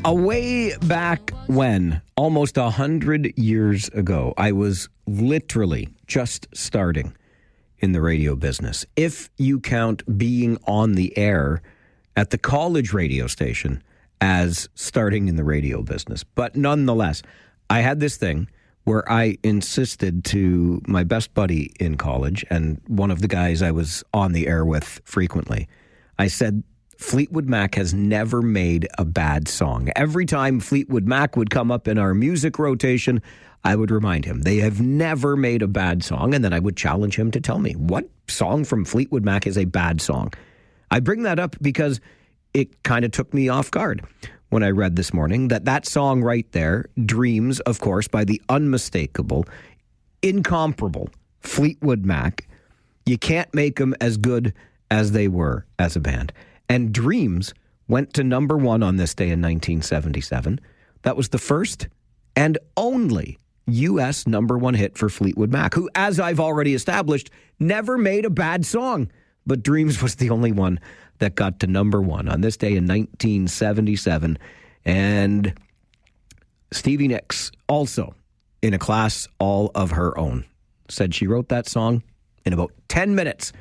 Way back when, almost 100 years ago, I was literally just starting in the radio business. If you count being on the air at the college radio station as starting in the radio business. But nonetheless, I had this thing where I insisted to my best buddy in college and one of the guys I was on the air with frequently. I said, Fleetwood Mac has never made a bad song. Every time Fleetwood Mac would come up in our music rotation, I would remind him, they have never made a bad song. And then I would challenge him to tell me, what song from Fleetwood Mac is a bad song? I bring that up because it kind of took me off guard when I read this morning that song right there, Dreams, of course, by the unmistakable, incomparable Fleetwood Mac, you can't make them as good as they were as a band. And Dreams went to number one on this day in 1977. That was the first and only U.S. number one hit for Fleetwood Mac, who, as I've already established, never made a bad song. But Dreams was the only one that got to number one on this day in 1977. And Stevie Nicks, also in a class all of her own, said she wrote that song in about 10 minutes.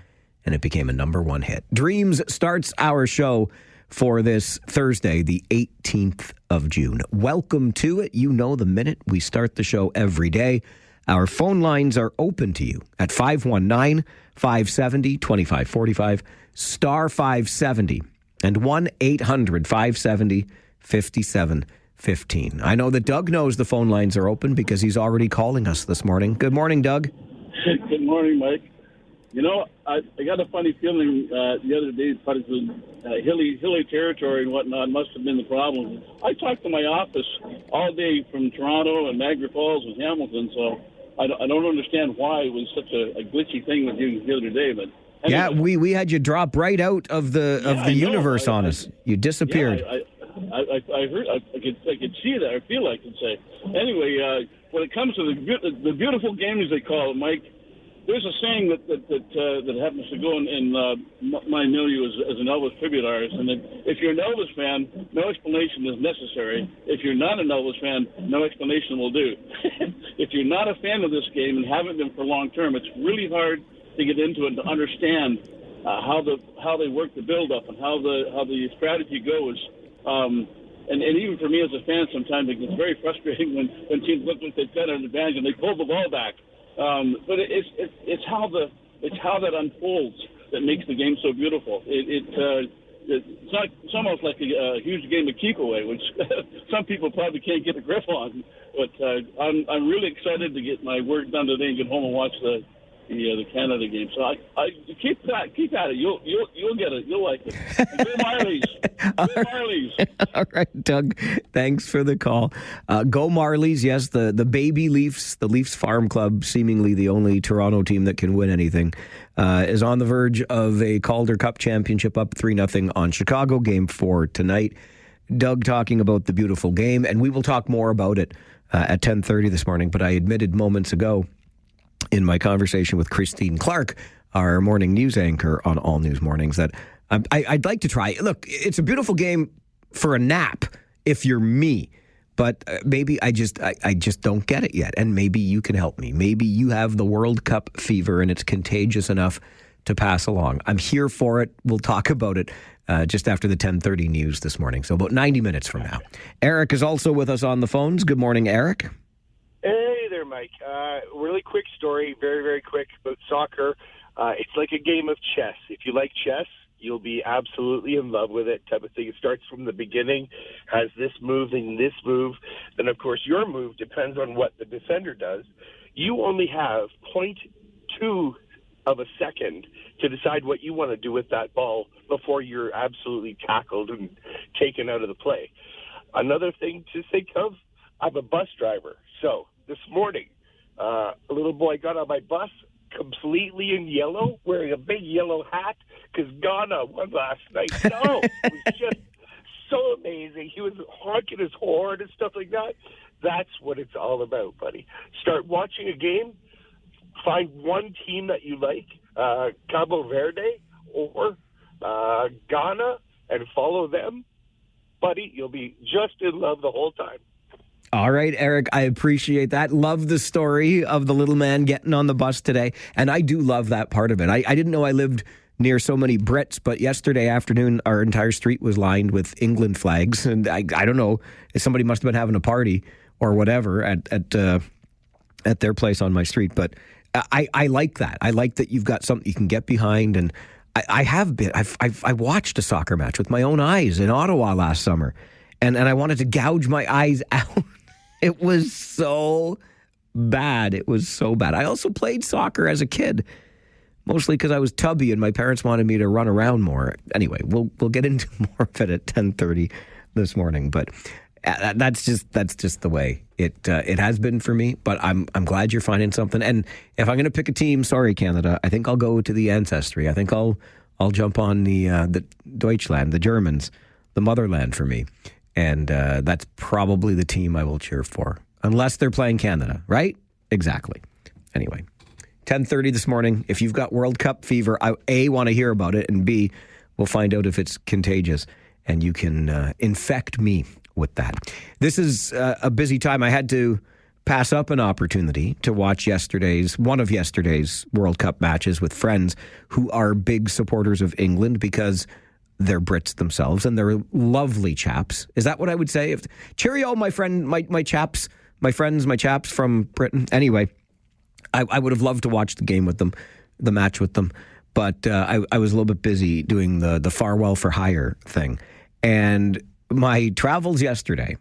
And it became a number one hit. Dreams starts our show for this Thursday, the 18th of June. Welcome to it. You know the minute we start the show every day. Our phone lines are open to you at 519-570-2545, star 570, and 1-800-570-5715. I know that Doug knows the phone lines are open because he's already calling us this morning. Good morning, Doug. Good morning, Mike. You know, I got a funny feeling the other day, but it's hilly territory and whatnot must have been the problem. I talked to my office all day from Toronto and Niagara Falls and Hamilton, so I don't understand why it was such a glitchy thing with you the other day. But anyway. Yeah, we had you drop right out of the universe on us. You disappeared. Yeah, I heard, I could see that. I feel I could say. Anyway, when it comes to the beautiful game, as they call it, Mike. There's a saying that happens to go in my milieu as an Elvis tribute artist, and that if you're an Elvis fan, no explanation is necessary. If you're not an Elvis fan, no explanation will do. If you're not a fan of this game and haven't been for long term, it's really hard to get into it and to understand how they work the build up and how the strategy goes. And even for me as a fan, sometimes it gets very frustrating when teams look like they've got an advantage and they pull the ball back. But it's how that unfolds that makes the game so beautiful. It's almost like a huge game of keep away, which some people probably can't get a grip on. But I'm really excited to get my work done today and get home and watch the Canada game. So I keep at it. You'll get it. You'll like it. And go Marlies. Go Marlies. All right, Doug. Thanks for the call. Go Marlies. Yes, the baby Leafs, the Leafs Farm Club, seemingly the only Toronto team that can win anything, is on the verge of a Calder Cup championship, up 3-0 on Chicago. Game 4 tonight. Doug talking about the beautiful game, and we will talk more about it at 10:30 this morning. But I admitted moments ago in my conversation with Christine Clark, our morning news anchor on All News Mornings, that I'd like to try. Look, it's a beautiful game for a nap if you're me, but maybe I just don't get it yet, and maybe you can help me. Maybe you have the World Cup fever and it's contagious enough to pass along. I'm here for it. We'll talk about it just after the 10:30 news this morning, so about 90 minutes from now. Eric is also with us on the phones. Good morning, Eric. Hey there, Mike. Really quick story, very, very quick, about soccer. It's like a game of chess. If you like chess, you'll be absolutely in love with it type of thing. It starts from the beginning, has this move and this move. Then, of course, your move depends on what the defender does. You only have 0.2 of a second to decide what you want to do with that ball before you're absolutely tackled and taken out of the play. Another thing to think of, I'm a bus driver. So this morning, a little boy got on my bus completely in yellow, wearing a big yellow hat, because Ghana won last night. No, it was just so amazing. He was honking his horn and stuff like that. That's what it's all about, buddy. Start watching a game, find one team that you like, Cabo Verde or Ghana, and follow them. buddy. You'll be just in love the whole time. All right, Eric, I appreciate that. Love the story of the little man getting on the bus today. And I do love that part of it. I didn't know I lived near so many Brits, but yesterday afternoon, our entire street was lined with England flags. And I don't know, somebody must have been having a party or whatever at their place on my street. But I like that. I like that you've got something you can get behind. And I watched a soccer match with my own eyes in Ottawa last summer. And I wanted to gouge my eyes out. It was so bad. It was so bad. I also played soccer as a kid, mostly because I was tubby and my parents wanted me to run around more. Anyway, we'll get into more of it at 10:30 this morning. But that's just the way it has been for me. But I'm glad you're finding something. And if I'm going to pick a team, sorry Canada, I think I'll go to the ancestry. I think I'll jump on the Deutschland, the Germans, the motherland for me. And that's probably the team I will cheer for, unless they're playing Canada, right? Exactly. Anyway, 10:30 this morning. If you've got World Cup fever, I, A, want to hear about it, and B, we'll find out if it's contagious, and you can infect me with that. This is a busy time. I had to pass up an opportunity to watch one of yesterday's World Cup matches with friends who are big supporters of England because they're Brits themselves, and they're lovely chaps. Is that what I would say? Cheerio, my friend, my chaps, my friends, my chaps from Britain. Anyway, I would have loved to watch the game with them, the match with them, but I was a little bit busy doing the Farwell for hire thing. And my travels yesterday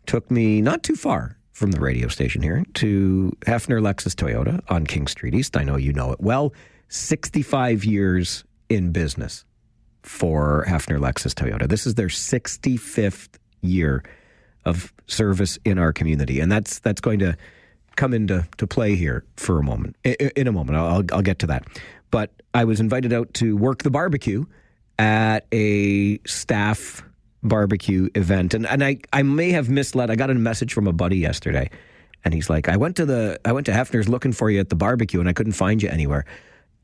took me not too far from the radio station here to Hefner Lexus Toyota on King Street East. I know you know it well. 65 years in business for Hefner Lexus Toyota. This is their 65th year of service in our community, and that's going to come into play here for a moment. In a moment, I'll get to that. But I was invited out to work the barbecue at a staff barbecue event, and I may have misled. I got a message from a buddy yesterday, and he's like, I went to Hefner's looking for you at the barbecue, and I couldn't find you anywhere.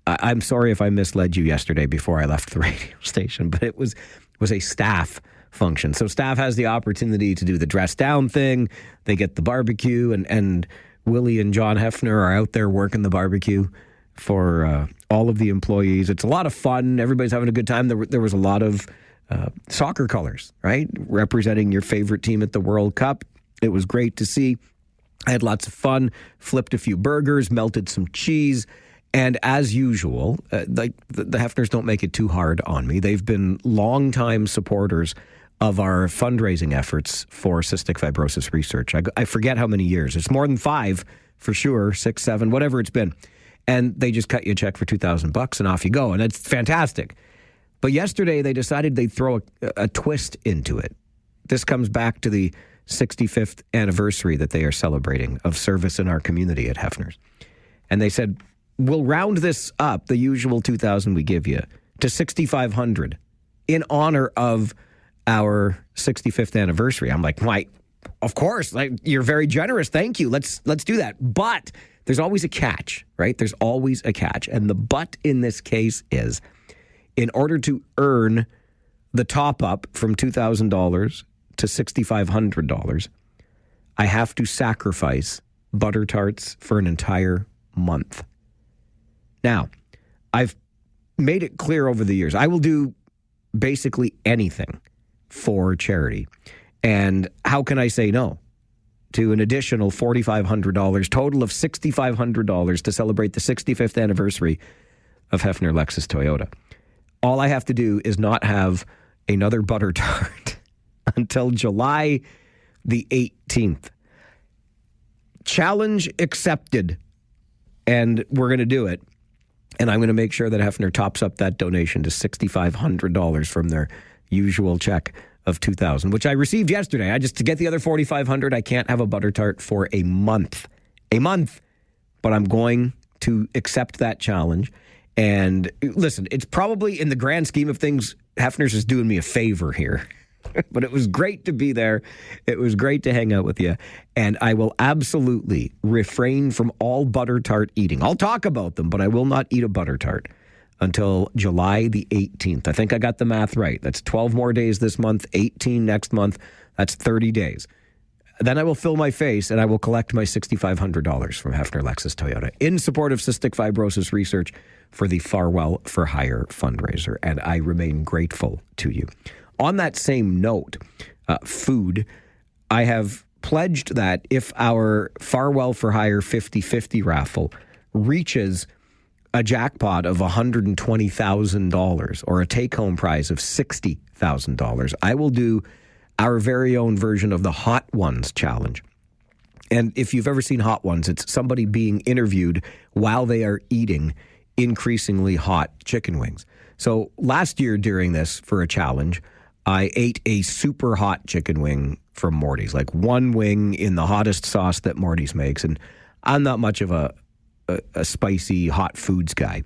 I'm sorry if I misled you yesterday before I left the radio station, but it was a staff function. So staff has the opportunity to do the dress down thing. They get the barbecue, and Willie and John Hefner are out there working the barbecue for all of the employees. It's a lot of fun. Everybody's having a good time. There was a lot of soccer colors, right? Representing your favorite team at the World Cup. It was great to see. I had lots of fun, flipped a few burgers, melted some cheese. And as usual, the Hefners don't make it too hard on me. They've been longtime supporters of our fundraising efforts for cystic fibrosis research. I forget how many years. It's more than 5 for sure, 6, 7, whatever it's been. And they just cut you a check for $2,000 and off you go. And it's fantastic. But yesterday they decided they'd throw a twist into it. This comes back to the 65th anniversary that they are celebrating of service in our community at Hefner's. And they said, we'll round this up, the usual $2,000 we give you, to $6,500 in honor of our 65th anniversary. I'm like, why? Of course, you're very generous. Thank you. Let's do that. But there's always a catch, right? There's always a catch. And the but in this case is, in order to earn the top up from $2,000 to $6,500, I have to sacrifice butter tarts for an entire month. Now, I've made it clear over the years, I will do basically anything for charity. And how can I say no to an additional $4,500, total of $6,500 to celebrate the 65th anniversary of Hefner Lexus Toyota? All I have to do is not have another butter tart until July the 18th. Challenge accepted. And we're going to do it. And I'm going to make sure that Hefner tops up that donation to $6,500 from their usual check of $2,000, which I received yesterday. To get the other $4,500, I can't have a butter tart for a month. But I'm going to accept that challenge. And listen, it's probably in the grand scheme of things, Hefner's is doing me a favor here. But it was great to be there. It was great to hang out with you. And I will absolutely refrain from all butter tart eating. I'll talk about them, but I will not eat a butter tart until July the 18th. I think I got the math right. That's 12 more days this month, 18 next month. That's 30 days. Then I will fill my face and I will collect my $6,500 from Hefner Lexus Toyota in support of cystic fibrosis research for the Farwell for Hire fundraiser. And I remain grateful to you. On that same note, food, I have pledged that if our Farwell for Hire 50-50 raffle reaches a jackpot of $120,000 or a take-home prize of $60,000, I will do our very own version of the Hot Ones challenge. And if you've ever seen Hot Ones, it's somebody being interviewed while they are eating increasingly hot chicken wings. So last year during this, for a challenge, I ate a super hot chicken wing from Morty's, like one wing in the hottest sauce that Morty's makes. And I'm not much of a spicy hot foods guy.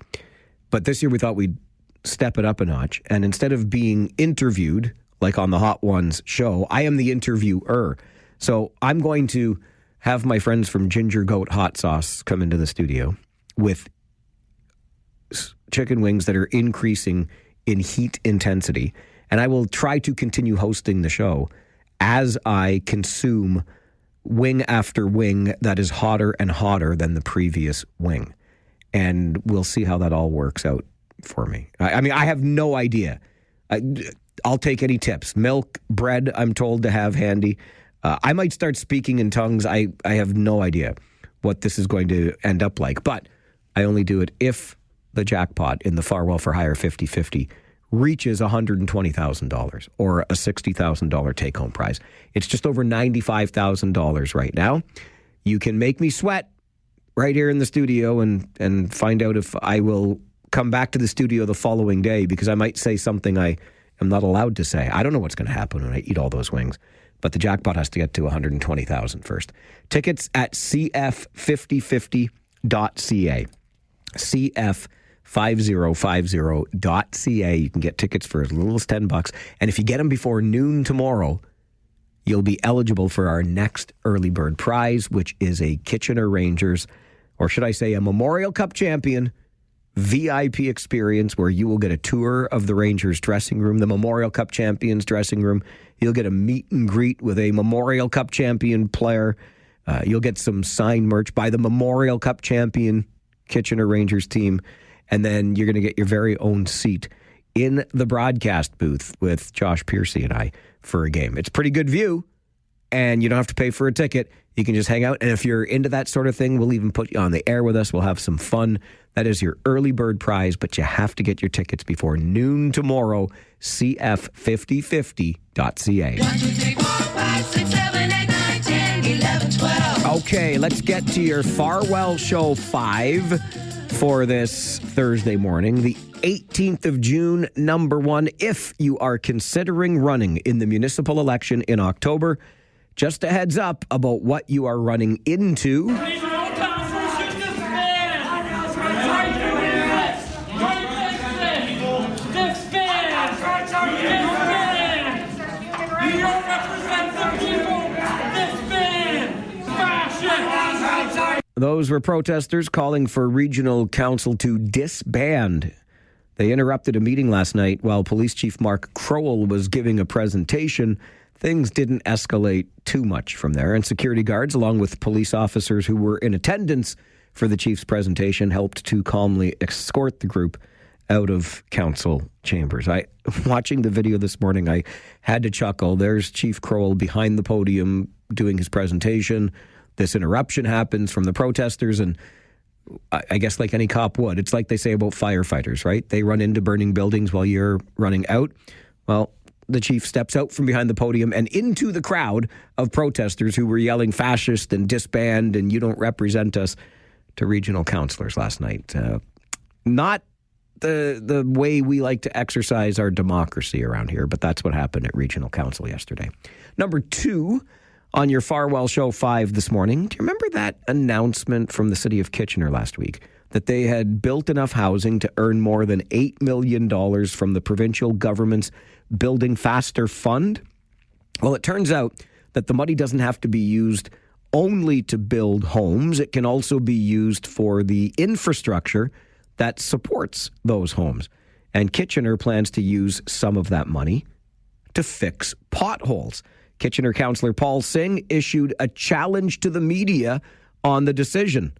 But this year we thought we'd step it up a notch. And instead of being interviewed, like on the Hot Ones show, I am the interviewer. So I'm going to have my friends from Ginger Goat Hot Sauce come into the studio with chicken wings that are increasing in heat intensity. And I will try to continue hosting the show as I consume wing after wing that is hotter and hotter than the previous wing. And we'll see how that all works out for me. I mean, I have no idea. I'll take any tips. Milk, bread, I'm told to have handy. I might start speaking in tongues. I have no idea what this is going to end up like. But I only do it if the jackpot in the Farwell for Hire 50-50 reaches $120,000 or a $60,000 take-home prize. It's just over $95,000 right now. You can make me sweat right here in the studio and find out if I will come back to the studio the following day, because I might say something I am not allowed to say. I don't know what's going to happen when I eat all those wings, but the jackpot has to get to $120,000 first. Tickets at cf5050.ca. cf5050.ca. You can get tickets for as little as $10. And if you get them before noon tomorrow, you'll be eligible for our next early bird prize, which is a Kitchener Rangers, or should I say a Memorial Cup champion VIP experience where you will get a tour of the Rangers dressing room, the Memorial Cup champions dressing room. You'll get a meet and greet with a Memorial Cup champion player. You'll get some signed merch by the Memorial Cup champion Kitchener Rangers team. And then you're going to get your very own seat in the broadcast booth with Josh Piercy and I for a game. It's a pretty good view, and you don't have to pay for a ticket. You can just hang out. And if you're into that sort of thing, we'll even put you on the air with us. We'll have some fun. That is your early bird prize, but you have to get your tickets before noon tomorrow. cf5050.ca. 1, 2, 3, 4, 5, 6, 7, 8, 9, 10, 11, 12. Okay, let's get to your Farwell Show 5 for this Thursday morning, the 18th of June, number 1. If you are considering running in the municipal election in October, just a heads up about what you are running into. Those were protesters calling for regional council to disband. They interrupted a meeting last night while Police Chief Mark Crowell was giving a presentation. Things didn't escalate too much from there, and security guards, along with police officers who were in attendance for the chief's presentation, helped to calmly escort the group out of council chambers. Watching the video this morning, I had to chuckle. There's Chief Crowell behind the podium doing his presentation. This interruption happens from the protesters, and I guess like any cop would, it's like they say about firefighters, right? They run into burning buildings while you're running out. Well, the chief steps out from behind the podium and into the crowd of protesters who were yelling fascist and disband and you don't represent us to regional councillors last night. Not the way we like to exercise our democracy around here, but that's what happened at regional council yesterday. Number 2, on your Farwell Show 5 this morning, do you remember that announcement from the city of Kitchener last week that they had built enough housing to earn more than $8 million from the provincial government's Building Faster Fund? Well, it turns out that the money doesn't have to be used only to build homes. It can also be used for the infrastructure that supports those homes. And Kitchener plans to use some of that money to fix potholes. Kitchener Councillor Paul Singh issued a challenge to the media on the decision.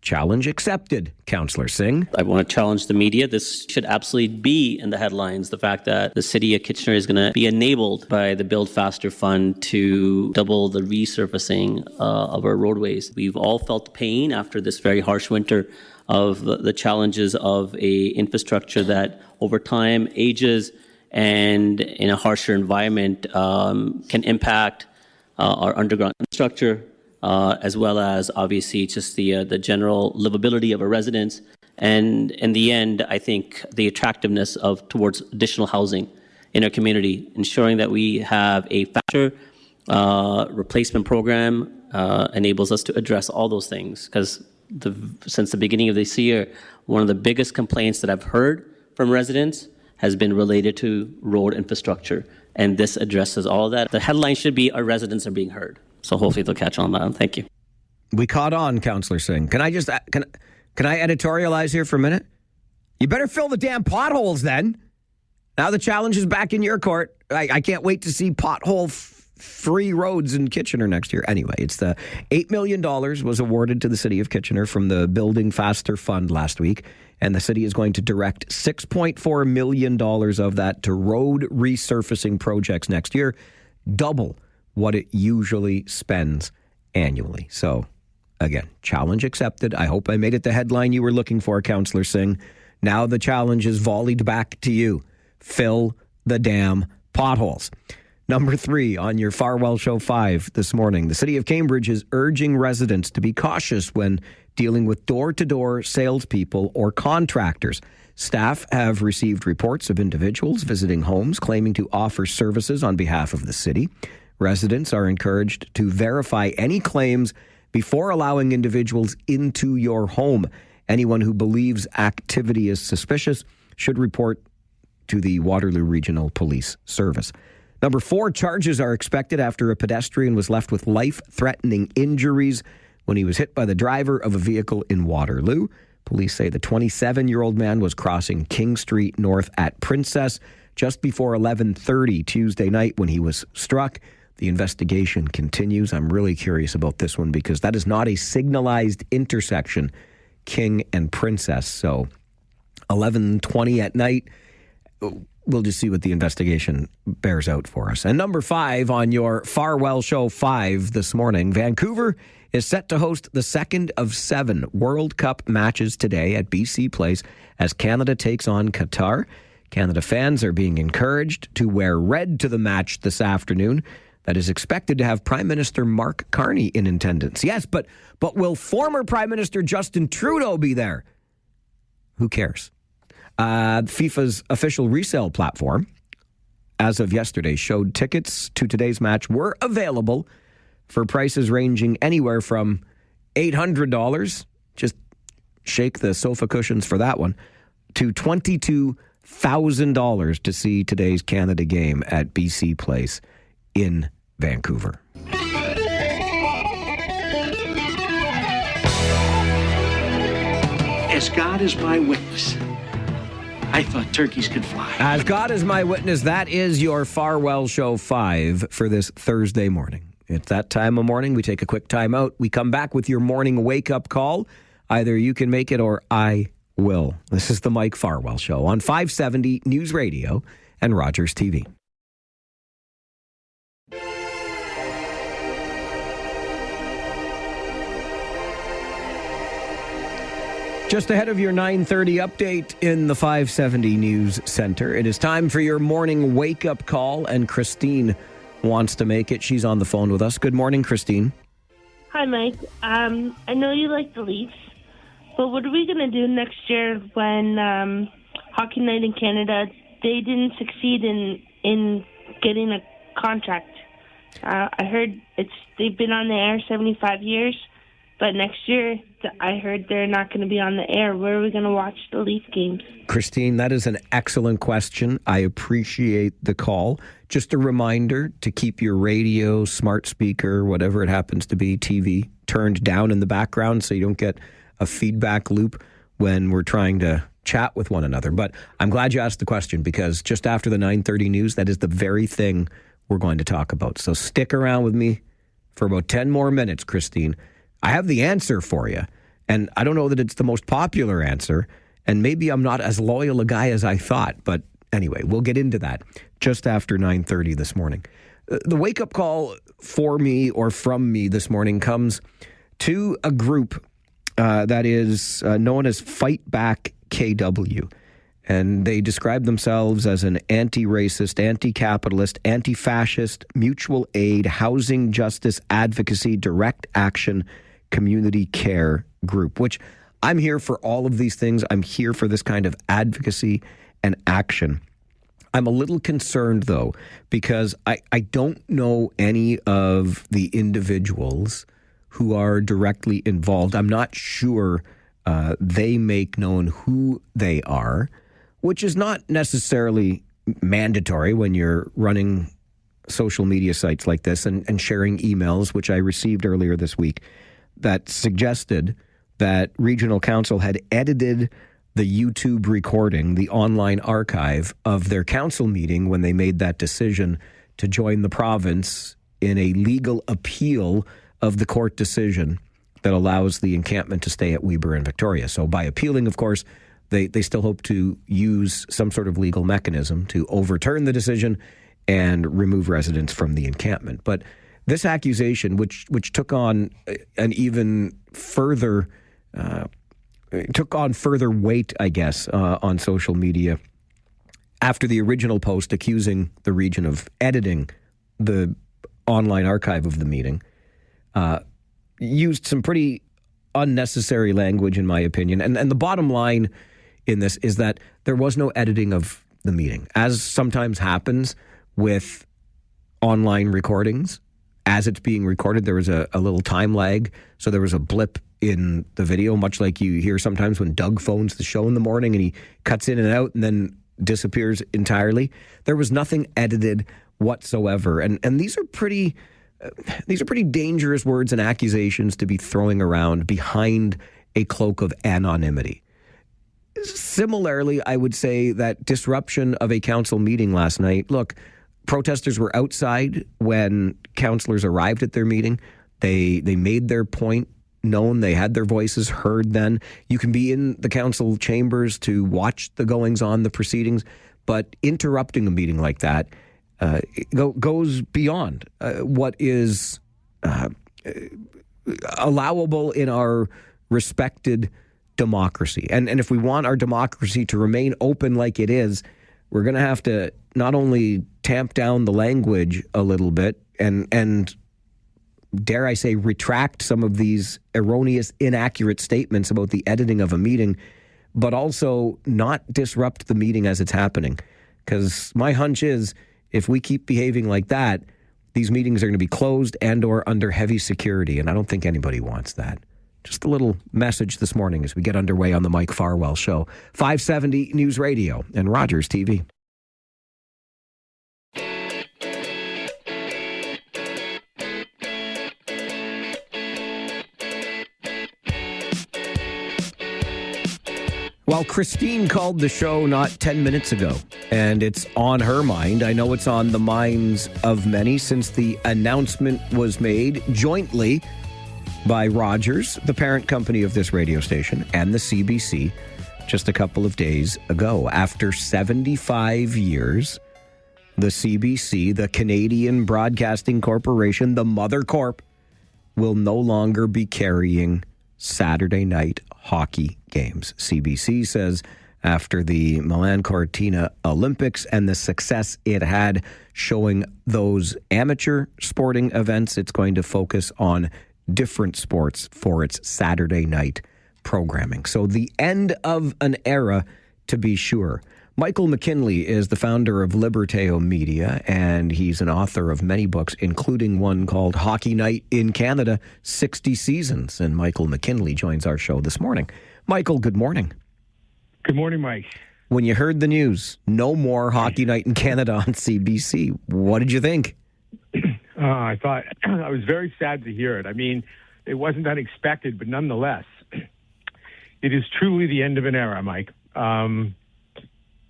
Challenge accepted, Councillor Singh. I want to challenge the media. This should absolutely be in the headlines. The fact that the city of Kitchener is going to be enabled by the Build Faster Fund to double the resurfacing of our roadways. We've all felt the pain after this very harsh winter of the challenges of a infrastructure that over time ages and in a harsher environment can impact our underground infrastructure, as well as obviously just the general livability of our residents, and in the end, I think the attractiveness towards additional housing in our community, ensuring that we have a faster replacement program enables us to address all those things. Because since the beginning of this year, one of the biggest complaints that I've heard from residents has been related to road infrastructure, and this addresses all of that. The headline should be, our residents are being heard. So hopefully they'll catch on that. Thank you. We caught on, Councillor Singh. Can I editorialize here for a minute? You better fill the damn potholes then. Now the challenge is back in your court. I can't wait to see pothole-free roads in Kitchener next year. Anyway, it's the $8 million was awarded to the city of Kitchener from the Building Faster Fund last week, and the city is going to direct $6.4 million of that to road resurfacing projects next year, double what it usually spends annually. So, again, challenge accepted. I hope I made it the headline you were looking for, Councillor Singh. Now the challenge is volleyed back to you. Fill the damn potholes. Number 3 on your Farwell Show 5 this morning. The City of Cambridge is urging residents to be cautious when dealing with door-to-door salespeople or contractors. Staff have received reports of individuals visiting homes claiming to offer services on behalf of the city. Residents are encouraged to verify any claims before allowing individuals into your home. Anyone who believes activity is suspicious should report to the Waterloo Regional Police Service. Number 4, charges are expected after a pedestrian was left with life-threatening injuries when he was hit by the driver of a vehicle in Waterloo. Police say the 27-year-old man was crossing King Street North at Princess just before 11:30 Tuesday night when he was struck. The investigation continues. I'm really curious about this one because that is not a signalized intersection, King and Princess. So 11:20 at night, we'll just see what the investigation bears out for us. And number 5 on your Farwell Show 5 this morning, Vancouver is set to host the second of 7 World Cup matches today at BC Place as Canada takes on Qatar. Canada fans are being encouraged to wear red to the match this afternoon. That is expected to have Prime Minister Mark Carney in attendance. Yes, but will former Prime Minister Justin Trudeau be there? Who cares? FIFA's official resale platform, as of yesterday, showed tickets to today's match were available for prices ranging anywhere from $800, just shake the sofa cushions for that one, to $22,000 to see today's Canada game at BC Place in Vancouver. As God is my witness, I thought turkeys could fly. As God is my witness, that is your Farwell Show 5 for this Thursday morning. It's that time of morning. We take a quick time out. We come back with your morning wake-up call. Either you can make it or I will. This is the Mike Farwell Show on 570 News Radio and Rogers TV. Just ahead of your 9:30 update in the 570 News Center, it is time for your morning wake-up call, and Christine wants to make it. She's on the phone with us. Good morning, Christine. Hi, Mike. I know you like the Leafs, but what are we going to do next year when Hockey Night in Canada, they didn't succeed in getting a contract? I heard they've been on the air 75 years. But next year, I heard they're not going to be on the air. Where are we going to watch the Leaf games? Christine, that is an excellent question. I appreciate the call. Just a reminder to keep your radio, smart speaker, whatever it happens to be, TV, turned down in the background so you don't get a feedback loop when we're trying to chat with one another. But I'm glad you asked the question, because just after the 9:30 news, that is the very thing we're going to talk about. So stick around with me for about 10 more minutes, Christine. I have the answer for you, and I don't know that it's the most popular answer, and maybe I'm not as loyal a guy as I thought, but anyway, we'll get into that just after 9:30 this morning. The wake-up call for me, or from me this morning, comes to a group that is known as Fight Back KW. And they describe themselves as an anti-racist, anti-capitalist, anti-fascist, mutual aid, housing justice advocacy, direct action, community care group, which I'm here for all of these things. I'm here for this kind of advocacy and action. I'm a little concerned, though, because I don't know any of the individuals who are directly involved. I'm not sure they make known who they are, which is not necessarily mandatory when you're running social media sites like this and sharing emails, which I received earlier this week, that suggested that Regional Council had edited the YouTube recording, the online archive of their council meeting when they made that decision to join the province in a legal appeal of the court decision that allows the encampment to stay at Weber and Victoria. So by appealing, of course, they still hope to use some sort of legal mechanism to overturn the decision and remove residents from the encampment. But this accusation, which took on an even further further weight, I guess, on social media after the original post accusing the region of editing the online archive of the meeting, used some pretty unnecessary language, in my opinion. And the bottom line in this is that there was no editing of the meeting. As sometimes happens with online recordings, as it's being recorded, there was a little time lag. So there was a blip in the video, much like you hear sometimes when Doug phones the show in the morning and he cuts in and out and then disappears entirely. There was nothing edited whatsoever. And these are pretty dangerous words and accusations to be throwing around behind a cloak of anonymity. Similarly, I would say that disruption of a council meeting last night. Look, protesters were outside when councillors arrived at their meeting. They made their point known. They had their voices heard then. You can be in the council chambers to watch the goings-on, the proceedings, but interrupting a meeting like that goes beyond what is allowable in our respected democracy. And if we want our democracy to remain open like it is, we're going to have to not only tamp down the language a little bit and dare I say, retract some of these erroneous, inaccurate statements about the editing of a meeting, but also not disrupt the meeting as it's happening. Because my hunch is, if we keep behaving like that, these meetings are going to be closed and or under heavy security, and I don't think anybody wants that. Just a little message this morning as we get underway on the Mike Farwell Show. 570 News Radio and Rogers TV. Well, Christine called the show not 10 minutes ago, and it's on her mind. I know it's on the minds of many since the announcement was made jointly by Rogers, the parent company of this radio station, and the CBC just a couple of days ago. After 75 years, the CBC, the Canadian Broadcasting Corporation, the Mother Corp, will no longer be carrying Saturday night hockey games. CBC says after the Milan Cortina Olympics and the success it had showing those amateur sporting events, it's going to focus on different sports for its Saturday night programming. So the end of an era, to be sure. Michael McKinley is the founder of Liberteo Media, and he's an author of many books, including one called Hockey Night in Canada, 60 Seasons. And Michael McKinley joins our show this morning. Michael, good morning. Good morning, Mike. When you heard the news, no more Hockey Night in Canada on CBC, what did you think? I thought I was very sad to hear it. I mean, it wasn't unexpected, but nonetheless, it is truly the end of an era, Mike.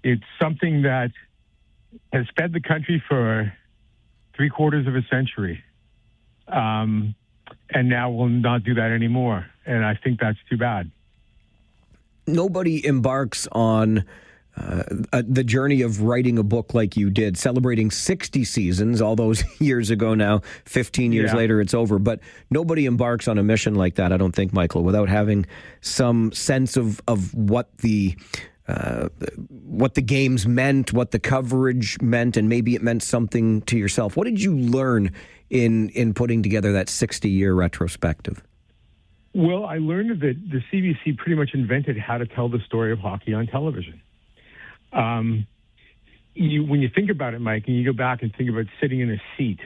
It's something that has fed the country for 3/4 of a century. And now will not do that anymore. And I think that's too bad. Nobody embarks on the journey of writing a book like you did, celebrating 60 seasons, all those years ago now, 15 years later, it's over. But nobody embarks on a mission like that, I don't think, Michael, without having some sense of what the games meant, what the coverage meant, and maybe it meant something to yourself. What did you learn in putting together that 60-year retrospective? Well, I learned that the CBC pretty much invented how to tell the story of hockey on television. When you think about it, Mike, and you go back and think about sitting in a seat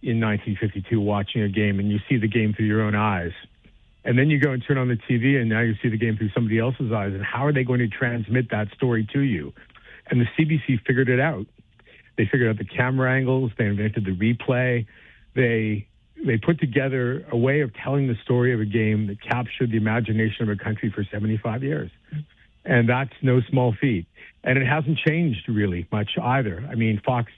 in 1952 watching a game, and you see the game through your own eyes, and then you go and turn on the TV, and now you see the game through somebody else's eyes, and how are they going to transmit that story to you? And the CBC figured it out. They figured out the camera angles. They invented the replay. They put together a way of telling the story of a game that captured the imagination of a country for 75 years. And that's no small feat. And it hasn't changed really much either. I mean, Fox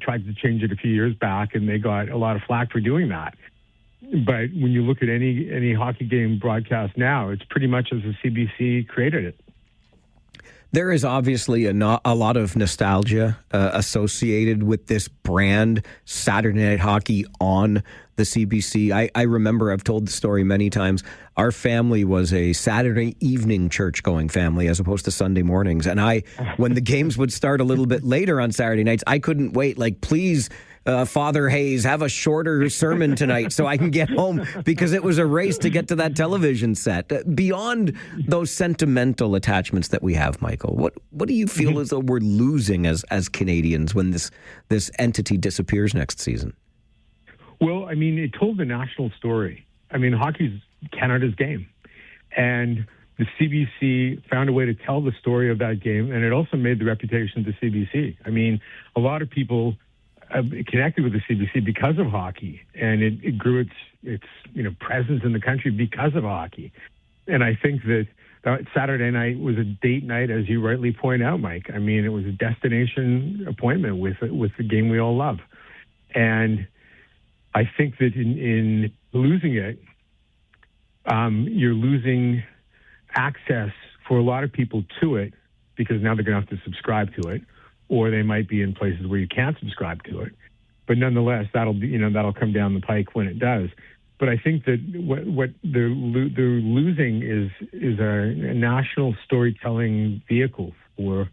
tried to change it a few years back, and they got a lot of flack for doing that. But when you look at any hockey game broadcast now, it's pretty much as the CBC created it. There is obviously a lot of nostalgia associated with this brand, Saturday Night Hockey on the CBC. I remember, I've told the story many times, our family was a Saturday evening church-going family as opposed to Sunday mornings. And when the games would start a little bit later on Saturday nights, I couldn't wait. Like, please, Father Hayes, have a shorter sermon tonight so I can get home, because it was a race to get to that television set. Beyond those sentimental attachments that we have, Michael, what do you feel as though we're losing as Canadians when this entity disappears next season? Well, I mean, it told the national story. I mean, hockey's Canada's game. And the CBC found a way to tell the story of that game, and it also made the reputation of the CBC. I mean, a lot of people connected with the CBC because of hockey, and it grew its presence in the country because of hockey. And I think that Saturday night was a date night, as you rightly point out, Mike. I mean, it was a destination appointment with the game we all love. And I think that in losing it, you're losing access for a lot of people to it, because now they're going to have to subscribe to it, or they might be in places where you can't subscribe to it. But nonetheless, that'll come down the pike when it does. But I think that what they're losing is a national storytelling vehicle for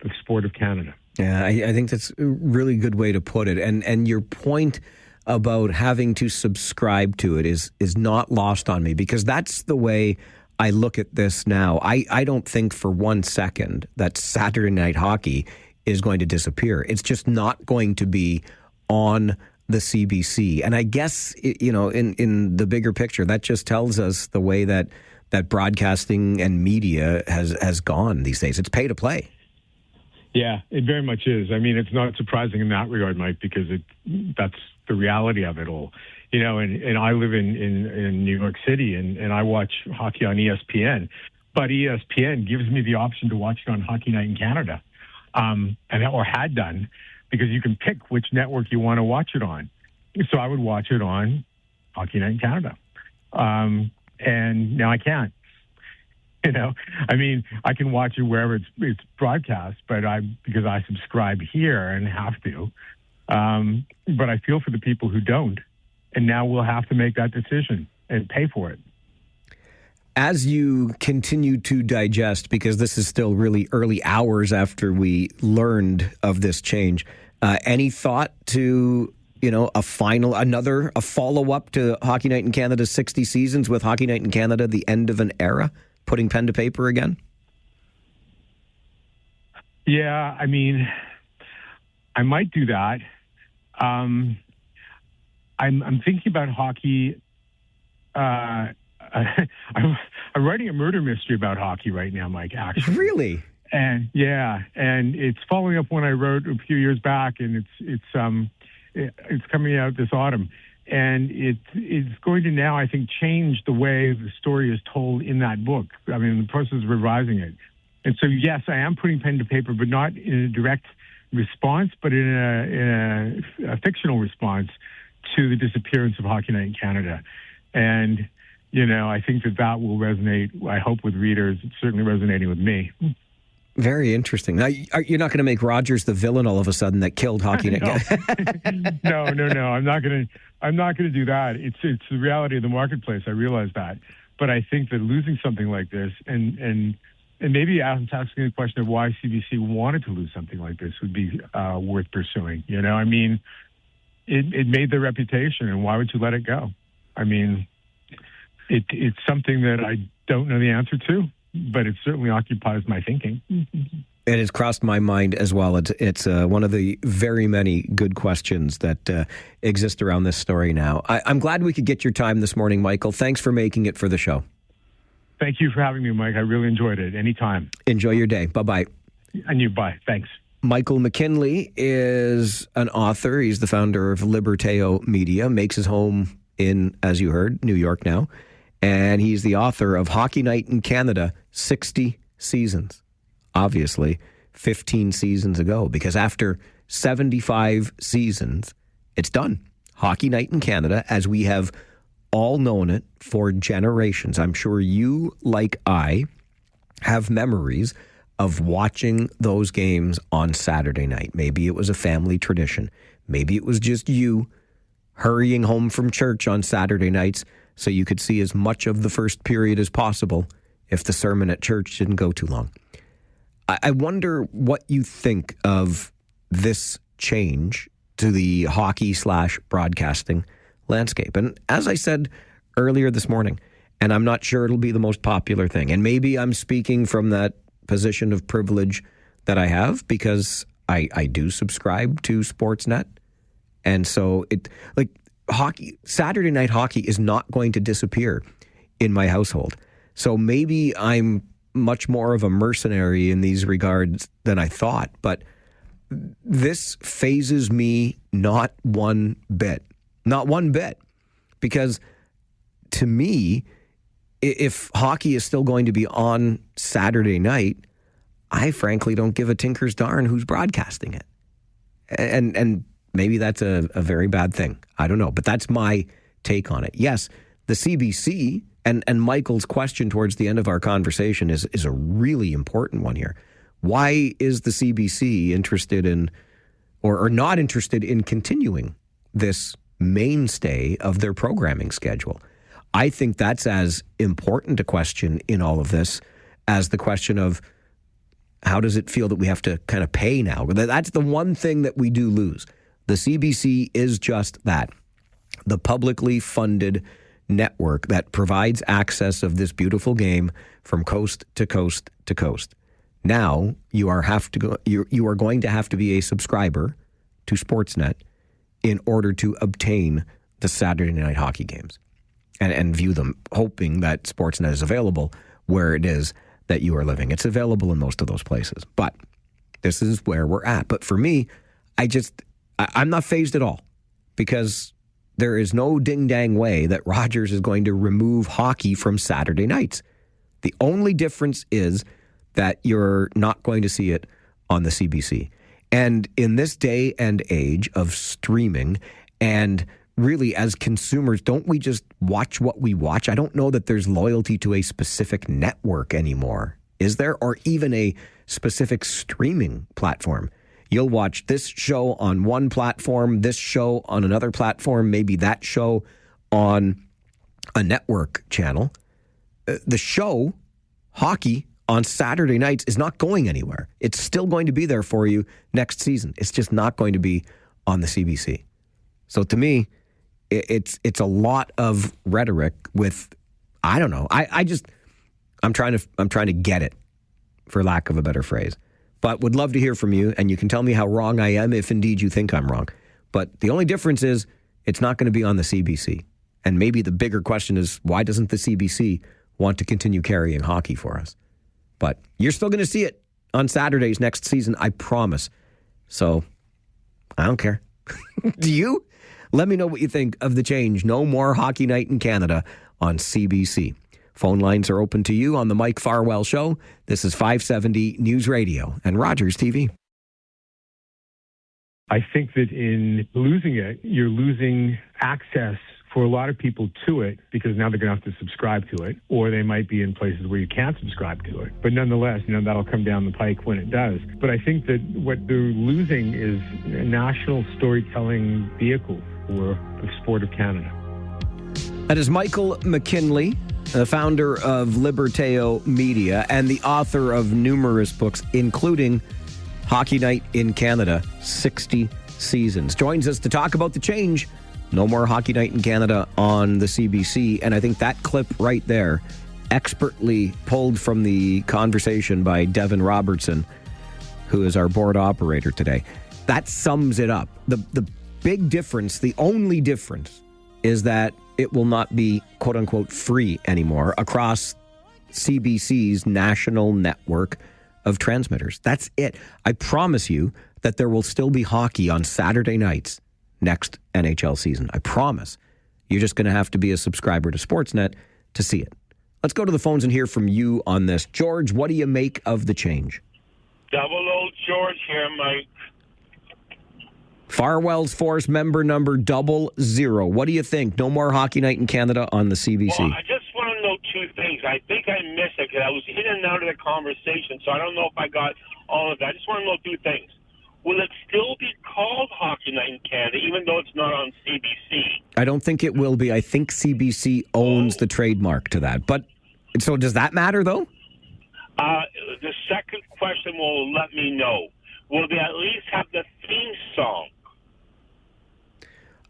the sport of Canada. Yeah, I think that's a really good way to put it. And your point about having to subscribe to it is not lost on me, because that's the way I look at this now. I don't think for 1 second that Saturday Night Hockey is going to disappear. It's just not going to be on the CBC. And I guess, in the bigger picture, that just tells us the way that broadcasting and media has gone these days. It's pay to play. Yeah, it very much is. I mean, it's not surprising in that regard, Mike, because that's the reality of it all. And I live in New York City, and I watch hockey on ESPN, but ESPN gives me the option to watch it on Hockey Night in Canada, or had done, because you can pick which network you want to watch it on. So I would watch it on Hockey Night in Canada, and now I can't. I mean, I can watch it wherever it's broadcast, but because I subscribe here and have to. But I feel for the people who don't, and now we'll have to make that decision and pay for it. As you continue to digest, because this is still really early hours after we learned of this change, any thought to a follow-up to Hockey Night in Canada's 60 seasons, with Hockey Night in Canada the end of an era? Putting pen to paper again? Yeah, I mean, I might do that. I'm thinking about hockey. I'm writing a murder mystery about hockey right now, Mike, actually. Really? And it's following up one I wrote a few years back, and it's coming out this autumn. And it's going to now, I think, change the way the story is told in that book. I mean, the process of revising it. And so, yes, I am putting pen to paper, but not in a direct response, but in a fictional response to the disappearance of Hockey Night in Canada. And, I think that will resonate, I hope, with readers. It's certainly resonating with me. Very interesting. Now, you're not going to make Rogers the villain all of a sudden that killed Hockey Night. No. I'm not going to do that. It's the reality of the marketplace. I realize that. But I think that losing something like this and maybe asking the question of why CBC wanted to lose something like this would be worth pursuing. I mean, it made their reputation, and why would you let it go? I mean, it's something that I don't know the answer to, but it certainly occupies my thinking. It has crossed my mind as well. It's one of the very many good questions that exist around this story now. I'm glad we could get your time this morning, Michael. Thanks for making it for the show. Thank you for having me, Mike. I really enjoyed it. Anytime. Enjoy your day. Bye-bye. And you, bye. Thanks. Michael McKinley is an author. He's the founder of Liberteo Media, makes his home in, as you heard, New York now. And he's the author of Hockey Night in Canada, 60 seasons. Obviously, 15 seasons ago, because after 75 seasons, it's done. Hockey Night in Canada, as we have all known it for generations. I'm sure you, like I, have memories of watching those games on Saturday night. Maybe it was a family tradition. Maybe it was just you hurrying home from church on Saturday nights so you could see as much of the first period as possible if the sermon at church didn't go too long. I wonder what you think of this change to the hockey/broadcasting landscape. And as I said earlier this morning, and I'm not sure it'll be the most popular thing, and maybe I'm speaking from that position of privilege that I have because I do subscribe to Sportsnet. And so Saturday night hockey is not going to disappear in my household. So maybe I'm much more of a mercenary in these regards than I thought, but this phases me not one bit. Not one bit. Because to me, if hockey is still going to be on Saturday night, I frankly don't give a tinker's darn who's broadcasting it. And maybe that's a very bad thing. I don't know. But that's my take on it. Yes, the CBC, and Michael's question towards the end of our conversation is a really important one here. Why is the CBC interested in or not interested in continuing this mainstay of their programming schedule? I think that's as important a question in all of this as the question of how does it feel that we have to kind of pay now? That's the one thing that we do lose. The CBC is just that, the publicly funded network that provides access of this beautiful game from coast to coast to coast. Now you are going to have to be a subscriber to Sportsnet in order to obtain the Saturday night hockey games and view them, hoping that Sportsnet is available where it is that you are living. It's available in most of those places, but this is where we're at. But for me, I'm not fazed at all because there is no ding-dang way that Rogers is going to remove hockey from Saturday nights. The only difference is that you're not going to see it on the CBC. And in this day and age of streaming, and really as consumers, don't we just watch what we watch? I don't know that there's loyalty to a specific network anymore, is there? Or even a specific streaming platform. You'll watch this show on one platform, this show on another platform, maybe that show on a network channel. The show, hockey, on Saturday nights is not going anywhere. It's still going to be there for you next season. It's just not going to be on the CBC. So to me, it's a lot of rhetoric with, I don't know. I'm trying to get it, for lack of a better phrase. But would love to hear from you, and you can tell me how wrong I am if indeed you think I'm wrong. But the only difference is it's not going to be on the CBC. And maybe the bigger question is, why doesn't the CBC want to continue carrying hockey for us? But you're still going to see it on Saturdays next season, I promise. So I don't care. Do you? Let me know what you think of the change. No more Hockey Night in Canada on CBC. Phone lines are open to you on the Mike Farwell Show. This is 570 News Radio and Rogers TV. I think that in losing it, you're losing access for a lot of people to it because now they're going to have to subscribe to it, or they might be in places where you can't subscribe to it. But nonetheless, that'll come down the pike when it does. But I think that what they're losing is a national storytelling vehicle for the sport of Canada. That is Michael McKinley, the founder of Liberteo Media and the author of numerous books, including Hockey Night in Canada, 60 Seasons. Joins us to talk about the change. No more Hockey Night in Canada on the CBC. And I think that clip right there, expertly pulled from the conversation by Devin Robertson, who is our board operator today, that sums it up. The big difference, the only difference, is that it will not be quote-unquote free anymore across CBC's national network of transmitters. That's it. I promise you that there will still be hockey on Saturday nights next NHL season. I promise. You're just going to have to be a subscriber to Sportsnet to see it. Let's go to the phones and hear from you on this. George, what do you make of the change? Double O George here, Mike. Farwell's Force member number 00. What do you think? No more Hockey Night in Canada on the CBC. Well, I just want to know two things. I think I missed it because I was in and out of the conversation, so I don't know if I got all of that. I just want to know two things. Will it still be called Hockey Night in Canada, even though it's not on CBC? I don't think it will be. I think CBC owns the trademark to that. But so does that matter, though? The second question will let me know. Will they at least have the theme song?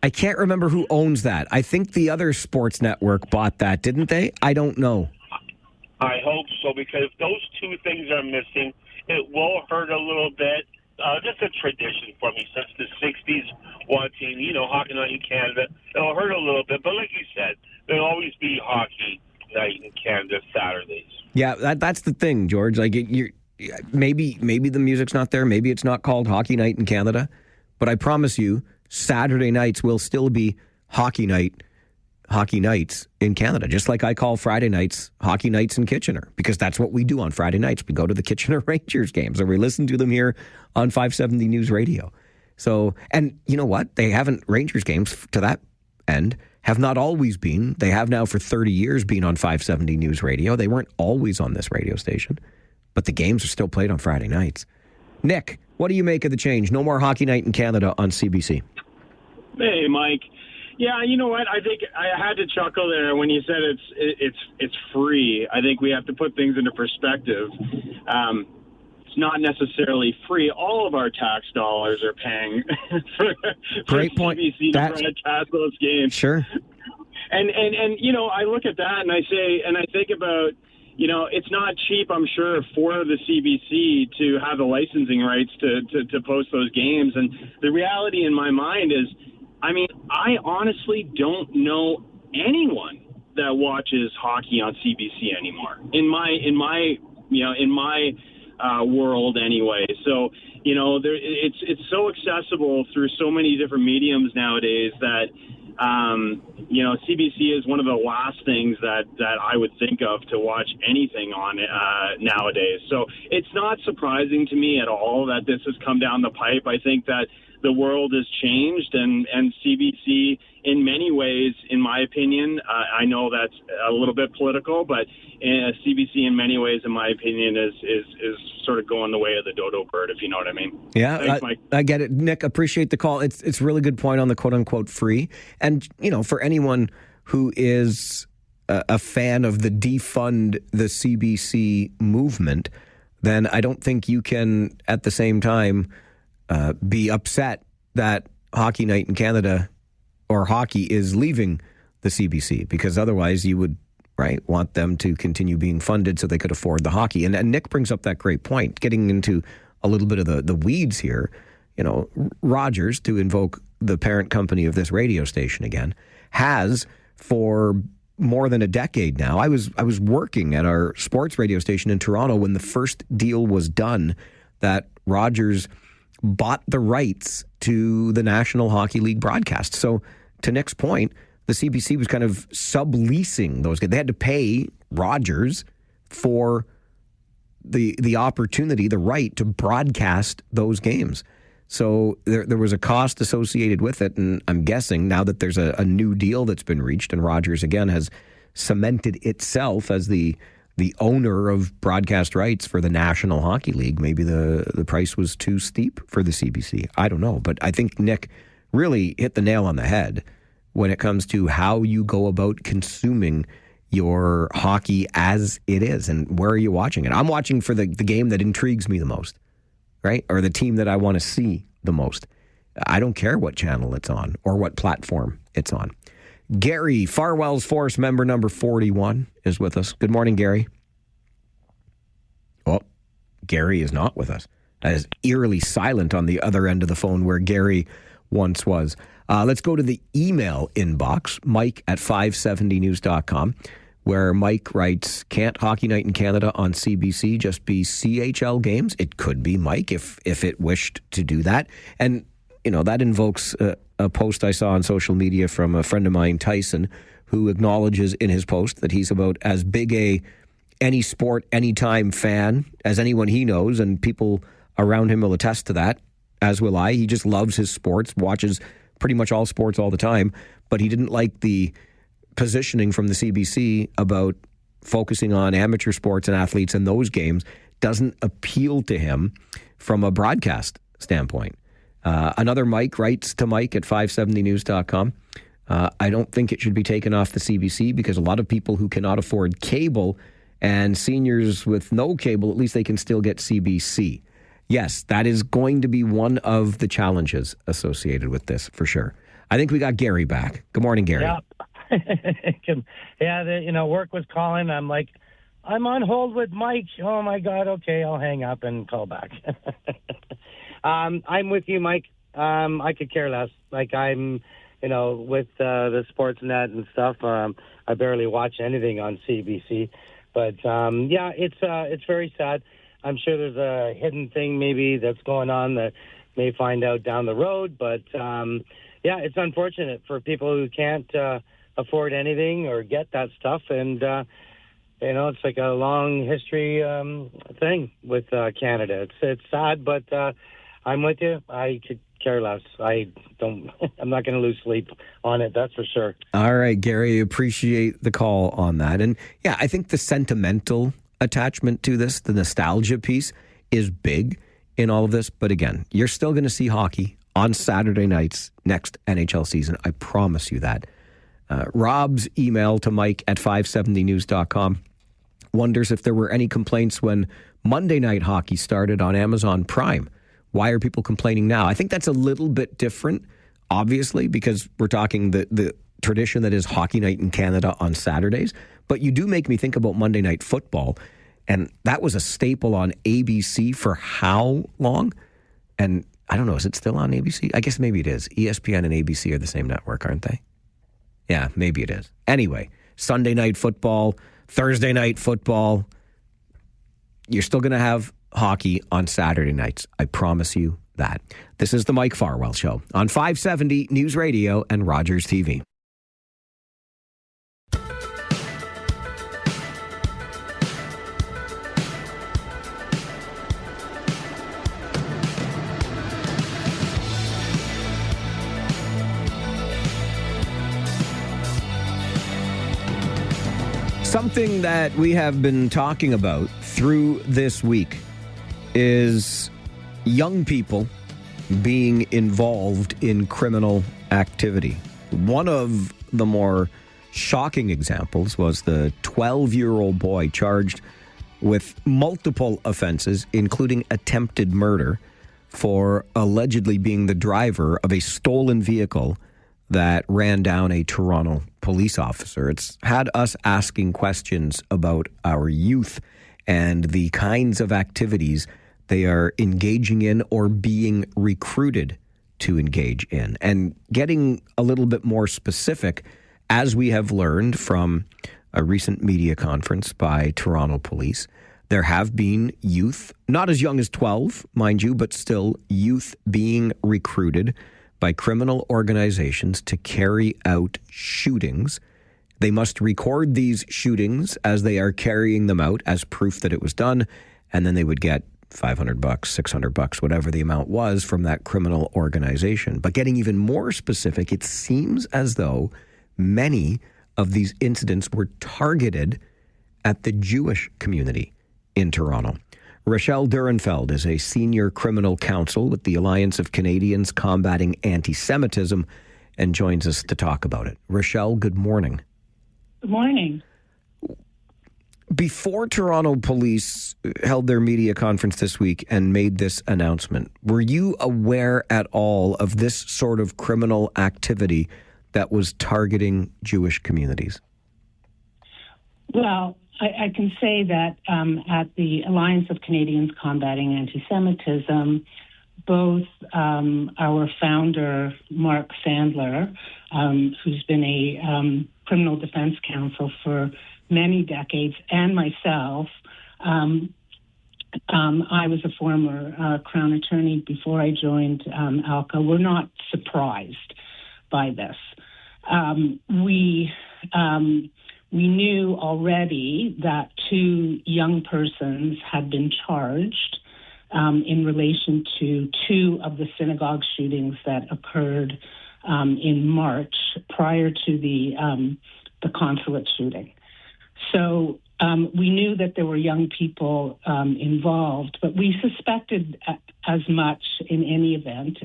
I can't remember who owns that. I think the other sports network bought that, didn't they? I don't know. I hope so, because if those two things are missing, it will hurt a little bit. Just a tradition for me since the 60s, watching, Hockey Night in Canada. It'll hurt a little bit, but like you said, there'll always be Hockey Night in Canada Saturdays. Yeah, that's the thing, George. Like, maybe the music's not there. Maybe it's not called Hockey Night in Canada, but I promise you, Saturday nights will still be hockey nights in Canada, just like I call Friday nights hockey nights in Kitchener, because that's what we do on Friday nights. We go to the Kitchener Rangers games, or we listen to them here on 570 News Radio. So, and you know what? Rangers games to that end have not always been. They have now for 30 years been on 570 News Radio. They weren't always on this radio station, but the games are still played on Friday nights. Nick, what do you make of the change? No more Hockey Night in Canada on CBC. Hey, Mike. Yeah, you know what? I think I had to chuckle there when you said it's free. I think we have to put things into perspective. It's not necessarily free. All of our tax dollars are paying for Great point. CBC to broadcast those games. Sure. And I look at that and I think about, it's not cheap, I'm sure, for the CBC to have the licensing rights to post those games. And the reality in my mind is, I honestly don't know anyone that watches hockey on CBC anymore. In my world anyway. So, it's so accessible through so many different mediums nowadays that, CBC is one of the last things that I would think of to watch anything on nowadays. So it's not surprising to me at all that this has come down the pipe. I think that the world has changed, and CBC, in many ways, in my opinion, I know that's a little bit political, but CBC, in many ways, in my opinion, is sort of going the way of the dodo bird, if you know what I mean. Yeah, Thanks, Mike. I get it. Nick, appreciate the call. It's a really good point on the quote-unquote free. And, for anyone who is a fan of the defund the CBC movement, then I don't think you can, at the same time, be upset that Hockey Night in Canada or hockey is leaving the CBC, because otherwise you would want them to continue being funded so they could afford the hockey. And Nick brings up that great point, getting into a little bit of the weeds here. Rogers, to invoke the parent company of this radio station again, has for more than a decade now. I was working at our sports radio station in Toronto when the first deal was done that Rogers bought the rights to the National Hockey League broadcast. So to Nick's point, the CBC was kind of subleasing those. They had to pay Rogers for the opportunity, the right to broadcast those games. So there was a cost associated with it, and I'm guessing now that there's a new deal that's been reached, and Rogers again has cemented itself as the owner of broadcast rights for the National Hockey League. Maybe the price was too steep for the CBC. I don't know, but I think Nick really hit the nail on the head when it comes to how you go about consuming your hockey as it is, and where are you watching it? I'm watching for the game that intrigues me the most, right? Or the team that I want to see the most. I don't care what channel it's on or what platform it's on. Gary, Farwell's Force member number 41, is with us. Good morning, Gary. Oh, Gary is not with us. That is eerily silent on the other end of the phone where Gary once was. Let's go to the email inbox, mike@570news.com, where Mike writes, can't Hockey Night in Canada on CBC just be CHL games? It could be, Mike, if it wished to do that. And, you know, that invokes a post I saw on social media from a friend of mine, Tyson, who acknowledges in his post that he's about as big a any sport, anytime fan as anyone he knows, and people around him will attest to that, as will I. He just loves his sports, watches pretty much all sports all the time, but he didn't like the positioning from the CBC about focusing on amateur sports and athletes in those games. Doesn't appeal to him from a broadcast standpoint. Another Mike writes to Mike at 570news.com. I don't think it should be taken off the CBC because a lot of people who cannot afford cable and seniors with no cable, at least they can still get CBC. Yes, that is going to be one of the challenges associated with this, for sure. I think we got Gary back. Good morning, Gary. Yeah, work was calling. I'm like, I'm on hold with Mike. Oh, my God. Okay, I'll hang up and call back. I'm with you, Mike. I could care less. Like, I'm, with the sports net and stuff, I barely watch anything on CBC. But, it's very sad. I'm sure there's a hidden thing maybe that's going on that may find out down the road. But, it's unfortunate for people who can't afford anything or get that stuff. And, it's like a long history thing with Canada. It's sad, but I'm with you. I could care less. I'm not going to lose sleep on it, that's for sure. All right, Gary, appreciate the call on that. And yeah, I think the sentimental attachment to this, the nostalgia piece, is big in all of this. But again, you're still going to see hockey on Saturday nights next NHL season. I promise you that. Rob's email to Mike at 570news.com wonders if there were any complaints when Monday night hockey started on Amazon Prime. Why are people complaining now? I think that's a little bit different, obviously, because we're talking the tradition that is Hockey Night in Canada on Saturdays. But you do make me think about Monday Night Football, and that was a staple on ABC for how long? And I don't know, is it still on ABC? I guess maybe it is. ESPN and ABC are the same network, aren't they? Yeah, maybe it is. Anyway, Sunday Night Football, Thursday Night Football. You're still going to have hockey on Saturday nights. I promise you that. This is the Mike Farwell Show on 570 News Radio and Rogers TV. Something that we have been talking about through this week is young people being involved in criminal activity. One of the more shocking examples was the 12-year-old boy charged with multiple offenses, including attempted murder, for allegedly being the driver of a stolen vehicle that ran down a Toronto police officer. It's had us asking questions about our youth and the kinds of activities they are engaging in or being recruited to engage in. And getting a little bit more specific, as we have learned from a recent media conference by Toronto police, there have been youth, not as young as 12, mind you, but still youth being recruited by criminal organizations to carry out shootings. They must record these shootings as they are carrying them out as proof that it was done, and then they would get $500, $600, whatever the amount was from that criminal organization. But getting even more specific, it seems as though many of these incidents were targeted at the Jewish community in Toronto. Rochelle Durenfeld is a senior criminal counsel with the Alliance of Canadians Combating Anti-Semitism and joins us to talk about it. Rochelle, good morning. Good morning. Before Toronto police held their media conference this week and made this announcement, were you aware at all of this sort of criminal activity that was targeting Jewish communities? Well, I can say that at the Alliance of Canadians Combating Anti-Semitism, both our founder, Mark Sandler, who's been a criminal defense counsel for many decades, and myself, I was a former Crown attorney before I joined ALCA, were not surprised by this. We knew already that 2 young persons had been charged in relation to 2 of the synagogue shootings that occurred in March prior to the consulate shooting. So we knew that there were young people involved, but we suspected as much in any event.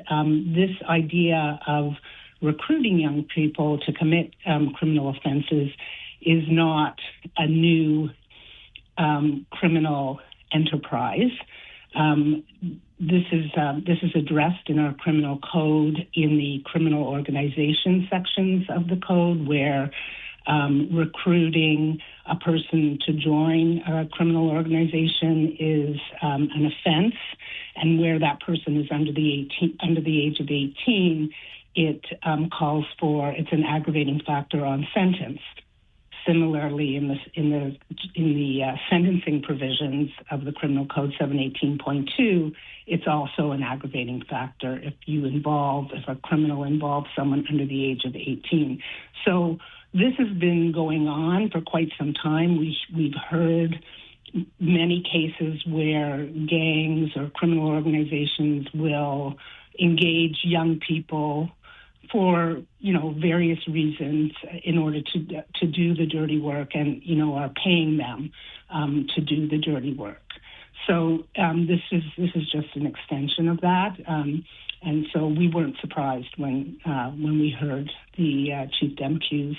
This idea of recruiting young people to commit criminal offenses is not a new criminal enterprise. This is addressed in our criminal code in the criminal organization sections of the code, where recruiting a person to join a criminal organization is an offense, and where that person is under the age of 18, it calls for, it's an aggravating factor on sentence. Similarly, in the sentencing provisions of the Criminal Code 718.2, it's also an aggravating factor if a criminal involves someone under the age of 18. So this has been going on for quite some time. We've heard many cases where gangs or criminal organizations will engage young people for, various reasons in order to do the dirty work, and, are paying them to do the dirty work. So this is just an extension of that. And so we weren't surprised when we heard the Chief Demqu's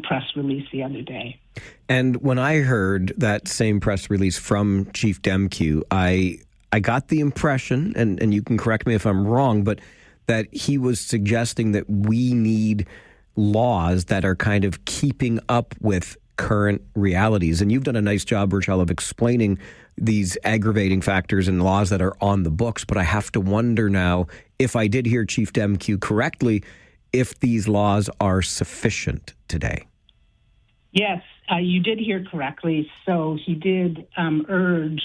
press release the other day. And when I heard that same press release from Chief Demque, I got the impression, and you can correct me if I'm wrong, but that he was suggesting that we need laws that are kind of keeping up with current realities. And you've done a nice job, Rochelle, of explaining these aggravating factors and laws that are on the books. But I have to wonder now, if I did hear Chief Demque correctly, if these laws are sufficient today. Yes, you did hear correctly. So he did urge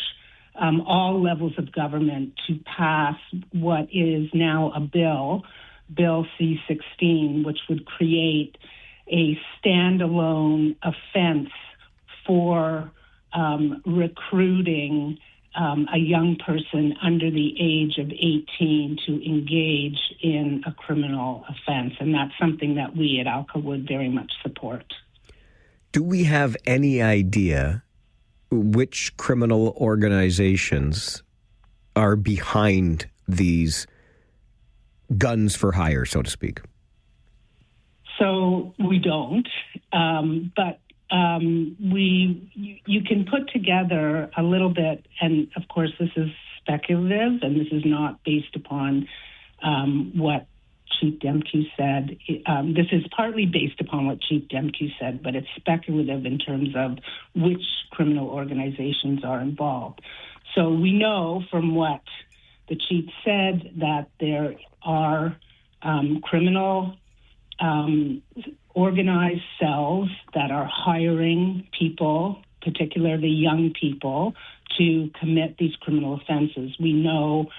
all levels of government to pass what is now a Bill C-16, which would create a standalone offense for recruiting a young person under the age of 18 to engage in a criminal offense. And that's something that we at ALCA would very much support. Do we have any idea which criminal organizations are behind these guns for hire, so to speak? So we don't, but you can put together a little bit, and of course this is speculative, and this is not based upon what Chief Demque said. This is partly based upon what Chief Demque said, but it's speculative in terms of which criminal organizations are involved. So we know from what the chief said that there are criminal organized cells that are hiring people particularly young people, to commit these criminal offenses. We know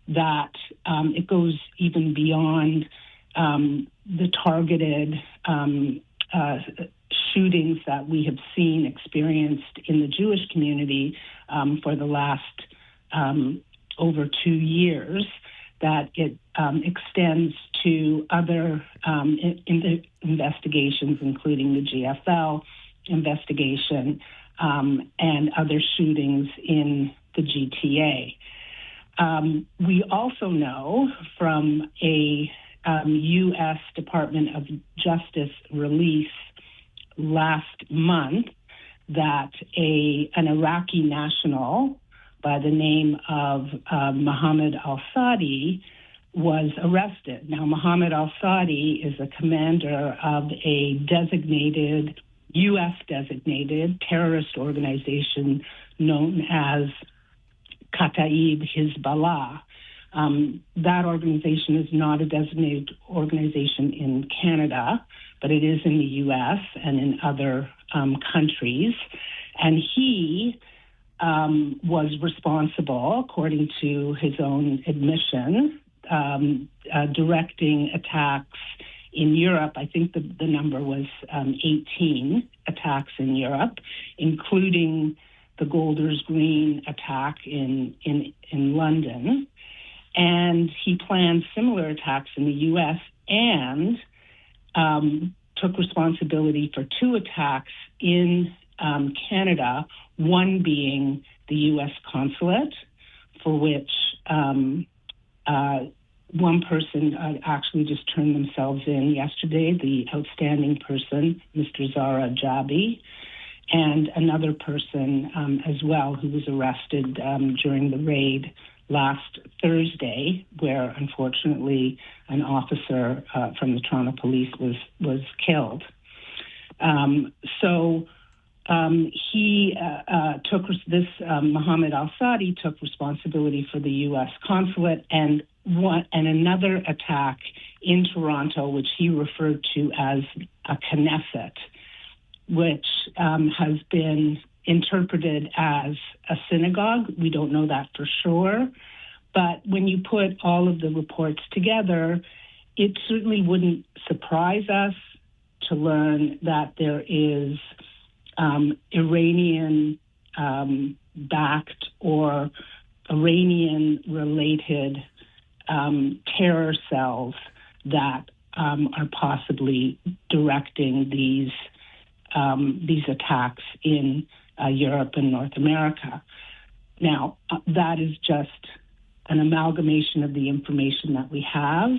that it goes even beyond the targeted shootings that we have seen experienced in the Jewish community for the last over 2 years, that it extends to other investigations, including the GFL investigation and other shootings in the GTA. We also know from a U.S. Department of Justice release last month that an Iraqi national by the name of Mohammed al-Sadi was arrested. Now, Mohammed al-Sadi is a commander of a designated, U.S.-designated terrorist organization known as Kataib Hezbollah. That organization is not a designated organization in Canada, but it is in the U.S. and in other countries. And he was responsible, according to his own admission, directing attacks in Europe. I think the number was 18 attacks in Europe, including the Golders Green attack in London. And he planned similar attacks in the U.S. and took responsibility for 2 attacks in Canada, one being the U.S. consulate, for which one person actually just turned themselves in yesterday, the outstanding person, Mr. Zara Jabi, and another person as well who was arrested during the raid last Thursday, where unfortunately an officer from the Toronto Police was killed. He took this Mohammed al-Sadi took responsibility for the U.S. consulate and another attack in Toronto, which he referred to as a Knesset, which has been interpreted as a synagogue. We don't know that for sure. But when you put all of the reports together, it certainly wouldn't surprise us to learn that there is Iranian-backed or Iranian-related terror cells that are possibly directing these attacks in Europe and North America. Now, that is just an amalgamation of the information that we have.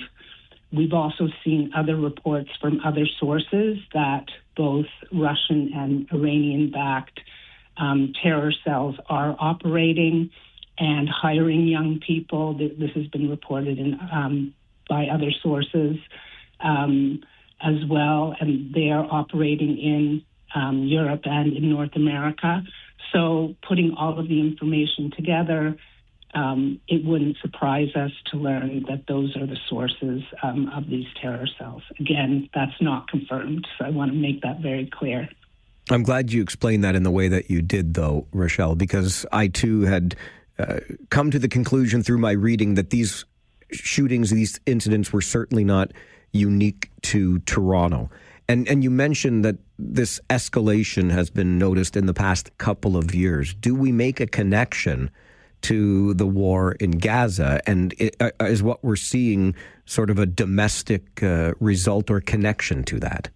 We've also seen other reports from other sources that both Russian and Iranian-backed terror cells are operating and hiring young people. This has been reported by other sources as well, and they are operating in Europe and in North America. So putting all of the information together, it wouldn't surprise us to learn that those are the sources of these terror cells. Again, that's not confirmed, so I want to make that very clear. I'm glad you explained that in the way that you did, though, Rochelle, because I, too, had come to the conclusion through my reading that these shootings, these incidents were certainly not unique to Toronto. And you mentioned that this escalation has been noticed in the past couple of years. Do we make a connection to the war in Gaza? And is what we're seeing sort of a domestic result or connection to that?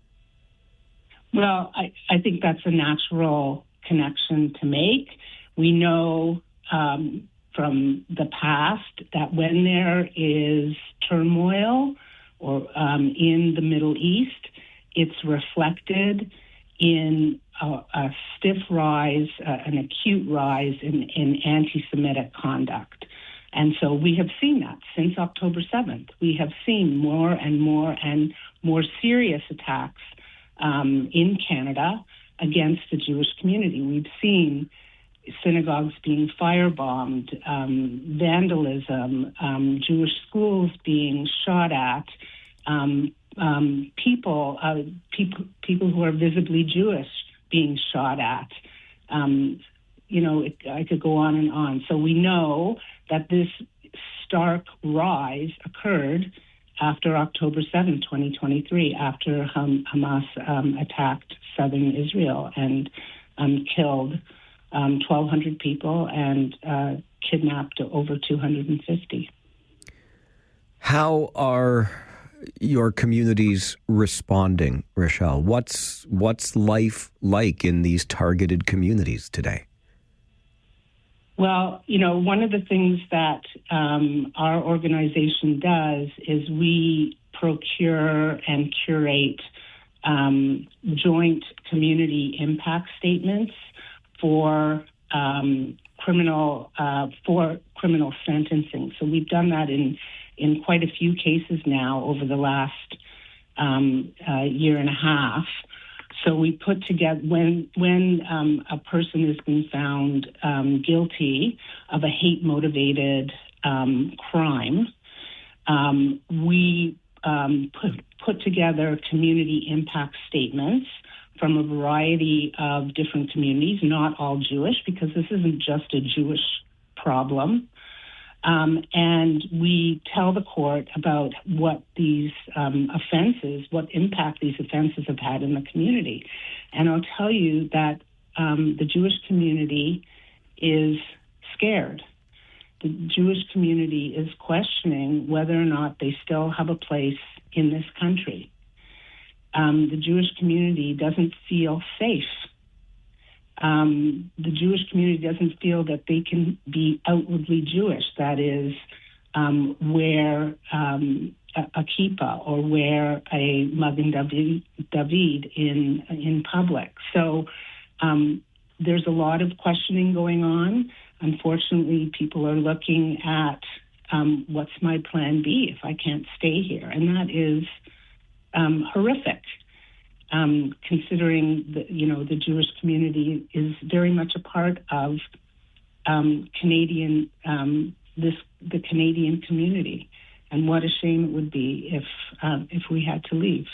Well, I think that's a natural connection to make. We know from the past that when there is turmoil or in the Middle East, it's reflected in a stiff rise, an acute rise in anti-Semitic conduct. And so we have seen that since October 7th. We have seen more and more serious attacks in Canada against the Jewish community. We've seen synagogues being firebombed, vandalism, Jewish schools being shot at, people who are visibly Jewish being shot at. I could go on and on. So we know that this stark rise occurred after October 7, 2023, after Hamas attacked southern Israel and killed 1,200 people and kidnapped over 250. How are your communities responding, Rochelle? What's life like in these targeted communities today? Well, one of the things that our organization does is we procure and curate joint community impact statements for criminal sentencing. So we've done that in quite a few cases now over the last year and a half. So we put together, when a person has been found guilty of a hate-motivated crime, we put together community impact statements from a variety of different communities, not all Jewish, because this isn't just a Jewish problem. And we tell the court about what these what impact these offenses have had in the community. And I'll tell you that the Jewish community is scared. The Jewish community is questioning whether or not they still have a place in this country. The Jewish community doesn't feel safe. The Jewish community doesn't feel that they can be outwardly Jewish, that is, wear a kippah or wear a Magen David in public. So there's a lot of questioning going on. Unfortunately, people are looking at what's my plan B if I can't stay here, and that is horrific. Considering the Jewish community is very much a part of the Canadian community, and what a shame it would be if we had to leave.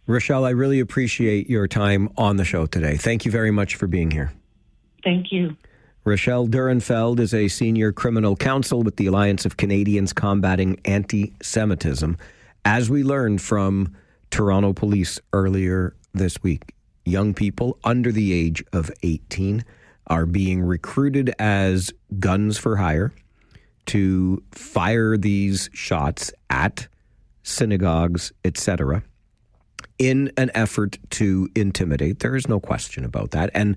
Rochelle, I really appreciate your time on the show today. Thank you very much for being here. Thank you. Rochelle Durenfeld is a senior criminal counsel with the Alliance of Canadians Combating Anti-Semitism. As we learned from Toronto police earlier this week, young people under the age of 18 are being recruited as guns for hire to fire these shots at synagogues, etc., in an effort to intimidate. There is no question about that. And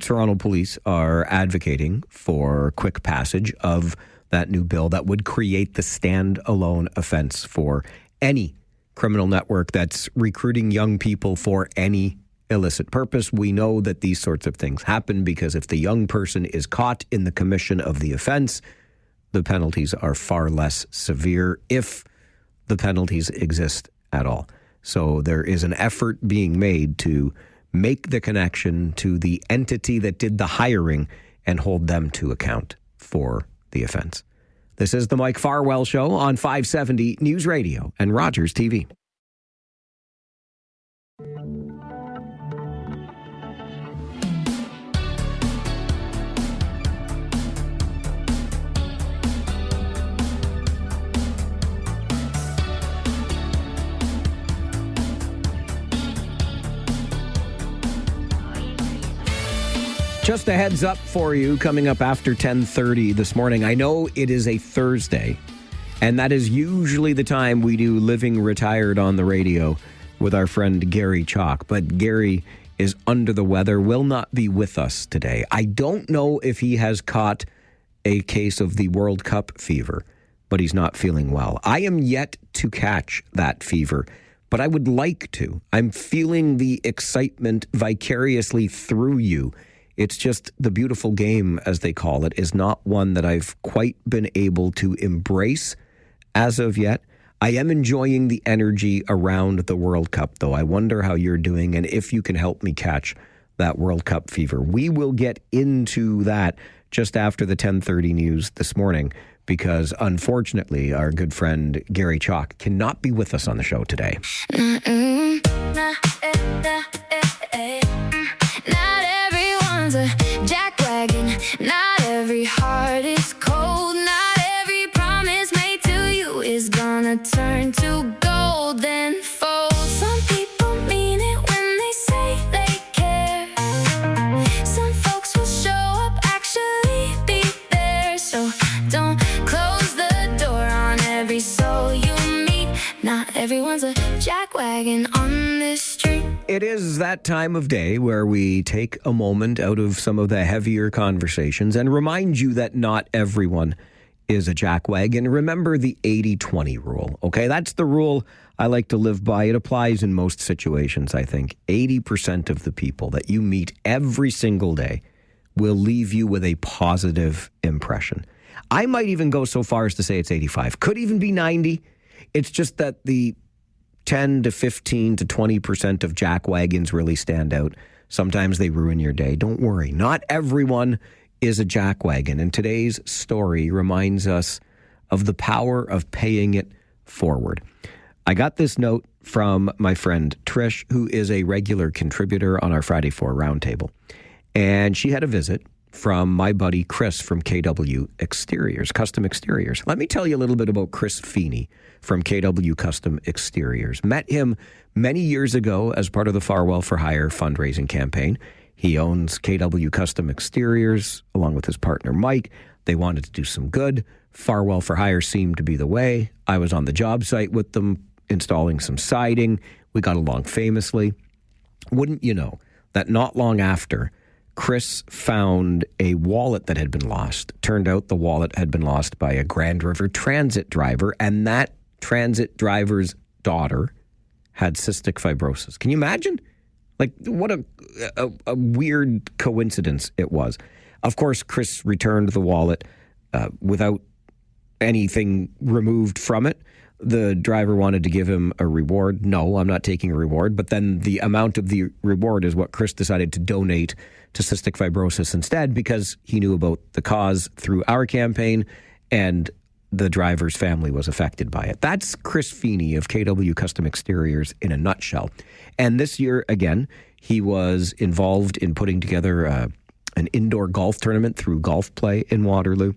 Toronto police are advocating for quick passage of that new bill that would create the stand-alone offense for any criminal network that's recruiting young people for any illicit purpose. We know that these sorts of things happen because if the young person is caught in the commission of the offense, the penalties are far less severe, if the penalties exist at all. So there is an effort being made to make the connection to the entity that did the hiring and hold them to account for the offense. This is the Mike Farwell Show on 570 News Radio and Rogers TV. Just a heads up for you, coming up after 10:30 this morning. I know it is a Thursday, and that is usually the time we do Living Retired on the radio with our friend Gary Chalk. But Gary is under the weather, will not be with us today. I don't know if he has caught a case of the World Cup fever, but he's not feeling well. I am yet to catch that fever, but I would like to. I'm feeling the excitement vicariously through you. It's just the beautiful game, as they call it, is not one that I've quite been able to embrace as of yet. I am enjoying the energy around the World Cup, though. I wonder how you're doing and if you can help me catch that World Cup fever. We will get into that just after the 10:30 news this morning because, unfortunately, our good friend Gary Chalk cannot be with us on the show today. Not every heart is cold. Not every promise made to you is gonna turn to gold and fold. Some people mean it when they say they care. Some folks will show up, actually be there. So don't close the door on every soul you meet. Not everyone's a jackwagon on this street. It is that time of day where we take a moment out of some of the heavier conversations and remind you that not everyone is a jackwagon. Remember the 80-20 rule, okay? That's the rule I like to live by. It applies in most situations, I think. 80% of the people that you meet every single day will leave you with a positive impression. I might even go so far as to say it's 85. Could even be 90. It's just that the 10 to 15 to 20% of jackwagons really stand out. Sometimes they ruin your day. Don't worry. Not everyone is a jackwagon. And today's story reminds us of the power of paying it forward. I got this note from my friend Trish, who is a regular contributor on our Friday 4 Roundtable. And she had a visit from my buddy Chris from KW Exteriors, Custom Exteriors. Let me tell you a little bit about Chris Feeney from KW Custom Exteriors. Met him many years ago as part of the Farwell for Hire fundraising campaign. He owns KW Custom Exteriors along with his partner Mike. They wanted to do some good. Farwell for Hire seemed to be the way. I was on the job site with them installing some siding. We got along famously. Wouldn't you know that not long after, Chris found a wallet that had been lost. Turned out the wallet had been lost by a Grand River Transit driver, and that transit driver's daughter had cystic fibrosis. Can you imagine? Like, what a weird coincidence it was. Of course, Chris returned the wallet without anything removed from it. The driver wanted to give him a reward. No, I'm not taking a reward. But then the amount of the reward is what Chris decided to donate to cystic fibrosis instead, because he knew about the cause through our campaign and the driver's family was affected by it. That's Chris Feeney of KW Custom Exteriors in a nutshell. And this year, again, he was involved in putting together an indoor golf tournament through Golf Play in Waterloo.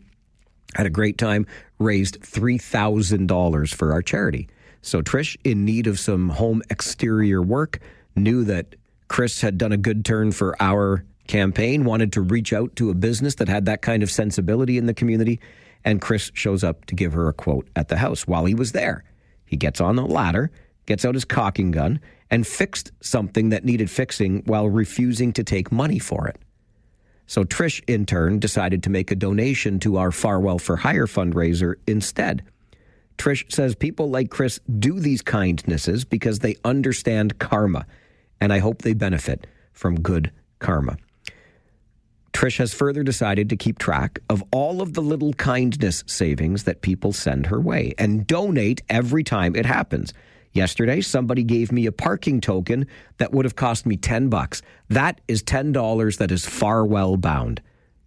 Had a great time, raised $3,000 for our charity. So Trish, in need of some home exterior work, knew that Chris had done a good turn for our campaign, wanted to reach out to a business that had that kind of sensibility in the community, and Chris shows up to give her a quote at the house. While he was there, he gets on the ladder, gets out his caulking gun, and fixed something that needed fixing while refusing to take money for it. So Trish, in turn, decided to make a donation to our Farwell for Hire fundraiser instead. Trish says people like Chris do these kindnesses because they understand karma, and I hope they benefit from good karma. Trish has further decided to keep track of all of the little kindness savings that people send her way and donate every time it happens. Yesterday, somebody gave me a parking token that would have cost me $10. That is $10 that is Farwell bound,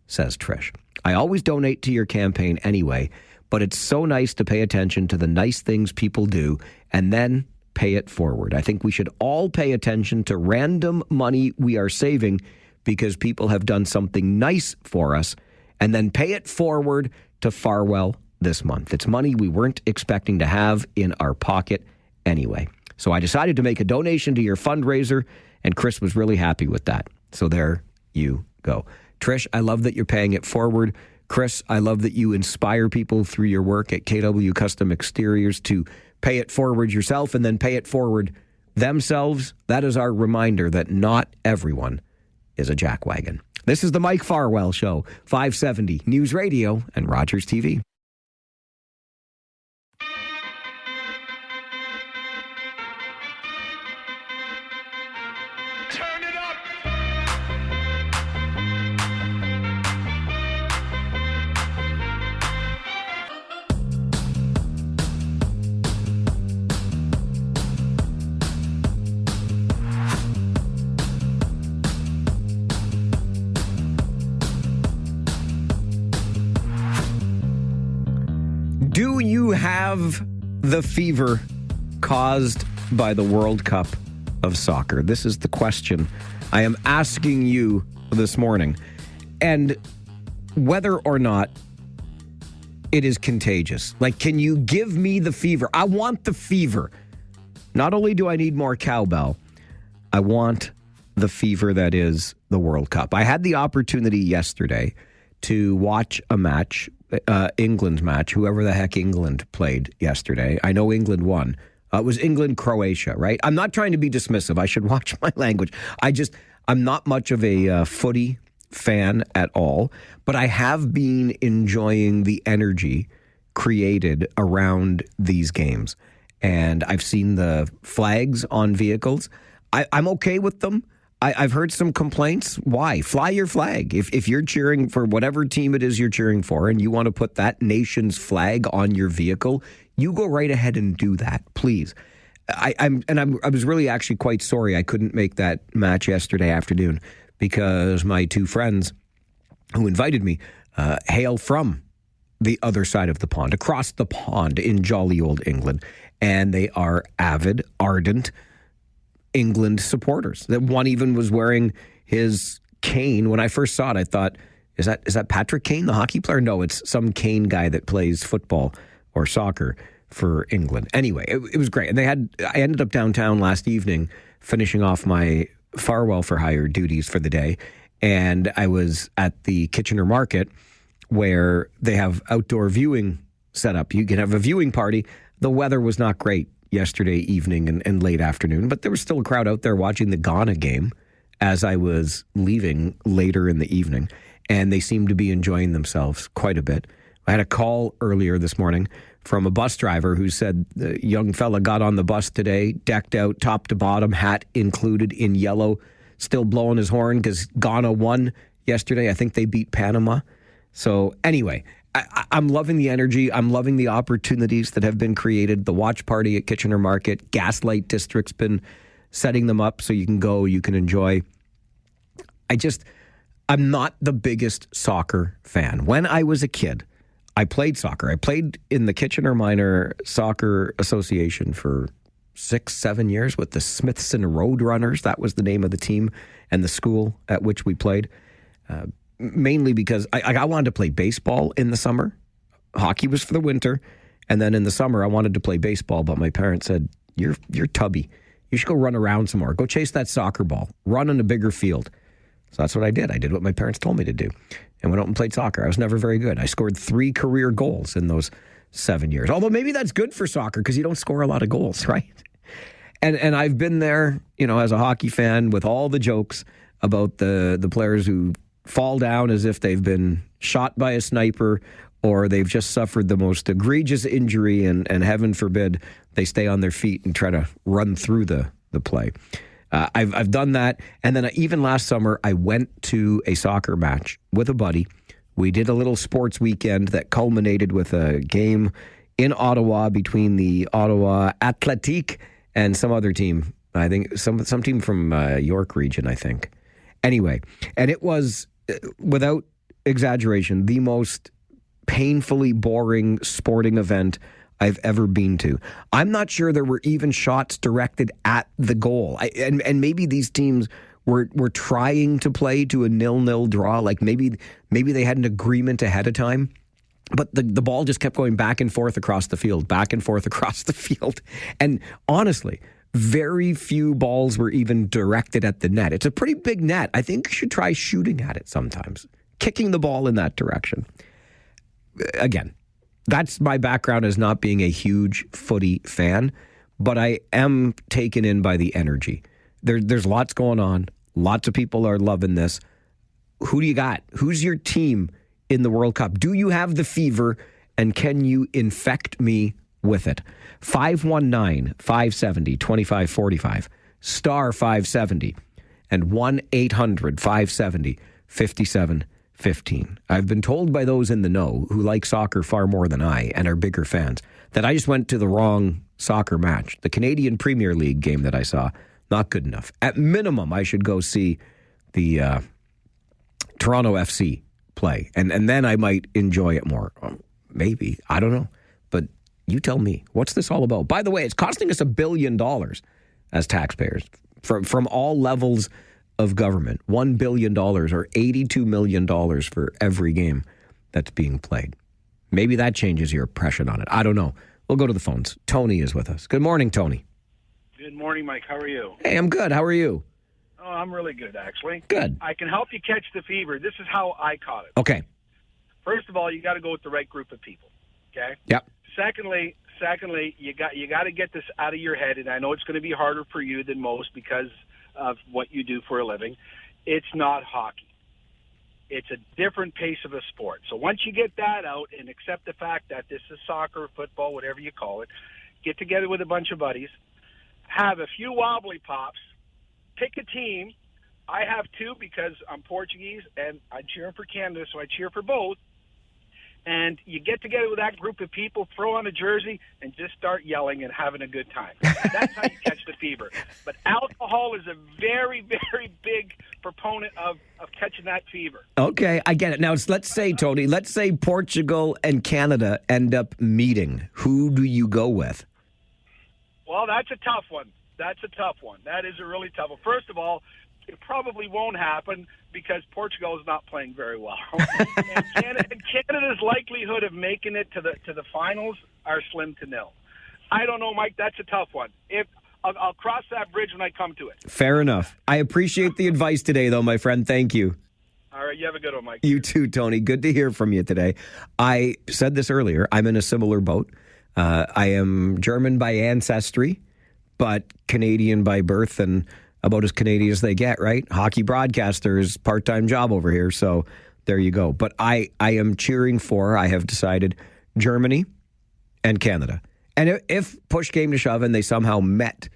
says Trish. I always donate to your campaign anyway, but it's so nice to pay attention to the nice things people do and then pay it forward. I think we should all pay attention to random money we are saving because people have done something nice for us, and then pay it forward to Farwell this month. It's money we weren't expecting to have in our pocket anyway. So I decided to make a donation to your fundraiser, and Chris was really happy with that. So there you go. Trish, I love that you're paying it forward. Chris, I love that you inspire people through your work at KW Custom Exteriors to pay it forward yourself and then pay it forward themselves. That is our reminder that not everyone is a jackwagon. This is the Mike Farwell Show, 570 News Radio and Rogers TV. Do you have the fever caused by the World Cup of soccer? This is the question I am asking you this morning. And whether or not it is contagious. Like, can you give me the fever? I want the fever. Not only do I need more cowbell, I want the fever that is the World Cup. I had the opportunity yesterday to watch a match, England's match, whoever the heck England played yesterday. I know England won. It was England-Croatia, right? I'm not trying to be dismissive. I should watch my language. I'm not much of a footy fan at all, but I have been enjoying the energy created around these games. And I've seen the flags on vehicles. I'm okay with them. I've heard some complaints. Why? Fly your flag. If you're cheering for whatever team it is you're cheering for and you want to put that nation's flag on your vehicle, you go right ahead and do that, please. I was really actually quite sorry I couldn't make that match yesterday afternoon because my two friends who invited me hail from the other side of the pond, across the pond in jolly old England. And they are avid, ardent England supporters. That one even was wearing his cane. When I first saw it, I thought, is that Patrick Kane, the hockey player? No, it's some Kane guy that plays football or soccer for England. Anyway, it was great. And I ended up downtown last evening finishing off my Farwell for hire duties for the day. And I was at the Kitchener Market where they have outdoor viewing set up. You can have a viewing party. The weather was not great yesterday evening and late afternoon, but there was still a crowd out there watching the Ghana game as I was leaving later in the evening, and they seemed to be enjoying themselves quite a bit. I had a call earlier this morning from a bus driver who said the young fella got on the bus today, decked out top to bottom, hat included in yellow, still blowing his horn because Ghana won yesterday. I think they beat Panama. So anyway, I'm loving the energy. I'm loving the opportunities that have been created. The watch party at Kitchener Market, Gaslight District's been setting them up so you can go, you can enjoy. I'm not the biggest soccer fan. When I was a kid, I played soccer. I played in the Kitchener Minor Soccer Association for 6-7 years with the Smithson Roadrunners. That was the name of the team and the school at which we played. Mainly because I wanted to play baseball in the summer. Hockey was for the winter. And then in the summer, I wanted to play baseball, but my parents said, you're tubby. You should go run around some more. Go chase that soccer ball. Run on a bigger field. So that's what I did. I did what my parents told me to do and went out and played soccer. I was never very good. I scored 3 career goals in those 7 years. Although maybe that's good for soccer because you don't score a lot of goals, right? And I've been there, as a hockey fan with all the jokes about the players who fall down as if they've been shot by a sniper or they've just suffered the most egregious injury and heaven forbid they stay on their feet and try to run through the play. I've done that. And then even last summer, I went to a soccer match with a buddy. We did a little sports weekend that culminated with a game in Ottawa between the Ottawa Athletic and some other team. I think some team from York region, I think. Anyway, and it was, without exaggeration, the most painfully boring sporting event I've ever been to. I'm not sure there were even shots directed at the goal. And maybe these teams were trying to play to a 0-0 draw. Like maybe they had an agreement ahead of time. But the ball just kept going back and forth across the field, back and forth across the field. And honestly, very few balls were even directed at the net. It's a pretty big net. I think you should try shooting at it sometimes, kicking the ball in that direction. Again, that's my background as not being a huge footy fan, but I am taken in by the energy. There's lots going on. Lots of people are loving this. Who do you got? Who's your team in the World Cup? Do you have the fever, and can you infect me with it? 519-570-2545, star 570, and 1-800-570-5715. I've been told by those in the know who like soccer far more than I and are bigger fans that I just went to the wrong soccer match. The Canadian Premier League game that I saw, not good enough. At minimum, I should go see the Toronto FC play, and then I might enjoy it more. Maybe. I don't know. But you tell me, what's this all about? By the way, it's costing us $1 billion as taxpayers from all levels of government, $1 billion or $82 million for every game that's being played. Maybe that changes your impression on it. I don't know. We'll go to the phones. Tony is with us. Good morning, Tony. Good morning, Mike. How are you? Hey, I'm good. How are you? Oh, I'm really good, actually. Good. I can help you catch the fever. This is how I caught it. Okay. First of all, you got to go with the right group of people. Okay. Yep. Secondly, you got to get this out of your head, and I know it's going to be harder for you than most because of what you do for a living. It's not hockey. It's a different pace of a sport. So once you get that out and accept the fact that this is soccer, football, whatever you call it, get together with a bunch of buddies, have a few wobbly pops, pick a team. I have two because I'm Portuguese and I cheer for Canada, so I cheer for both. And you get together with that group of people, throw on a jersey, and just start yelling and having a good time. That's how you catch the fever. But alcohol is a very, very big proponent of catching that fever. Okay, I get it. Now, let's say, Tony, Portugal and Canada end up meeting. Who do you go with? Well, that's a tough one. That is a really tough one. First of all, it probably won't happen because Portugal is not playing very well. and Canada's likelihood of making it to the finals are slim to nil. I don't know, Mike. That's a tough one. I'll cross that bridge when I come to it. Fair enough. I appreciate the advice today, though, my friend. Thank you. All right, you have a good one, Mike. You too, Tony. Good to hear from you today. I said this earlier. I'm in a similar boat. I am German by ancestry, but Canadian by birth, and about as Canadian as they get, right? Hockey broadcasters, part-time job over here, so there you go. But I am cheering for, I have decided, Germany and Canada. And if push came to shove and they somehow met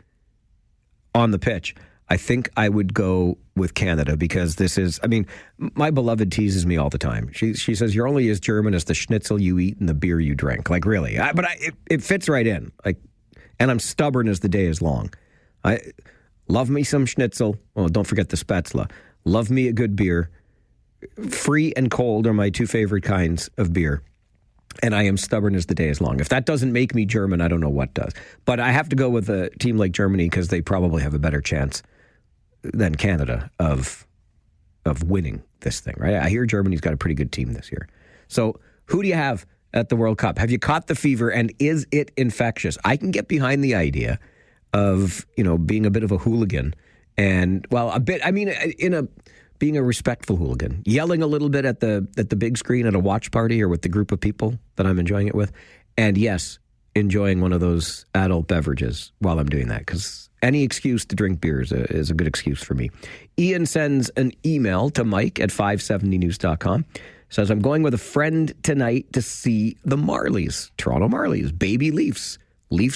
on the pitch, I think I would go with Canada because this is, I mean, my beloved teases me all the time. She says, you're only as German as the schnitzel you eat and the beer you drink. Like, really? It fits right in. Like, and I'm stubborn as the day is long. I love me some schnitzel. Oh, don't forget the spätzle. Love me a good beer. Free and cold are my two favorite kinds of beer. And I am stubborn as the day is long. If that doesn't make me German, I don't know what does. But I have to go with a team like Germany because they probably have a better chance than Canada of winning this thing, right? I hear Germany's got a pretty good team this year. So who do you have at the World Cup? Have you caught the fever, and is it infectious? I can get behind the idea of, being a bit of a hooligan and, well, a bit, I mean, being a respectful hooligan, yelling a little bit at the big screen at a watch party or with the group of people that I'm enjoying it with. And yes, enjoying one of those adult beverages while I'm doing that, because any excuse to drink beer is a good excuse for me. Ian sends an email to Mike at 570news.com. Says, I'm going with a friend tonight to see the Marlies, Toronto Marlies, baby Leafs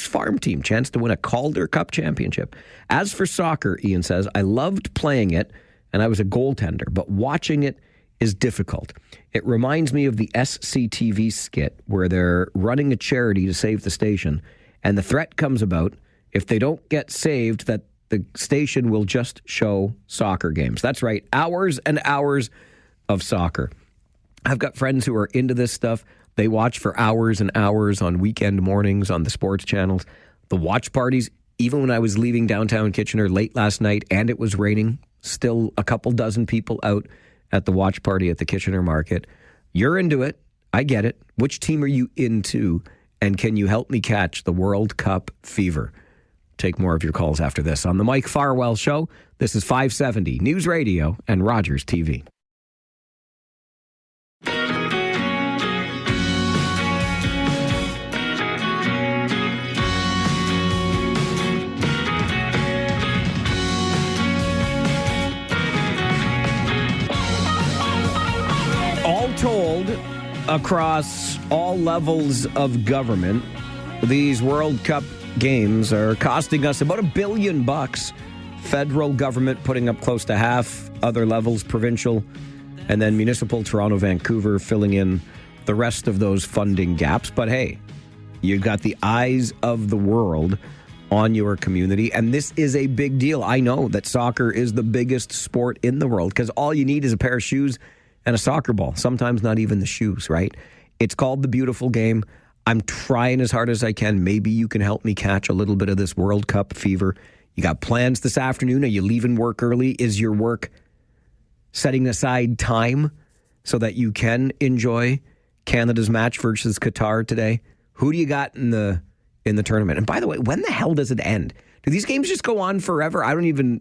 farm team, chance to win a Calder Cup championship. As for soccer, Ian says, I loved playing it and I was a goaltender, but watching it is difficult. It reminds me of the SCTV skit where they're running a charity to save the station, and the threat comes about if they don't get saved that the station will just show soccer games. That's right, hours and hours of soccer. I've got friends who are into this stuff. They watch for hours and hours on weekend mornings on the sports channels. The watch parties, even when I was leaving downtown Kitchener late last night and it was raining, still a couple dozen people out at the watch party at the Kitchener Market. You're into it. I get it. Which team are you into? And can you help me catch the World Cup fever? Take more of your calls after this on the Mike Farwell Show. This is 570 News Radio and Rogers TV. All told, across all levels of government, these World Cup games are costing us about $1 billion. Federal government putting up close to half, other levels, provincial, and then municipal, Toronto, Vancouver, filling in the rest of those funding gaps. But hey, you've got the eyes of the world on your community, and this is a big deal. I know that soccer is the biggest sport in the world because all you need is a pair of shoes and a soccer ball, sometimes not even the shoes, right? It's called the beautiful game. I'm trying as hard as I can. Maybe you can help me catch a little bit of this World Cup fever. You got plans this afternoon? Are you leaving work early? Is your work setting aside time so that you can enjoy Canada's match versus Qatar today? Who do you got in the tournament? And by the way, when the hell does it end? Do these games just go on forever? I don't even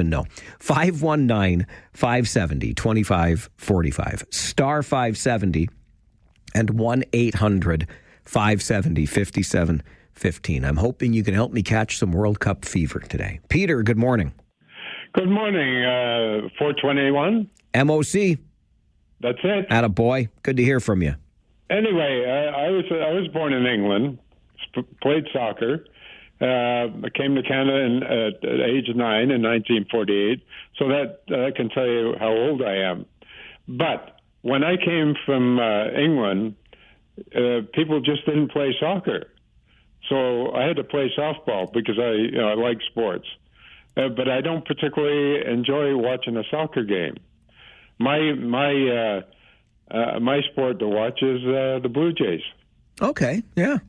know. 519-570-2545. Star 570 and 1-800-570-5715. I'm hoping you can help me catch some World Cup fever today. Peter, good morning. Good morning, 421. MOC. That's it. Attaboy. Good to hear from you. Anyway, I was born in England, played soccer. I came to Canada at age 9 in 1948, so that I can tell you how old I am. But when I came from England, people just didn't play soccer. So I had to play softball because I like sports. But I don't particularly enjoy watching a soccer game. My sport to watch is the Blue Jays. Okay, yeah.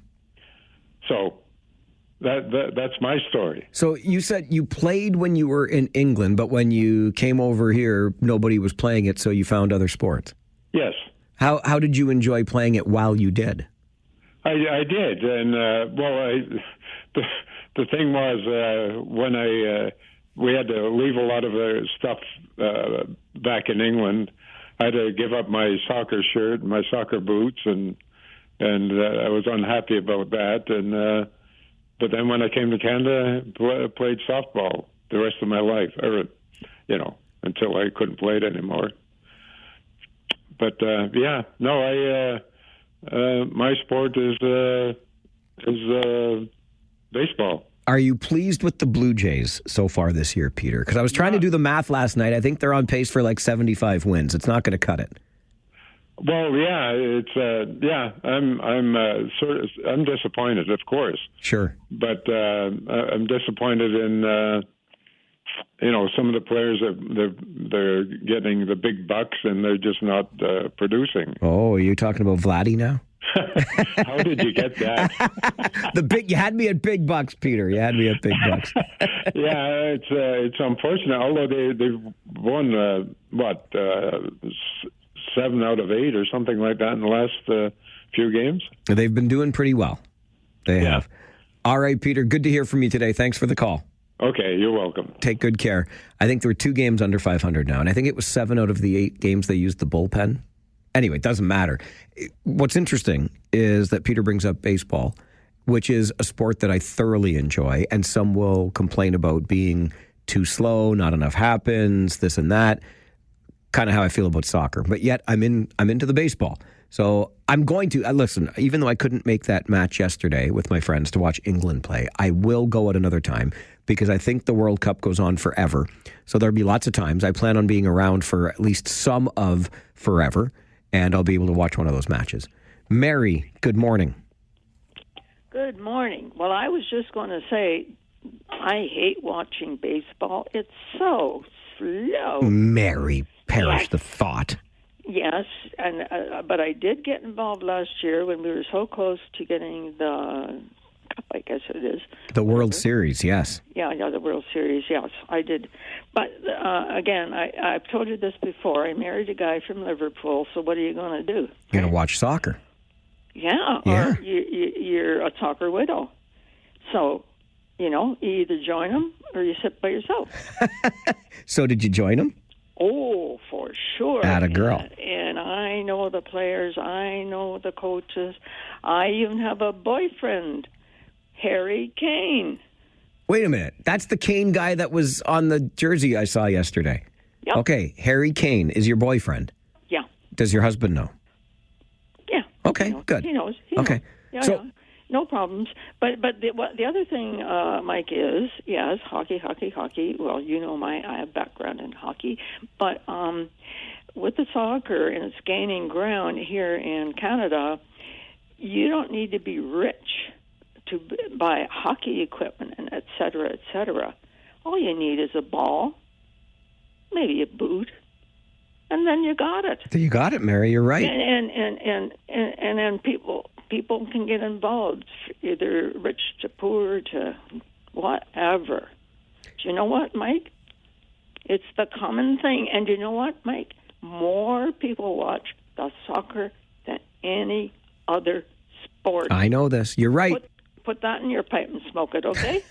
So that's my story. So you said you played when you were in England, but when you came over here, nobody was playing it, so you found other sports. Yes. How did you enjoy playing it while you did? I did, and the thing was when we had to leave a lot of stuff back in England. I had to give up my soccer shirt, my soccer boots, and I was unhappy about that. And but then when I came to Canada, I played softball the rest of my life, or until I couldn't play it anymore. But my sport is baseball. Are you pleased with the Blue Jays so far this year, Peter? Because I was trying to do the math last night. I think they're on pace for like 75 wins. It's not going to cut it. Well, yeah, it's I'm disappointed, of course. Sure, but I'm disappointed in some of the players that they're getting the big bucks and they're just not producing. Oh, are you talking about Vladdy now? How did you get that? You had me at big bucks, Peter. You had me at big bucks. Yeah, it's unfortunate. Although they've won 7 out of 8 or something like that in the last few games. They've been doing pretty well. They have. All right, Peter. Good to hear from you today. Thanks for the call. Okay, you're welcome. Take good care. I think there were 2 games under 500 now, and I think it was 7 out of the 8 games they used the bullpen. Anyway, it doesn't matter. What's interesting is that Peter brings up baseball, which is a sport that I thoroughly enjoy, and some will complain about being too slow, not enough happens, this and that. Kind of how I feel about soccer, but yet I'm into the baseball. So I'm going to listen. Even though I couldn't make that match yesterday with my friends to watch England play, I will go at another time because I think the World Cup goes on forever. So there'll be lots of times. I plan on being around for at least some of forever, and I'll be able to watch one of those matches. Mary, good morning. Good morning. Well, I was just going to say, I hate watching baseball. It's so slow. Mary, perish the thought. Yes, and but I did get involved last year when we were so close to getting the Cup, I guess it is. The World Series, yes. Yeah, the World Series, yes, I did. But again, I've told you this before. I married a guy from Liverpool, so what are you going to do? You're going to watch soccer. Yeah, or you're a soccer widow. So, you either join him or you sit by yourself. So did you join him? Oh, for sure. Atta girl. And I know the players. I know the coaches. I even have a boyfriend, Harry Kane. Wait a minute. That's the Kane guy that was on the jersey I saw yesterday. Yep. Okay, Harry Kane is your boyfriend. Yeah. Does your husband know? Yeah. Okay, good. He knows. Okay. Yeah, yeah. No problems. But the other thing, Mike, is, yes, hockey. Well, I have background in hockey. But with the soccer, and it's gaining ground here in Canada, you don't need to be rich to buy hockey equipment and et cetera, et cetera. All you need is a ball, maybe a boot, and then you got it. You got it, Mary. You're right. And then people can get involved, either rich to poor to whatever. Do you know what, Mike? It's the common thing. And you know what, Mike? More people watch the soccer than any other sport. I know this. You're right. Put that in your pipe and smoke it, okay?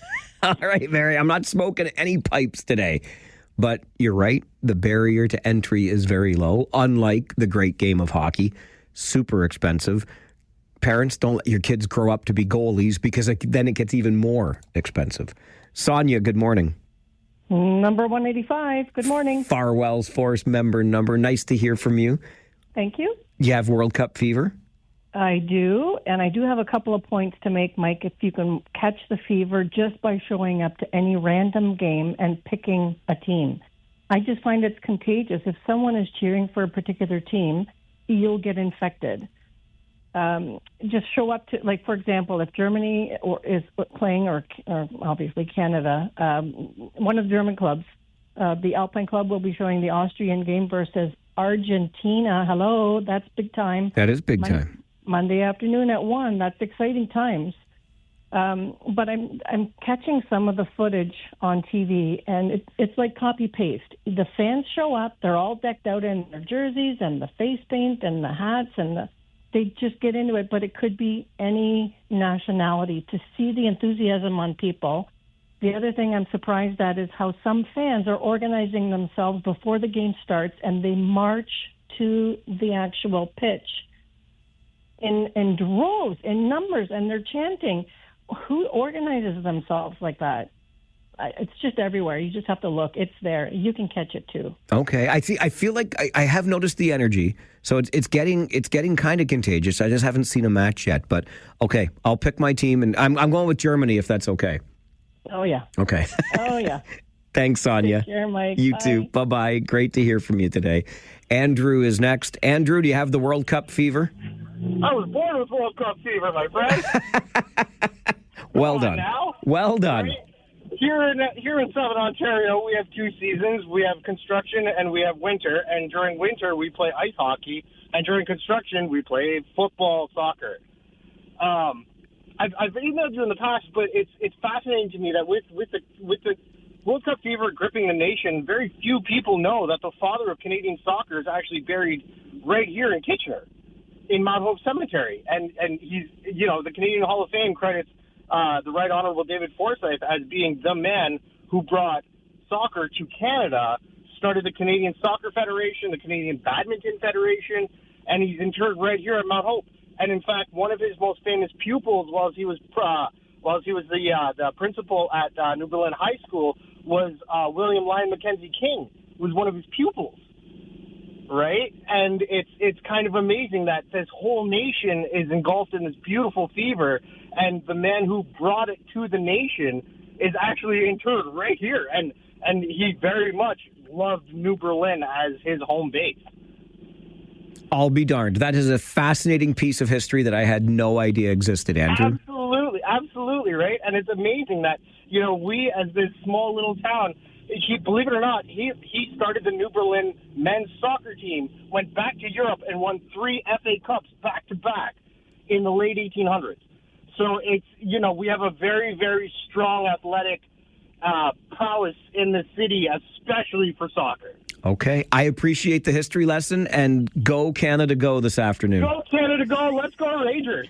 All right, Mary. I'm not smoking any pipes today. But you're right. The barrier to entry is very low, unlike the great game of hockey. Super expensive. Parents, don't let your kids grow up to be goalies because then it gets even more expensive. Sonia, good morning. Number 185. Good morning. Farwell's Force member number. Nice to hear from you. Thank you. You have World Cup fever? I do, and I do have a couple of points to make, Mike, if you can catch the fever just by showing up to any random game and picking a team. I just find it's contagious. If someone is cheering for a particular team, you'll get infected. Just show up to, like, for example, if Germany is playing, or obviously Canada, one of the German clubs, the Alpine Club will be showing the Austrian game versus Argentina. Hello, that's big time. That is big time. Monday afternoon at 1. That's exciting times. But I'm catching some of the footage on TV, and it's like copy paste. The fans show up; they're all decked out in their jerseys and the face paint and the hats, and they just get into it. But it could be any nationality. To see the enthusiasm on people. The other thing I'm surprised at is how some fans are organizing themselves before the game starts, and they march to the actual pitch in droves, in numbers, and they're chanting. Who organizes themselves like that? It's just everywhere. You just have to look. It's there. You can catch it too. Okay, I see. I feel like I have noticed the energy, so it's getting kind of contagious. I just haven't seen a match yet, but okay, I'll pick my team, and I'm going with Germany if that's okay. Oh yeah. Okay. Oh yeah. Thanks, Sonia. Take care, Mike. You Bye. too. Bye-bye. Great to hear from you today. Andrew is next. Andrew, do you have the World Cup fever? I was born with World Cup fever, my friend. Well done. Now? Well done. Right? Here in Southern Ontario, we have two seasons. We have construction and we have winter. And during winter, we play ice hockey. And during construction, we play football, soccer. I've emailed you in the past, but it's fascinating to me that with the World Cup fever gripping the nation, very few people know that the father of Canadian soccer is actually buried right here in Kitchener, in Mount Hope Cemetery. And he's, the Canadian Hall of Fame credits the Right Honorable David Forsyth as being the man who brought soccer to Canada, started the Canadian Soccer Federation, the Canadian Badminton Federation, and he's interred right here at Mount Hope. And in fact, one of his most famous pupils, while he was the principal at New Berlin High School, was William Lyon Mackenzie King, who was one of his pupils. Right? And it's kind of amazing that this whole nation is engulfed in this beautiful fever, and the man who brought it to the nation is actually interred right here. And he very much loved New Berlin as his home base. I'll be darned. That is a fascinating piece of history that I had no idea existed, Andrew. Absolutely, right? And it's amazing that, we as this small little town, believe it or not, he started the New Berlin men's soccer team, went back to Europe and won 3 FA Cups back-to-back in the late 1800s. So it's, we have a very, very strong athletic prowess in the city, especially for soccer. Okay. I appreciate the history lesson, and go Canada go this afternoon. Go Canada go. Let's go Rangers.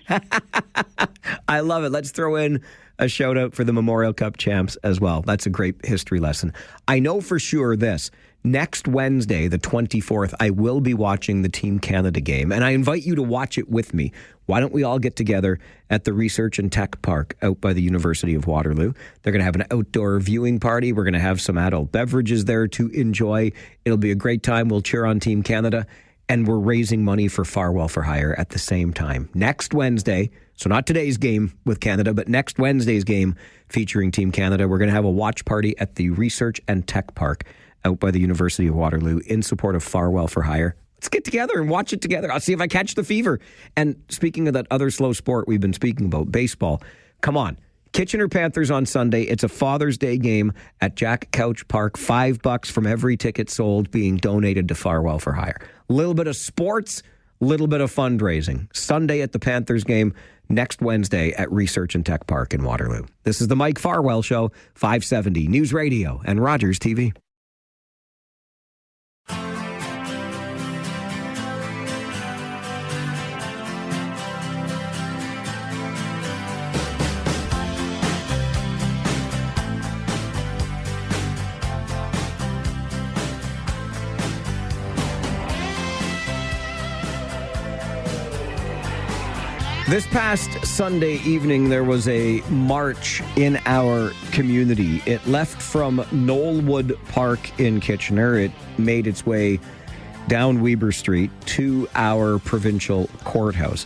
I love it. Let's throw in a shout out for the Memorial Cup champs as well. That's a great history lesson. I know for sure this. Next Wednesday, the 24th, I will be watching the Team Canada game, and I invite you to watch it with me. Why don't we all get together at the Research and Tech Park out by the University of Waterloo? They're going to have an outdoor viewing party. We're going to have some adult beverages there to enjoy. It'll be a great time. We'll cheer on Team Canada, and we're raising money for Farwell for Hire at the same time. Next Wednesday, so not today's game with Canada, but next Wednesday's game featuring Team Canada, we're going to have a watch party at the Research and Tech Park out by the University of Waterloo in support of Farwell for Hire. Let's get together and watch it together. I'll see if I catch the fever. And speaking of that other slow sport we've been speaking about, baseball, come on. Kitchener Panthers on Sunday. It's a Father's Day game at Jack Couch Park. $5 from every ticket sold being donated to Farwell for Hire. A little bit of sports, little bit of fundraising. Sunday at the Panthers game, next Wednesday at Research and Tech Park in Waterloo. This is the Mike Farwell Show, 570 News Radio and Rogers TV. This past Sunday evening, there was a march in our community. It left from Knollwood Park in Kitchener. It made its way down Weber Street to our provincial courthouse.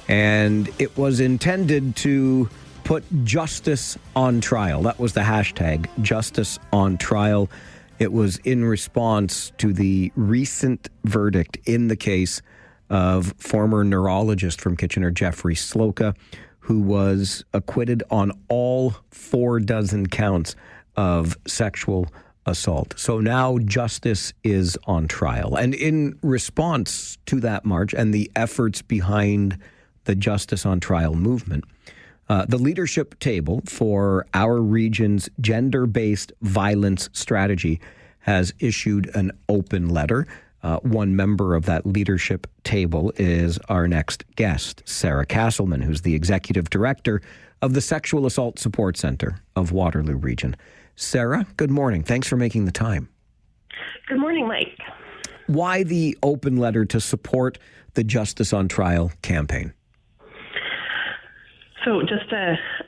And it was intended to put justice on trial. That was the hashtag, justice on trial. It was in response to the recent verdict in the case of former neurologist from Kitchener, Jeffrey Slocum, who was acquitted on all 4 dozen counts of sexual assault. So now justice is on trial. And in response to that march and the efforts behind the Justice on Trial movement, the leadership table for our region's gender-based violence strategy has issued an open letter. One member of that leadership table is our next guest, Sarah Castleman, who's the executive director of the Sexual Assault Support Center of Waterloo Region. Sarah, good morning. Thanks for making the time. Good morning, Mike. Why the open letter to support the Justice on Trial campaign? So just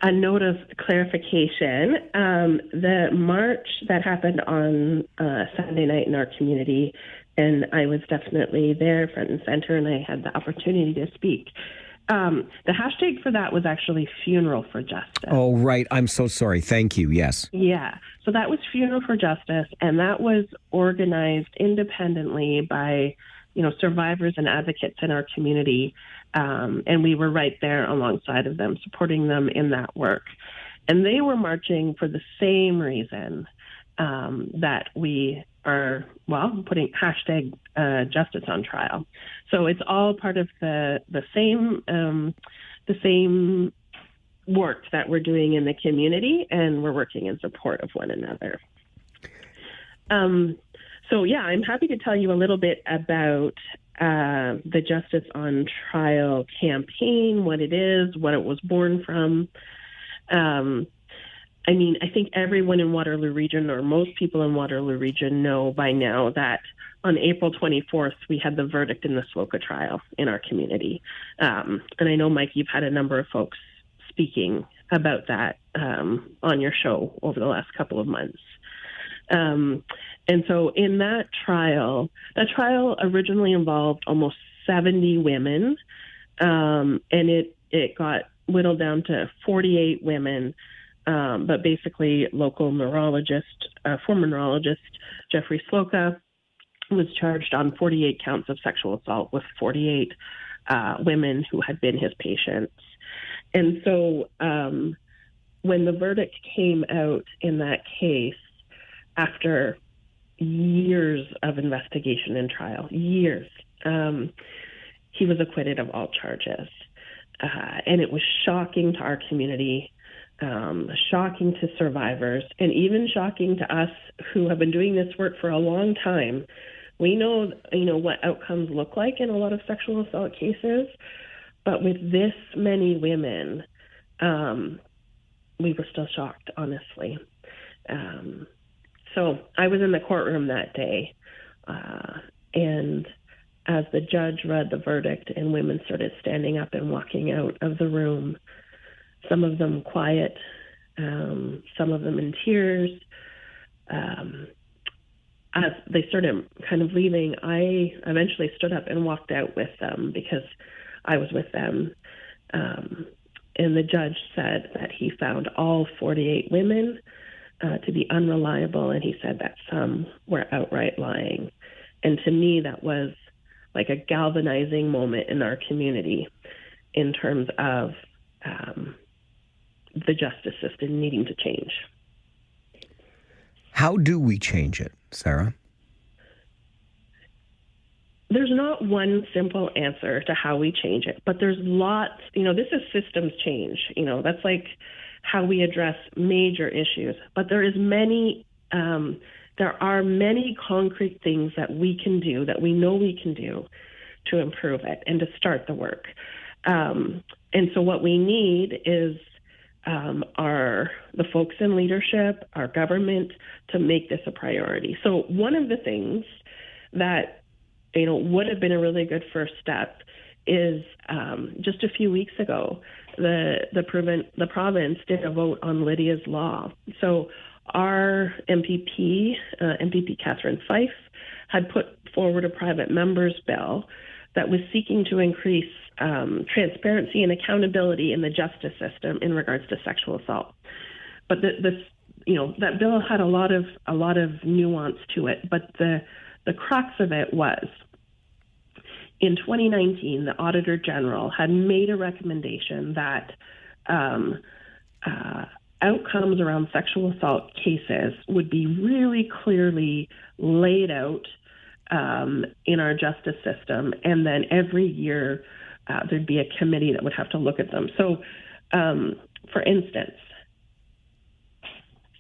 a note of clarification. The march that happened on Sunday night in our community, and I was definitely there front and center, and I had the opportunity to speak. The hashtag for that was actually Funeral for Justice. Oh, right. I'm so sorry. Thank you. Yes. Yeah. So that was Funeral for Justice, and that was organized independently by, survivors and advocates in our community. And we were right there alongside of them, supporting them in that work. And they were marching for the same reason that we are, putting hashtag justice on trial. So it's all part of the same work that we're doing in the community, and we're working in support of one another. I'm happy to tell you a little bit about the Justice on Trial campaign, what it is, what it was born from. I think everyone in Waterloo Region, or most people in Waterloo Region, know by now that on April 24th, we had the verdict in the Slocum trial in our community. And I know, Mike, you've had a number of folks speaking about that on your show over the last couple of months. And so in that trial originally involved almost 70 women, and it got whittled down to 48 women. But basically, local former neurologist, Jeffrey Slocum, was charged on 48 counts of sexual assault with 48 women who had been his patients. And so when the verdict came out in that case, after years of investigation and trial, he was acquitted of all charges. And it was shocking to our community, shocking to survivors, and even shocking to us who have been doing this work for a long time. We know, what outcomes look like in a lot of sexual assault cases, but with this many women, we were still shocked, honestly. So I was in the courtroom that day, and as the judge read the verdict and women started standing up and walking out of the room, some of them quiet, some of them in tears. As they started kind of leaving, I eventually stood up and walked out with them because I was with them. And the judge said that he found all 48 women to be unreliable, and he said that some were outright lying. And to me, that was like a galvanizing moment in our community in terms of the justice system needing to change. How do we change it, Sarah? there's not one simple answer to how we change it, but there's lots, this is systems change. That's like how we address major issues. But there are many concrete things that we can do, that we know we can do to improve it and to start the work. And so what we need is the folks in leadership, our government, to make this a priority. So one of the things that would have been a really good first step is just a few weeks ago, the province did a vote on Lydia's Law. So our MPP Catherine Fife, had put forward a private member's bill that was seeking to increase transparency and accountability in the justice system in regards to sexual assault. But that bill had a lot of nuance to it. But the crux of it was, in 2019, the Auditor General had made a recommendation that outcomes around sexual assault cases would be really clearly laid out in our justice system, and then every year there'd be a committee that would have to look at them. So, for instance,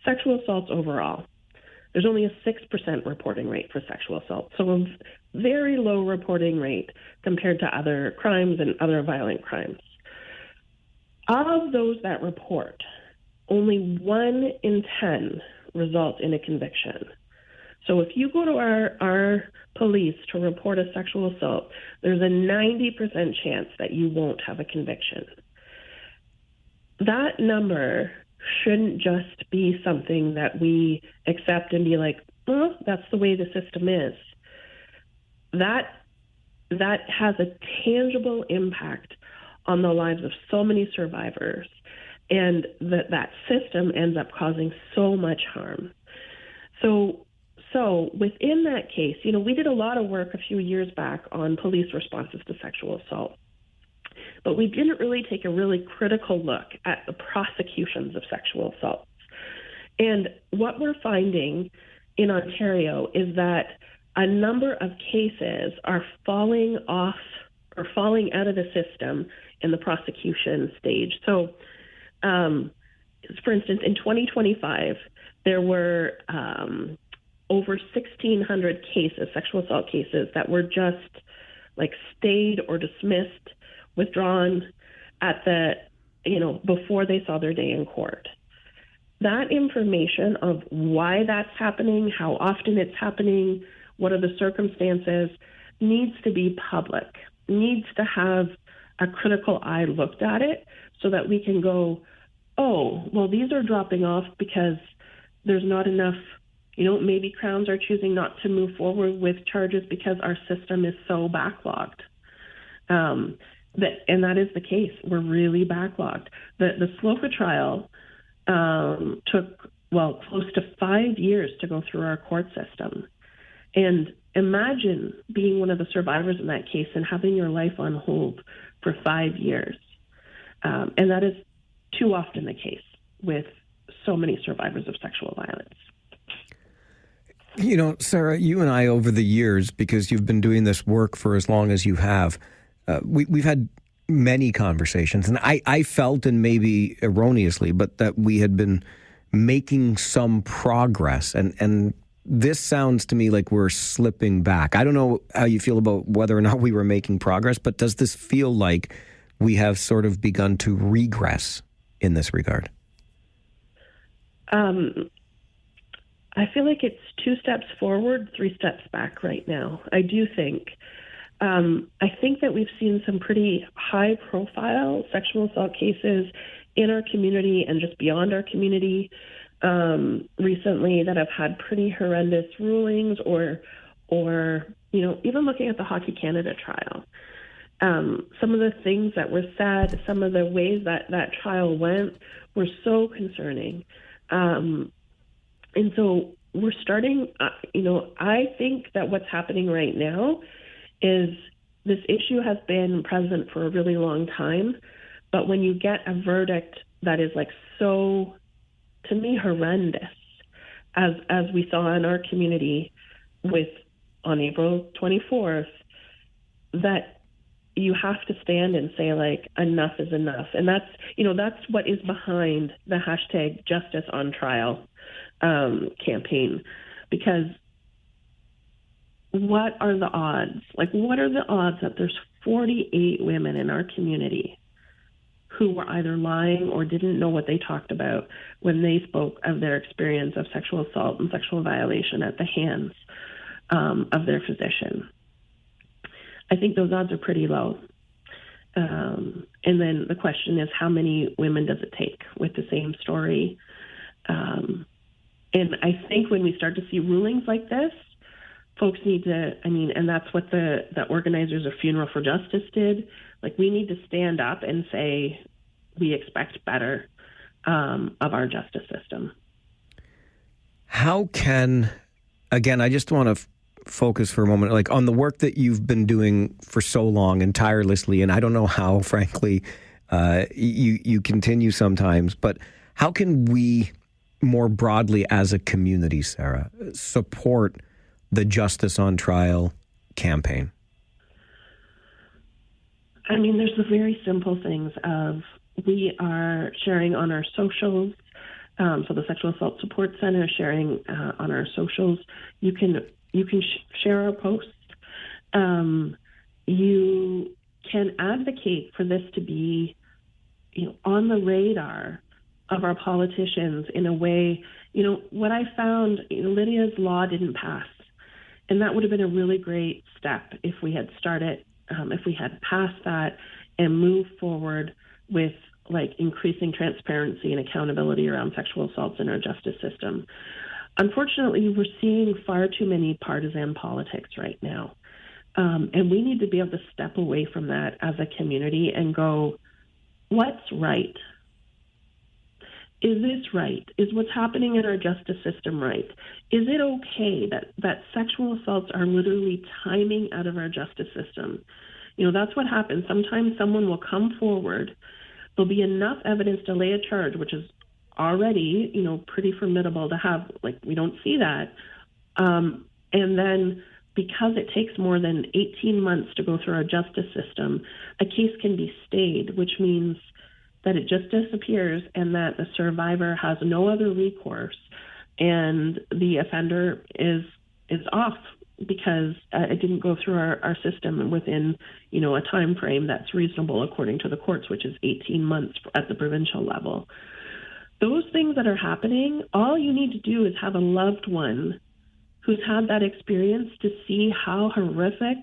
sexual assaults overall, there's only a 6% reporting rate for sexual assault, so a very low reporting rate compared to other crimes and other violent crimes. Of those that report, only 1 in 10 result in a conviction. So if you go to our police to report a sexual assault, there's a 90% chance that you won't have a conviction. That number shouldn't just be something that we accept and be like, oh, that's the way the system is. That has a tangible impact on the lives of so many survivors, and that system ends up causing so much harm. So within that case, we did a lot of work a few years back on police responses to sexual assault, but we didn't really take a really critical look at the prosecutions of sexual assaults. And what we're finding in Ontario is that a number of cases are falling off or falling out of the system in the prosecution stage. So, for instance, in 2025, there were over 1,600 cases, sexual assault cases, that were just stayed or dismissed, withdrawn at before they saw their day in court. That information of why that's happening, how often it's happening, what are the circumstances, needs to be public, needs to have a critical eye looked at it so that we can go, oh, well, these are dropping off because there's not enough, maybe Crowns are choosing not to move forward with charges because our system is so backlogged. And that is the case. We're really backlogged. The SLOFA trial took, close to 5 years to go through our court system. And imagine being one of the survivors in that case and having your life on hold for 5 years. And that is too often the case with so many survivors of sexual violence. Sarah, you and I, over the years, because you've been doing this work for as long as you have, we've had many conversations, and I felt, and maybe erroneously, but that we had been making some progress, and this sounds to me like we're slipping back. I don't know how you feel about whether or not we were making progress, but does this feel like we have sort of begun to regress in this regard? I feel like it's 2 steps forward, 3 steps back right now. I do think. I think that we've seen some pretty high-profile sexual assault cases in our community and just beyond our community recently that have had pretty horrendous rulings, or even looking at the Hockey Canada trial. Some of the things that were said, some of the ways that trial went were so concerning. And so we're starting, I think that what's happening right now is this issue has been present for a really long time, but when you get a verdict that is so, to me, horrendous, as we saw in our community on April 24th, that you have to stand and say, like, enough is enough. And that's, that's what is behind the hashtag Justice on Trial campaign. Because what are the odds? Like, what are the odds that there's 48 women in our community who were either lying or didn't know what they talked about when they spoke of their experience of sexual assault and sexual violation at the hands of their physician? I think those odds are pretty low. And then the question is, how many women does it take with the same story? And I think when we start to see rulings like this, folks need to, and that's what the organizers of Funeral for Justice did. Like, we need to stand up and say, we expect better of our justice system. How can, again, I just want to focus for a moment, like, on the work that you've been doing for so long and tirelessly, and I don't know how, frankly, you continue sometimes, but how can we more broadly as a community, Sarah, support the Justice on Trial campaign? There's the very simple things of, we are sharing on our socials. So the Sexual Assault Support Center is sharing on our socials. You can share our posts. You can advocate for this to be, on the radar of our politicians in a way. What I found, Lydia's law didn't pass, and that would have been a really great step if we had started, if we had passed that and moved forward with, like, increasing transparency and accountability around sexual assaults in our justice system. Unfortunately, we're seeing far too many partisan politics right now. And we need to be able to step away from that as a community and go, what's right? Is this right? Is what's happening in our justice system right? Is it okay that sexual assaults are literally timing out of our justice system? That's what happens. Sometimes someone will come forward. There'll be enough evidence to lay a charge, which is already, pretty formidable to have. Like, we don't see that. And then because it takes more than 18 months to go through our justice system, a case can be stayed, which means that it just disappears and that the survivor has no other recourse and the offender is off because it didn't go through our system within, a time frame that's reasonable according to the courts, which is 18 months at the provincial level. Those things that are happening, all you need to do is have a loved one who's had that experience to see how horrific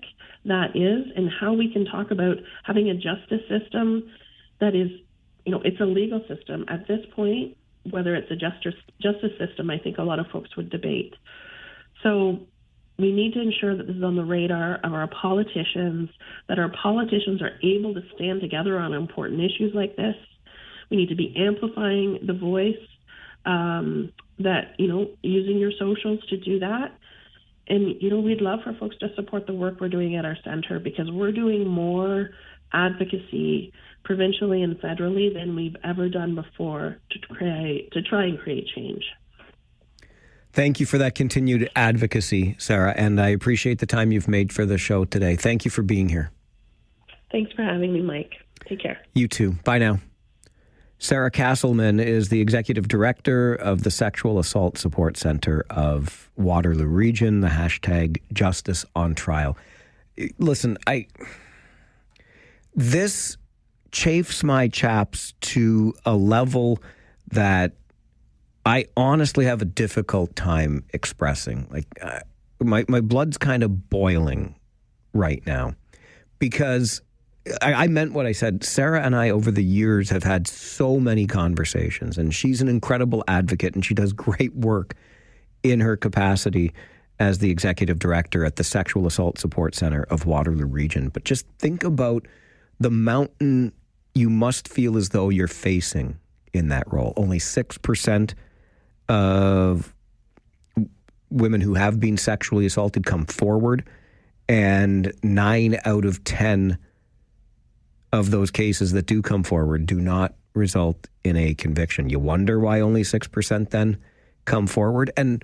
that is and how we can talk about having a justice system that is, it's a legal system. At this point, whether it's a justice system, I think a lot of folks would debate. So we need to ensure that this is on the radar of our politicians, that our politicians are able to stand together on important issues like this. We need to be amplifying the voice, using your socials to do that. And, we'd love for folks to support the work we're doing at our center because we're doing more advocacy provincially and federally than we've ever done before to try and create change. Thank you for that continued advocacy, Sarah, and I appreciate the time you've made for the show today. Thank you for being here. Thanks for having me, Mike. Take care. You too. Bye now. Sarah Castleman is the executive director of the Sexual Assault Support Center of Waterloo Region, the hashtag Justice on Trial. Listen, this chafes my chaps to a level that I honestly have a difficult time expressing. Like, my blood's kind of boiling right now because I meant what I said. Sarah and I, over the years, have had so many conversations, and she's an incredible advocate, and she does great work in her capacity as the executive director at the Sexual Assault Support Center of Waterloo Region. But just think about the mountain you must feel as though you're facing in that role. Only 6% of women who have been sexually assaulted come forward, and 9 out of 10 of those cases that do come forward do not result in a conviction. You wonder why only 6% then come forward. And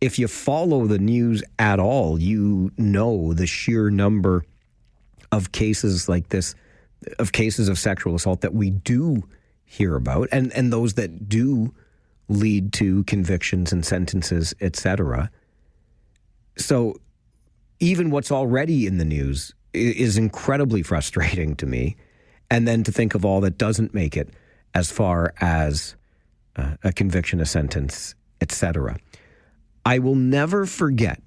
if you follow the news at all, you know the sheer number of cases like this, of cases of sexual assault that we do hear about, and those that do lead to convictions and sentences, etc. So even what's already in the news is incredibly frustrating to me. And then to think of all that doesn't make it as far as a conviction, a sentence, etc. I will never forget,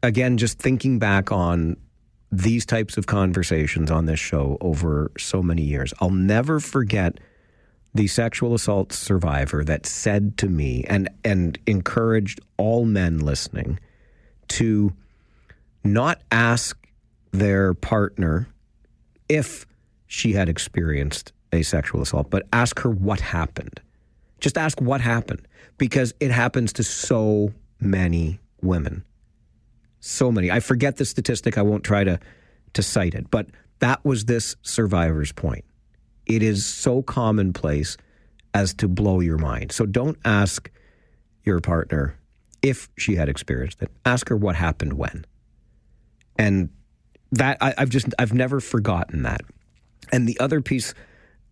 again, just thinking back on these types of conversations on this show over so many years, I'll never forget the sexual assault survivor that said to me and encouraged all men listening to not ask their partner if she had experienced a sexual assault, but ask her what happened. Just ask what happened, because it happens to so many women. So many. I forget the statistic. I won't try to cite it, but that was this survivor's point. It is so commonplace as to blow your mind. So don't ask your partner if she had experienced it. Ask her what happened when. And that I've never forgotten that. And the other piece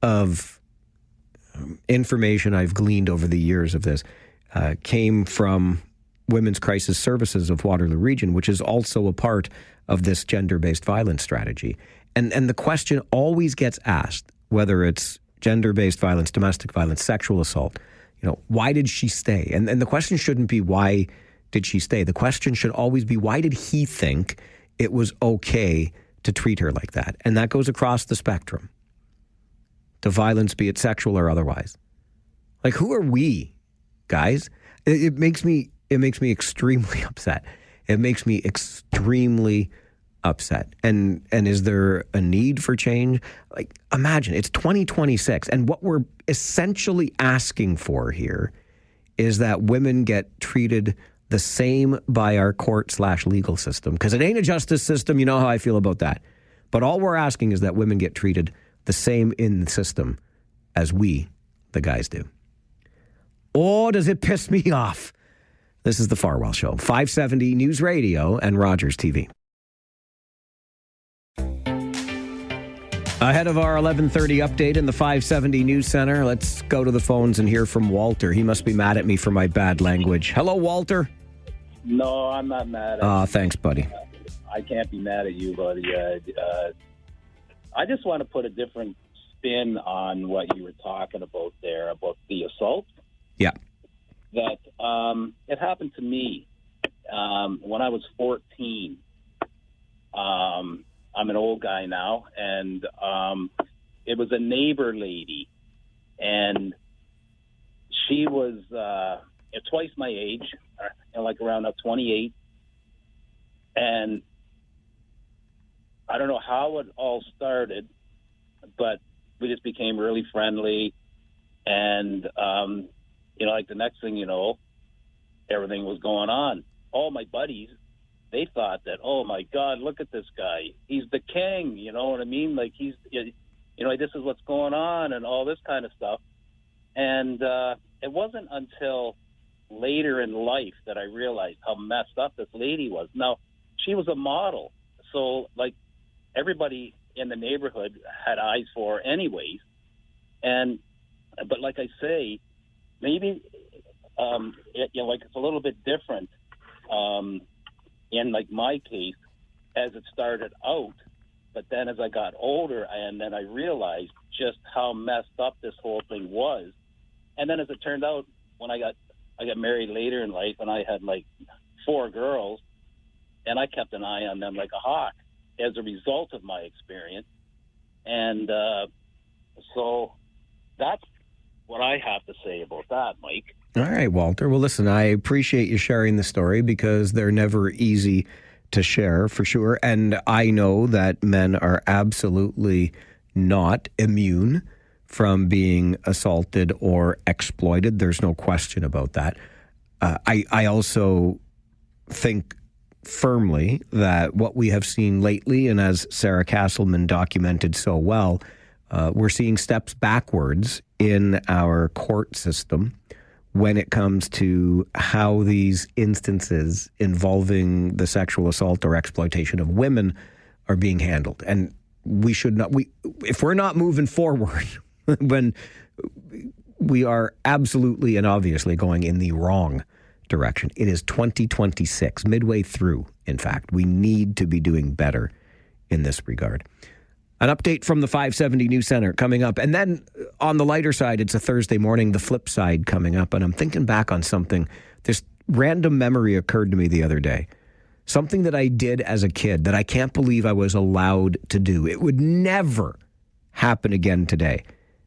of information I've gleaned over the years of this came from Women's Crisis Services of Waterloo Region, which is also a part of this gender-based violence strategy. And the question always gets asked, whether it's gender-based violence, domestic violence, sexual assault, why did she stay? And the question shouldn't be why did she stay? The question should always be, why did he think it was okay to treat her like that? And that goes across the spectrum to violence, be it sexual or otherwise. Like, who are we, guys? It makes me extremely upset. It makes me extremely upset. And is there a need for change? Like, imagine it's 2026, and what we're essentially asking for here is that women get treated the same by our court/legal system, because it ain't a justice system. You know how I feel about that. But all we're asking is that women get treated the same in the system as we, the guys, do. Oh, does it piss me off? This is the Farwell Show, 570 News Radio and Rogers TV. Ahead of our 11:30 update in the 570 News Center, let's go to the phones and hear from Walter. He must be mad at me for my bad language. Hello, Walter. No, I'm not mad at you. Thanks, buddy. I can't be mad at you, buddy. I just want to put a different spin on what you were talking about there, about the assault. Yeah. That it happened to me when I was 14. I'm an old guy now, and it was a neighbor lady, and she was twice my age, like around 28, and I don't know how it all started, but we just became really friendly, and like the next thing you know, everything was going on. All my buddies, they thought that, oh my God, look at this guy. He's the king, you know what I mean? Like this is what's going on and all this kind of stuff. And it wasn't until later in life that I realized how messed up this lady was. Now, she was a model. So, like, everybody in the neighborhood had eyes for her anyways. But like I say, maybe, it's a little bit different. In like my case, as it started out, but then as I got older, and then I realized just how messed up this whole thing was. And then as it turned out, when I got married later in life, and I had like 4 girls, and I kept an eye on them like a hawk as a result of my experience. And so that's what I have to say about that, Mike. All right, Walter. Well, listen, I appreciate you sharing the story, because they're never easy to share, for sure. And I know that men are absolutely not immune from being assaulted or exploited. There's no question about that. I also think firmly that what we have seen lately, and as Sarah Castleman documented so well, we're seeing steps backwards in our court system when it comes to how these instances involving the sexual assault or exploitation of women are being handled. And we should not, if we're not moving forward, when we are absolutely and obviously going in the wrong direction. It is 2026, midway through, in fact. We need to be doing better in this regard. An update from the 570 News Center coming up. And then on the lighter side, it's a Thursday morning, the Flipside coming up. And I'm thinking back on something. This random memory occurred to me the other day. Something that I did as a kid that I can't believe I was allowed to do. It would never happen again today.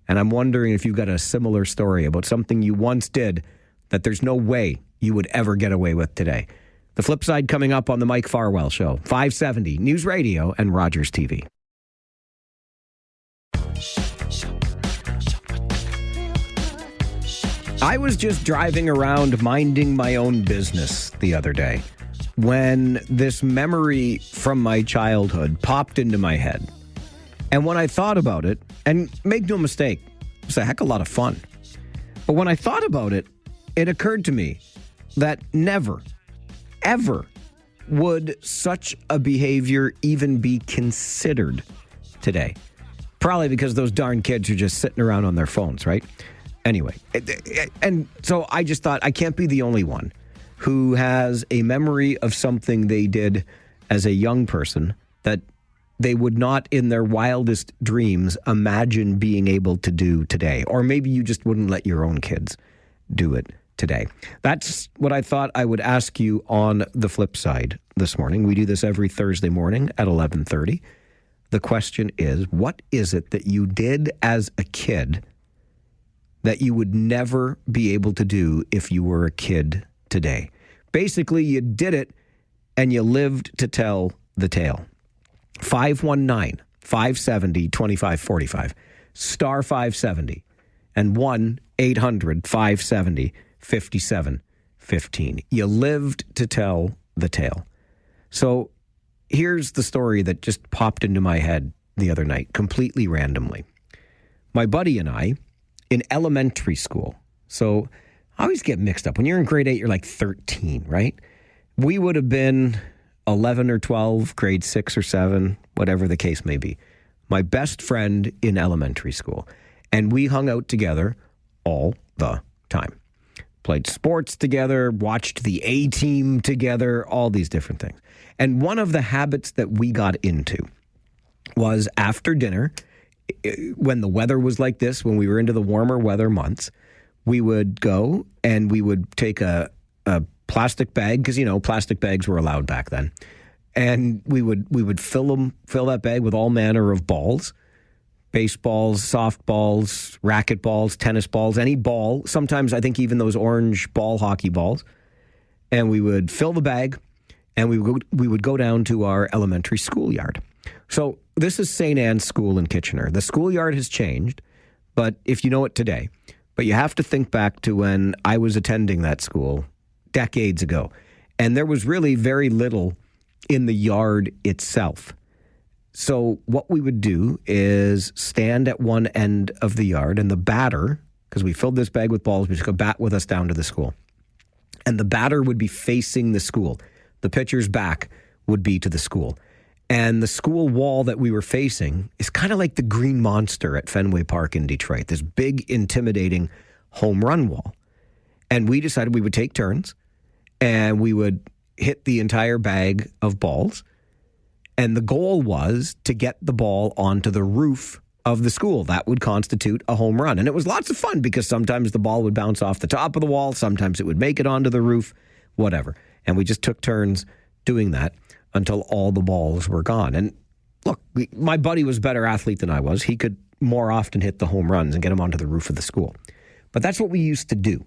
And I'm wondering if you've got a similar story about something you once did that there's no way you would ever get away with today. The Flipside coming up on the Mike Farwell Show, 570 News Radio and Rogers TV. I was just driving around minding my own business the other day when this memory from my childhood popped into my head. And when I thought about it, and make no mistake, it was a heck of a lot of fun. But when I thought about it, it occurred to me that never, ever would such a behavior even be considered today. Probably because those darn kids are just sitting around on their phones, right? Anyway, and so I just thought I can't be the only one who has a memory of something they did as a young person that they would not in their wildest dreams imagine being able to do today. Or maybe you just wouldn't let your own kids do it today. That's what I thought I would ask you on the flip side this morning. We do this every Thursday morning at 11:30. The question is, what is it that you did as a kid that you would never be able to do if you were a kid today? Basically, you did it and you lived to tell the tale. 519-570-2545, star 570, and 1-800-570-5715. You lived to tell the tale. So here's the story that just popped into my head the other night, completely randomly. My buddy and I, in elementary school, so I always get mixed up. When you're in grade 8, you're like 13, right? We would have been 11 or 12, grade 6 or 7, whatever the case may be. My best friend in elementary school. And we hung out together all the time. Played sports together, watched the A-Team together, all these different things. And one of the habits that we got into was after dinner, when the weather was like this, when we were into the warmer weather months, we would go and we would take a plastic bag, because, you know, plastic bags were allowed back then. And we would fill that bag with all manner of balls, baseballs, softballs, racquetballs, tennis balls, any ball. Sometimes I think even those orange ball hockey balls. And we would fill the bag and we would go down to our elementary schoolyard. So this is St. Anne's School in Kitchener. The schoolyard has changed, but if you know it today, but you have to think back to when I was attending that school decades ago. And there was really very little in the yard itself. So what we would do is stand at one end of the yard, and the batter, because we filled this bag with balls, we took a bat with us down to the school. And the batter would be facing the school. The pitcher's back would be to the school. And the school wall that we were facing is kind of like the Green Monster at Fenway Park in Detroit, this big, intimidating home run wall. And we decided we would take turns, and we would hit the entire bag of balls. And the goal was to get the ball onto the roof of the school. That would constitute a home run. And it was lots of fun because sometimes the ball would bounce off the top of the wall. Sometimes it would make it onto the roof, whatever. And we just took turns doing that until all the balls were gone. And look, my buddy was a better athlete than I was. He could more often hit the home runs and get them onto the roof of the school. But that's what we used to do.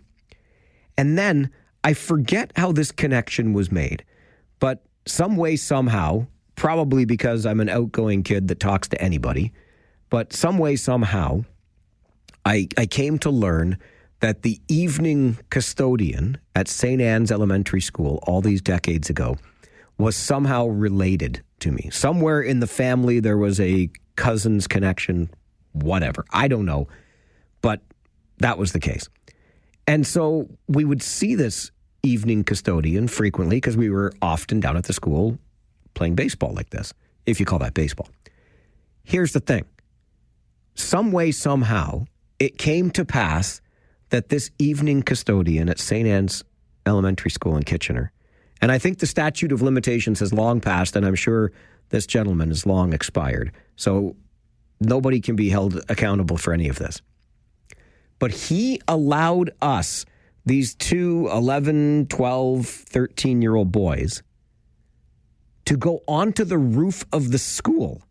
And then I forget how this connection was made, but some way, somehow, probably because I'm an outgoing kid that talks to anybody, but some way, somehow, I came to learn that the evening custodian at St. Anne's Elementary School all these decades ago was somehow related to me. Somewhere in the family there was a cousin's connection, whatever. I don't know, but that was the case. And so we would see this evening custodian frequently because we were often down at the school playing baseball like this. if you call that baseball. Here's the thing. Some way, somehow, it came to pass that this evening custodian at St. Anne's Elementary School in Kitchener, and I think the statute of limitations has long passed, and I'm sure this gentleman is long expired, so nobody can be held accountable for any of this. But he allowed us, these two 11, 12, 13-year-old boys, to go onto the roof of the school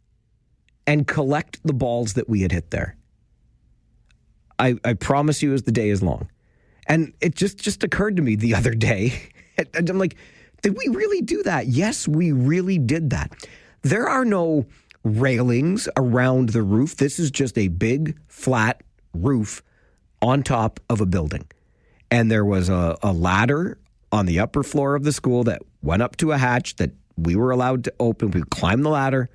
and collect the balls that we had hit there. I promise you, as the day is long. And it just occurred to me the other day, and I'm like, did we really do that? Yes, we really did that. There are no railings around the roof. This is just a big, flat roof on top of a building. And there was a ladder on the upper floor of the school that went up to a hatch that we were allowed to open. We would climb the ladder,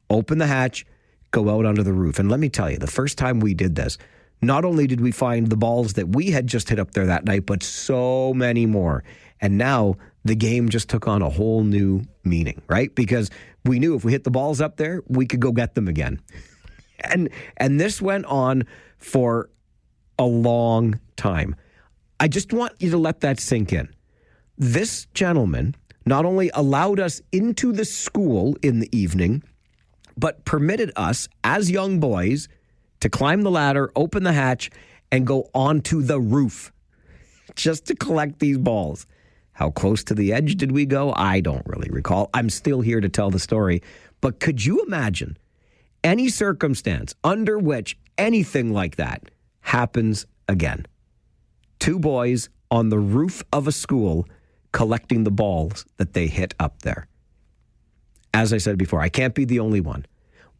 open the hatch, go out onto the roof. And let me tell you, the first time we did this, not only did we find the balls that we had just hit up there that night, but so many more. And now the game just took on a whole new meaning, right? Because we knew if we hit the balls up there, we could go get them again. And this went on for a long time. I just want you to let that sink in. This gentleman not only allowed us into the school in the evening, but permitted us as young boys to climb the ladder, open the hatch, and go onto the roof just to collect these balls. How close to the edge did we go? I don't really recall. I'm still here to tell the story. But could you imagine any circumstance under which anything like that happens again? Two boys on the roof of a school collecting the balls that they hit up there. As I said before, I can't be the only one.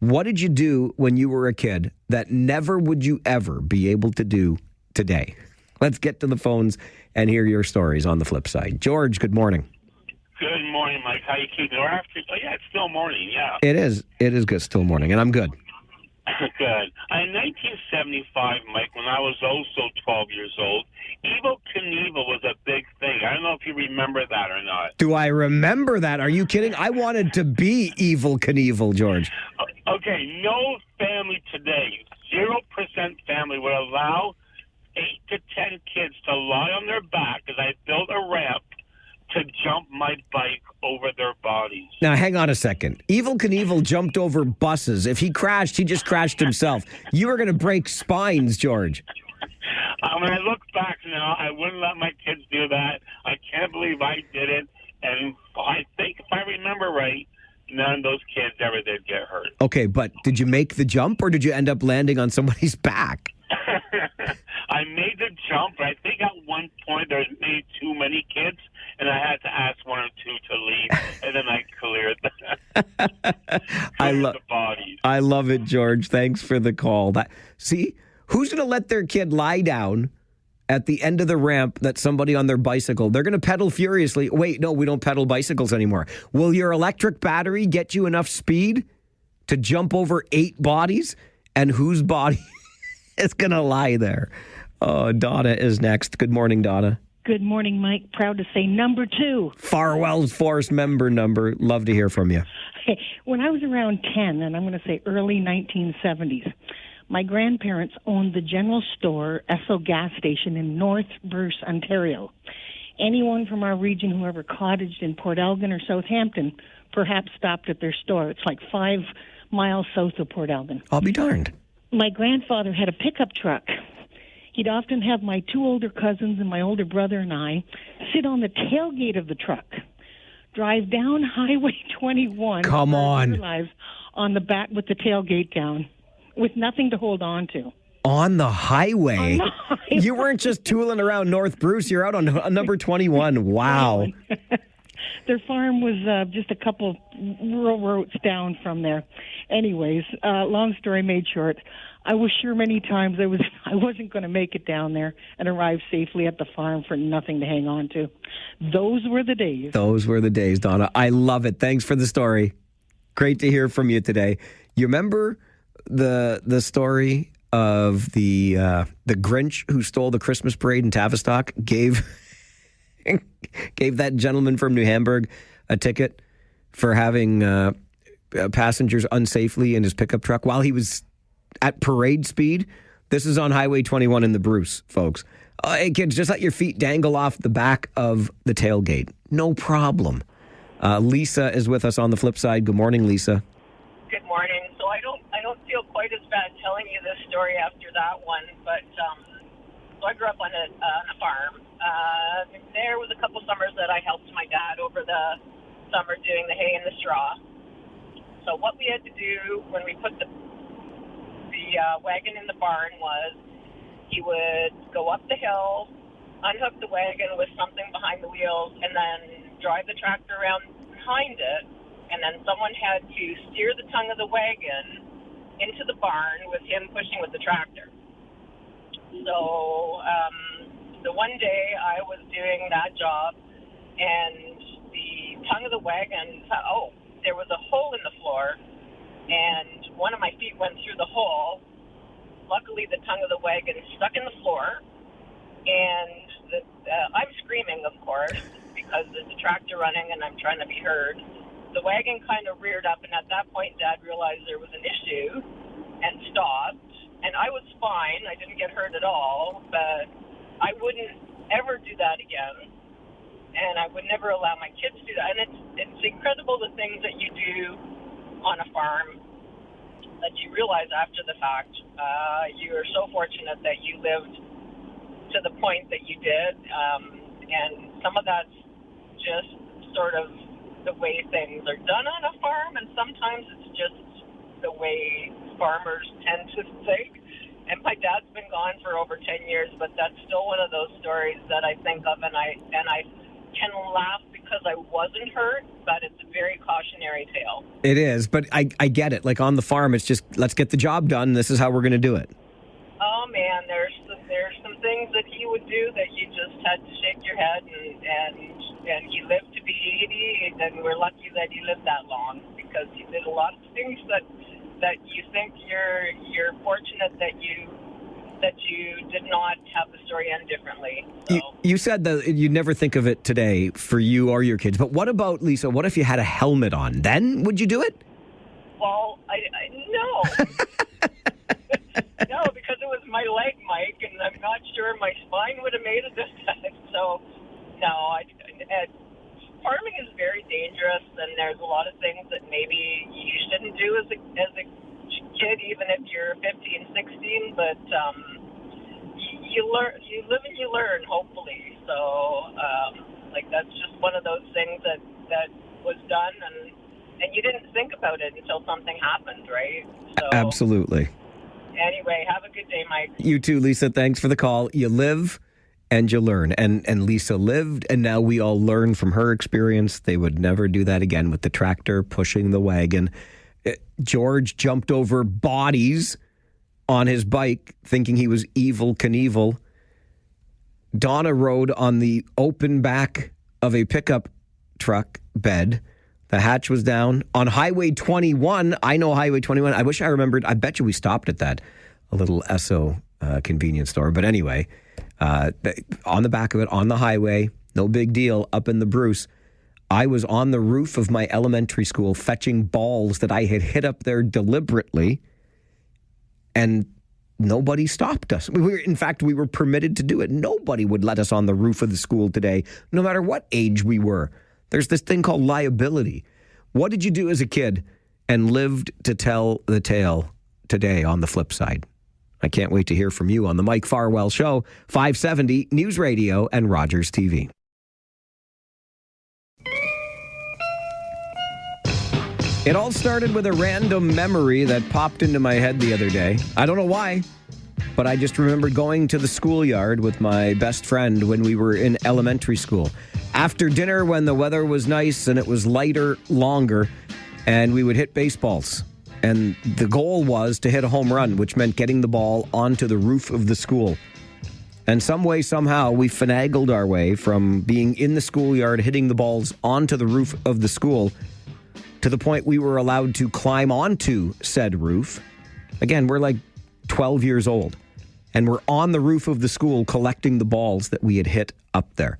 What did you do when you were a kid that never would you ever be able to do today? Let's get to the phones and hear your stories on the flip side. George, good morning. Good morning, Mike. How you keeping? It's still morning, yeah. It is. It is good. Still morning, and I'm good. Good. In 1975, Mike, when I was also 12 years old, Evel Knievel was a big thing. I don't know if you remember that or not. Do I remember that? Are you kidding? I wanted to be Evel Knievel, George. Okay, no family today, 0% family would allow 8 to 10 kids to lie on their back as I built a ramp to jump my bike over their bodies. Now, hang on a second. Evel Knievel jumped over buses. If he crashed, he just crashed himself. You were going to break spines, George. When I look back now, I wouldn't let my kids do that. I can't believe I did it. And I think if I remember right, none of those kids ever did get hurt. Okay, but did you make the jump or did you end up landing on somebody's back? I made the jump, but I think at one point there was maybe too many kids, and I had to ask one or two to leave, and then I cleared the bodies. I love it, George. Thanks for the call. See, who's going to let their kid lie down at the end of the ramp that somebody on their bicycle, they're going to pedal furiously. Wait, no, we don't pedal bicycles anymore. Will your electric battery get you enough speed to jump over 8 bodies? And whose body is going to lie there? Oh, Donna is next. Good morning, Donna. Good morning, Mike. Proud to say number 2. Farwell's Force member number. Love to hear from you. Okay. When I was around 10, and I'm going to say early 1970s, my grandparents owned the general store Esso gas station in North Bruce, Ontario. Anyone from our region who ever cottaged in Port Elgin or Southampton perhaps stopped at their store. It's like 5 miles south of Port Elgin. I'll be darned. My grandfather had a pickup truck. He'd often have my 2 older cousins and my older brother and I sit on the tailgate of the truck, drive down Highway 21. Come on. Lives on the back with the tailgate down, with nothing to hold on to. On the highway? You weren't just tooling around North Bruce. You're out on number 21. Wow. Their farm was just a couple rural roads down from there. Anyways, long story made short, I was sure many times I wasn't going to make it down there and arrive safely at the farm for nothing to hang on to. Those were the days. Those were the days, Donna. I love it. Thanks for the story. Great to hear from you today. You remember the story of the Grinch who stole the Christmas parade in Tavistock, gave that gentleman from New Hamburg a ticket for having passengers unsafely in his pickup truck while he was at parade speed. This is on Highway 21 in the Bruce, folks. Hey, kids, just let your feet dangle off the back of the tailgate. No problem. Lisa is with us on the flip side. Good morning, Lisa. Good morning. So I don't feel quite as bad telling you this story after that one, but so I grew up on a farm. There was a couple summers that I helped my dad over the summer doing the hay and the straw. So what we had to do when we put the wagon in the barn was he would go up the hill, unhook the wagon with something behind the wheels, and then drive the tractor around behind it, and then someone had to steer the tongue of the wagon into the barn with him pushing with the tractor. So the one day I was doing that job, and the tongue of the wagon, there was a hole in the floor, and one of my feet went through the hole. Luckily, the tongue of the wagon stuck in the floor, and I'm screaming, of course, because there's a tractor running and I'm trying to be heard. The wagon kind of reared up, and at that point, Dad realized there was an issue and stopped. And I was fine. I didn't get hurt at all, but I wouldn't ever do that again. And I would never allow my kids to do that. And it's incredible the things that you do on a farm that you realize after the fact. You are so fortunate that you lived to the point that you did. And some of that's just sort of the way things are done on a farm, and sometimes it's just the way farmers tend to think. And my dad's been gone for over 10 years, but that's still one of those stories that I think of, and I can laugh because I wasn't hurt, but it's a very cautionary tale. It is, but I get it. Like on the farm, it's just, let's get the job done. This is how we're going to do it. Oh, man, there's some things that he would do that you just had to shake your head, and he lived to be 80, and we're lucky that he lived that long, because he did a lot of things that you think you're fortunate that you did not have the story end differently. So. You said that you never think of it today for you or your kids, but what about, Lisa, what if you had a helmet on? Then would you do it? Well, no. No, because it was my leg, Mike, and I'm not sure my spine would have made it this time. So, no, farming is very dangerous, and there's a lot of things that maybe you shouldn't do as a kid, even if you're 15, 16. But you learn, you live and you learn, hopefully. So, that's just one of those things that was done, and you didn't think about it until something happened, right? So, absolutely. Anyway, have a good day, Mike. You too, Lisa. Thanks for the call. You live and you learn. And Lisa lived, and now we all learn from her experience. They would never do that again with the tractor pushing the wagon. George jumped over bodies on his bike, thinking he was Evel Knievel. Donna rode on the open back of a pickup truck bed. The hatch was down. On Highway 21, I know Highway 21. I wish I remembered. I bet you we stopped at that, a little Esso convenience store. But anyway, on the back of it, on the highway, no big deal, up in the Bruce. I was on the roof of my elementary school fetching balls that I had hit up there deliberately, and nobody stopped us. In fact, we were permitted to do it. Nobody would let us on the roof of the school today, no matter what age we were. There's this thing called liability. What did you do as a kid and lived to tell the tale today on the flip side? I can't wait to hear from you on the Mike Farwell Show, 570 News Radio and Rogers TV. It all started with a random memory that popped into my head the other day. I don't know why, but I just remembered going to the schoolyard with my best friend when we were in elementary school. After dinner, when the weather was nice and it was lighter, longer, and we would hit baseballs. And the goal was to hit a home run, which meant getting the ball onto the roof of the school. And some way, somehow, we finagled our way from being in the schoolyard, hitting the balls onto the roof of the school, to the point we were allowed to climb onto said roof. Again, we're like 12 years old, and we're on the roof of the school collecting the balls that we had hit up there.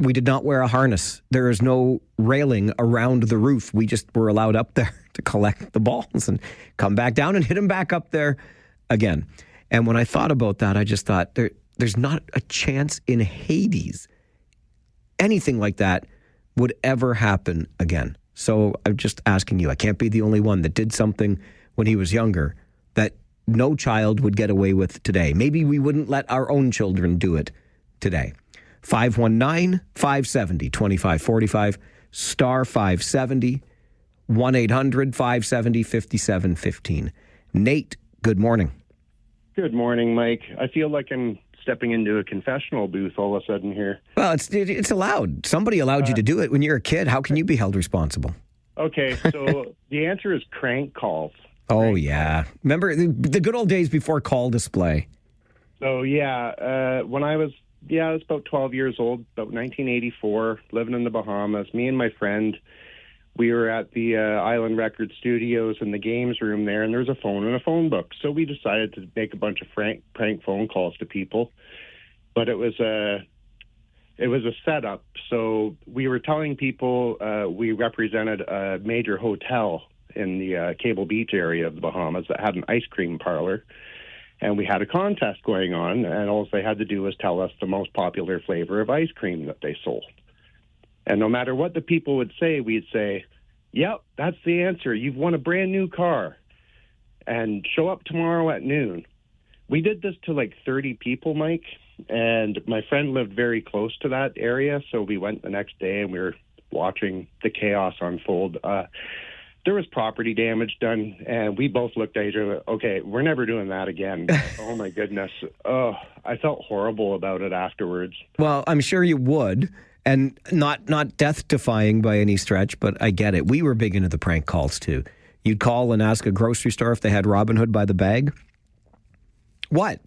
We did not wear a harness. There is no railing around the roof. We just were allowed up there to collect the balls and come back down and hit them back up there again. And when I thought about that, I just thought there's not a chance in Hades anything like that would ever happen again. So I'm just asking you, I can't be the only one that did something when he was younger that no child would get away with today. Maybe we wouldn't let our own children do it today. 519-570-2545, star 570, 1-800-570-5715. Nate, good morning. Good morning, Mike. I feel like I'm stepping into a confessional booth all of a sudden here. Well, it's allowed. Somebody allowed you to do it when you're a kid. How can you be held responsible? Okay, so the answer is crank calls. Oh, yeah. Remember the good old days before call display? So, when I was about 12 years old, about 1984, living in the Bahamas, me and my friend, we were at the Island Record Studios in the games room there, and there was a phone and a phone book. So we decided to make a bunch of prank phone calls to people. But it was a setup. So we were telling people we represented a major hotel in the Cable Beach area of the Bahamas that had an ice cream parlor. And we had a contest going on, and all they had to do was tell us the most popular flavor of ice cream that they sold. And no matter what the people would say, we'd say, yep, that's the answer. You've won a brand new car. And show up tomorrow at noon. We did this to like 30 people, Mike. And my friend lived very close to that area, so we went the next day and we were watching the chaos unfold. There was property damage done, and we both looked at each other, okay, we're never doing that again. Oh, my goodness. Oh, I felt horrible about it afterwards. Well, I'm sure you would, and not death-defying by any stretch, but I get it. We were big into the prank calls, too. You'd call and ask a grocery store if they had Robin Hood by the bag. What?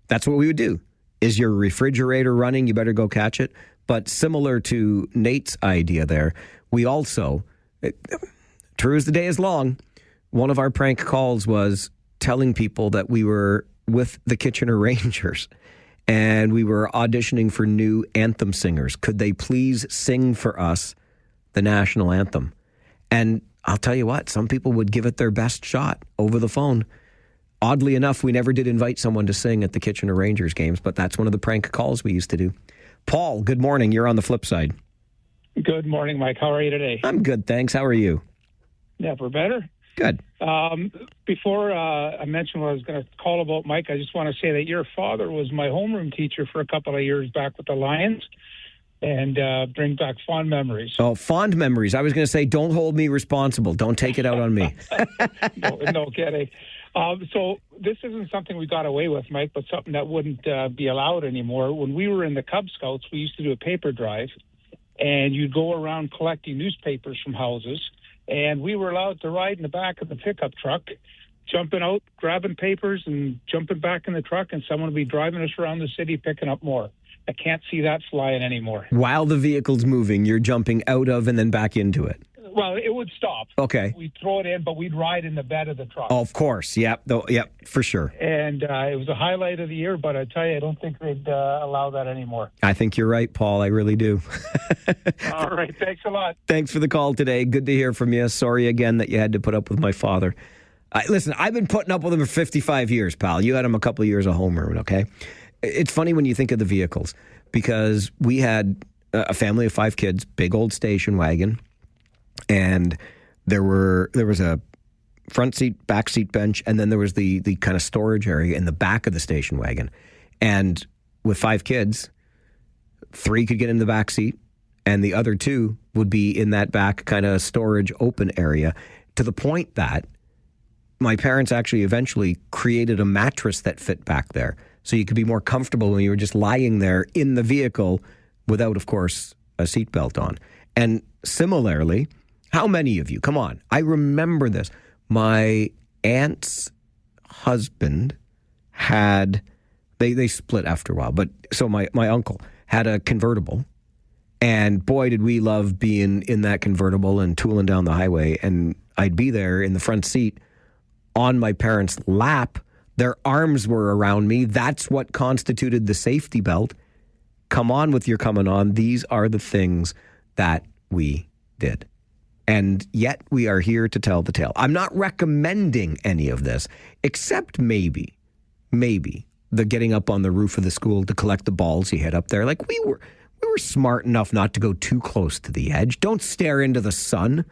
That's what we would do. Is your refrigerator running? You better go catch it. But similar to Nate's idea there, we also... True as the day is long, one of our prank calls was telling people that we were with the Kitchener Rangers and we were auditioning for new anthem singers. Could they please sing for us the national anthem? And I'll tell you what, some people would give it their best shot over the phone. Oddly enough, we never did invite someone to sing at the Kitchener Rangers games, but that's one of the prank calls we used to do. Paul, good morning. You're on the flip side. Good morning, Mike. How are you today? I'm good, thanks. How are you? Never better. Good. Before I mentioned what I was going to call about, Mike, I just want to say that your father was my homeroom teacher for a couple of years back with the Lions, and bring back fond memories. Oh, fond memories. I was going to say, don't hold me responsible. Don't take it out on me. No kidding. So this isn't something we got away with, Mike, but something that wouldn't be allowed anymore. When we were in the Cub Scouts, we used to do a paper drive, and you'd go around collecting newspapers from houses. And we were allowed to ride in the back of the pickup truck, jumping out, grabbing papers, and jumping back in the truck, and someone would be driving us around the city picking up more. I can't see that flying anymore. While the vehicle's moving, you're jumping out of and then back into it. Well, it would stop. Okay. We'd throw it in, but we'd ride in the bed of the truck. Oh, of course. Yep, for sure. And it was a highlight of the year, but I tell you, I don't think they'd allow that anymore. I think you're right, Paul. I really do. All right. Thanks a lot. Thanks for the call today. Good to hear from you. Sorry again that you had to put up with my father. Listen, I've been putting up with him for 55 years, pal. You had him a couple of years of homeroom, okay? It's funny when you think of the vehicles, because we had a family of 5 kids, big old station wagon, and there was a front seat, back seat bench, and then there was the kind of storage area in the back of the station wagon. And with 5 kids, 3 could get in the back seat, and the other 2 would be in that back kind of storage open area, to the point that my parents actually eventually created a mattress that fit back there, so you could be more comfortable when you were just lying there in the vehicle without, of course, a seatbelt on. And similarly, how many of you, come on, I remember this. My aunt's husband had, they split after a while, but so my uncle had a convertible, and boy, did we love being in that convertible and tooling down the highway, and I'd be there in the front seat on my parents' lap. Their arms were around me. That's what constituted the safety belt. come on with your coming on. These are the things that we did. And yet we are here to tell the tale. I'm not recommending any of this, except maybe the getting up on the roof of the school to collect the balls you hit up there. Like we were smart enough not to go too close to the edge. Don't stare into the sun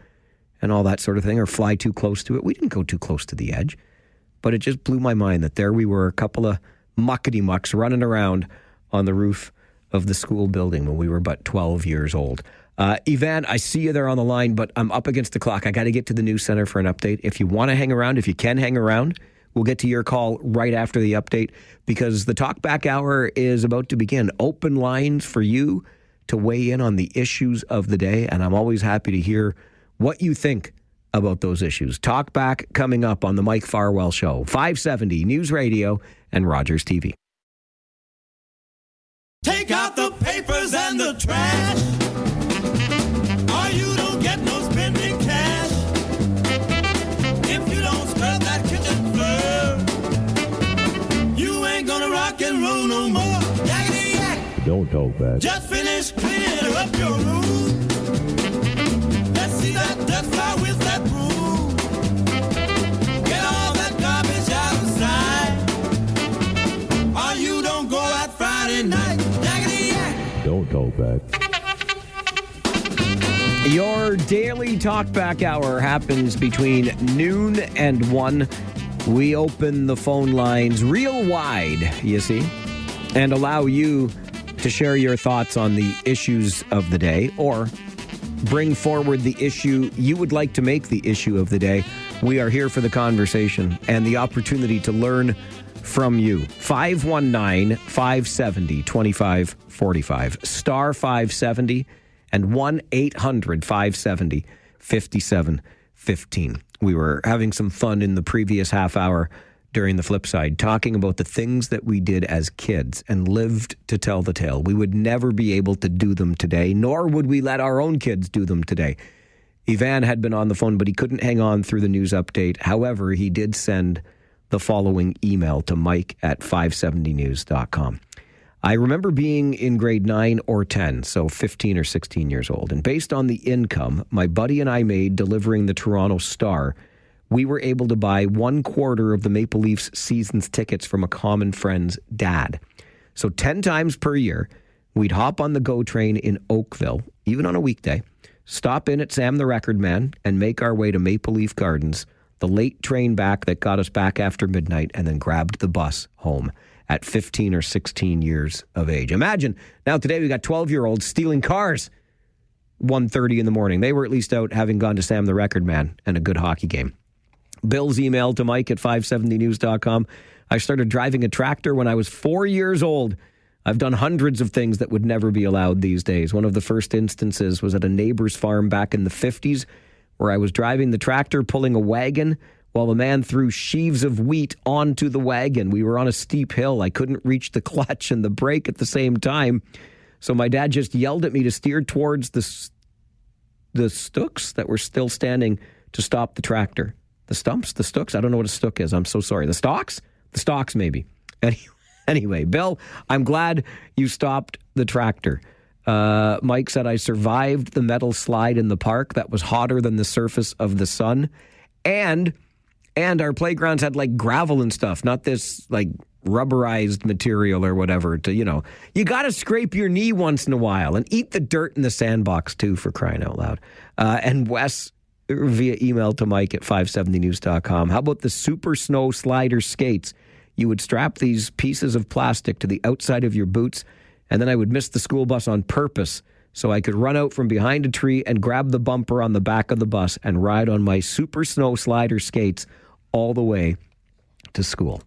and all that sort of thing, or fly too close to it. We didn't go too close to the edge. But it just blew my mind that there we were, a couple of muckety-mucks running around on the roof of the school building when we were but 12 years old. Ivan, I see you there on the line, but I'm up against the clock. I got to get to the news center for an update. If you want to hang around, if you can hang around, we'll get to your call right after the update, because the Talkback Hour is about to begin. Open lines for you to weigh in on the issues of the day, and I'm always happy to hear what you think about those issues. Talkback coming up on the Mike Farwell Show, 570 News Radio and Rogers TV. Take out the papers and the trash, or you don't get no spending cash. If you don't scrub that kitchen floor, you ain't gonna rock and roll no more. Yakety yak. Don't talk back. Just finish cleaning up your room. Let's see that dust fly with that broom. Get all that garbage out of sight, or you don't go out Friday night. Yakety yak. Don't talk back. Your daily Talkback Hour happens between noon and 1. We open the phone lines real wide, you see, and allow you to share your thoughts on the issues of the day, or bring forward the issue you would like to make the issue of the day. We are here for the conversation and the opportunity to learn from you. 519-570-2545, star 570, and 1-800-570-5715. We were having some fun in the previous half hour during the Flipside, talking about the things that we did as kids and lived to tell the tale. We would never be able to do them today, nor would we let our own kids do them today. Ivan had been on the phone, but he couldn't hang on through the news update. However, he did send the following email to mike@570news.com. I remember being in grade 9 or 10, so 15 or 16 years old. And based on the income my buddy and I made delivering the Toronto Star, we were able to buy 1/4 of the Maple Leafs season's tickets from a common friend's dad. So 10 times per year, we'd hop on the GO train in Oakville, even on a weekday, stop in at Sam the Record Man, and make our way to Maple Leaf Gardens, the late train back that got us back after midnight, and then grabbed the bus home at 15 or 16 years of age. Imagine, now today we got 12-year-olds stealing cars 1:30 in the morning. They were at least out having gone to Sam the Record Man and a good hockey game. Bill's email to mike@570news.com. I started driving a tractor when I was 4 years old. I've done hundreds of things that would never be allowed these days. One of the first instances was at a neighbor's farm back in the 50s, where I was driving the tractor, pulling a wagon, while the man threw sheaves of wheat onto the wagon. We were on a steep hill. I couldn't reach the clutch and the brake at the same time. So my dad just yelled at me to steer towards the stooks that were still standing to stop the tractor. The stumps? The stooks? I don't know what a stook is. I'm so sorry. The stalks? The stalks, maybe. Anyway, Bill, I'm glad you stopped the tractor. Mike said I survived the metal slide in the park that was hotter than the surface of the sun. And our playgrounds had like gravel and stuff, not this like rubberized material or whatever to, you got to scrape your knee once in a while and eat the dirt in the sandbox too, for crying out loud. And Wes, via email to mike@570news.com. How about the super snow slider skates? You would strap these pieces of plastic to the outside of your boots, and then I would miss the school bus on purpose so I could run out from behind a tree and grab the bumper on the back of the bus and ride on my super snow slider skates all the way to school.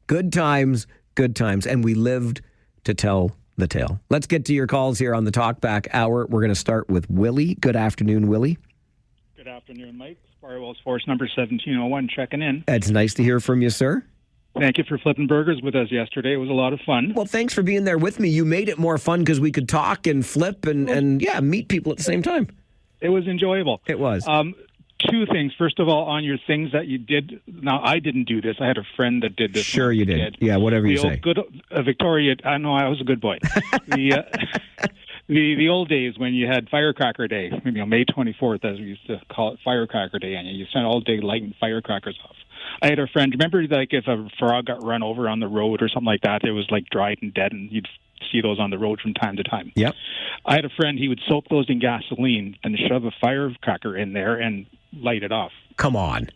Good times, and we lived to tell the tale. Let's get to your calls here on the Talkback Hour. We're going to start with Willie. Good afternoon, Willie. Good afternoon, Mike. Farwell's Force number 1701 checking in. It's nice to hear from you, sir. Thank you for flipping burgers with us yesterday. It was a lot of fun. Well, thanks for being there with me. You made it more fun because we could talk and flip and meet people at the same time. It was enjoyable. It was. Two things. First of all, on your things that you did. Now, I didn't do this. I had a friend that did this. Sure you did. Yeah, whatever you say. Good Victoria. I know I was a good boy. The old days when you had Firecracker Day, May 24th, as we used to call it, Firecracker Day, and you spent all day lighting firecrackers off. I had a friend. Remember, like if a frog got run over on the road or something like that, it was like dried and dead, and you'd see those on the road from time to time. Yep. I had a friend. He would soak those in gasoline and shove a firecracker in there and light it off. Come on.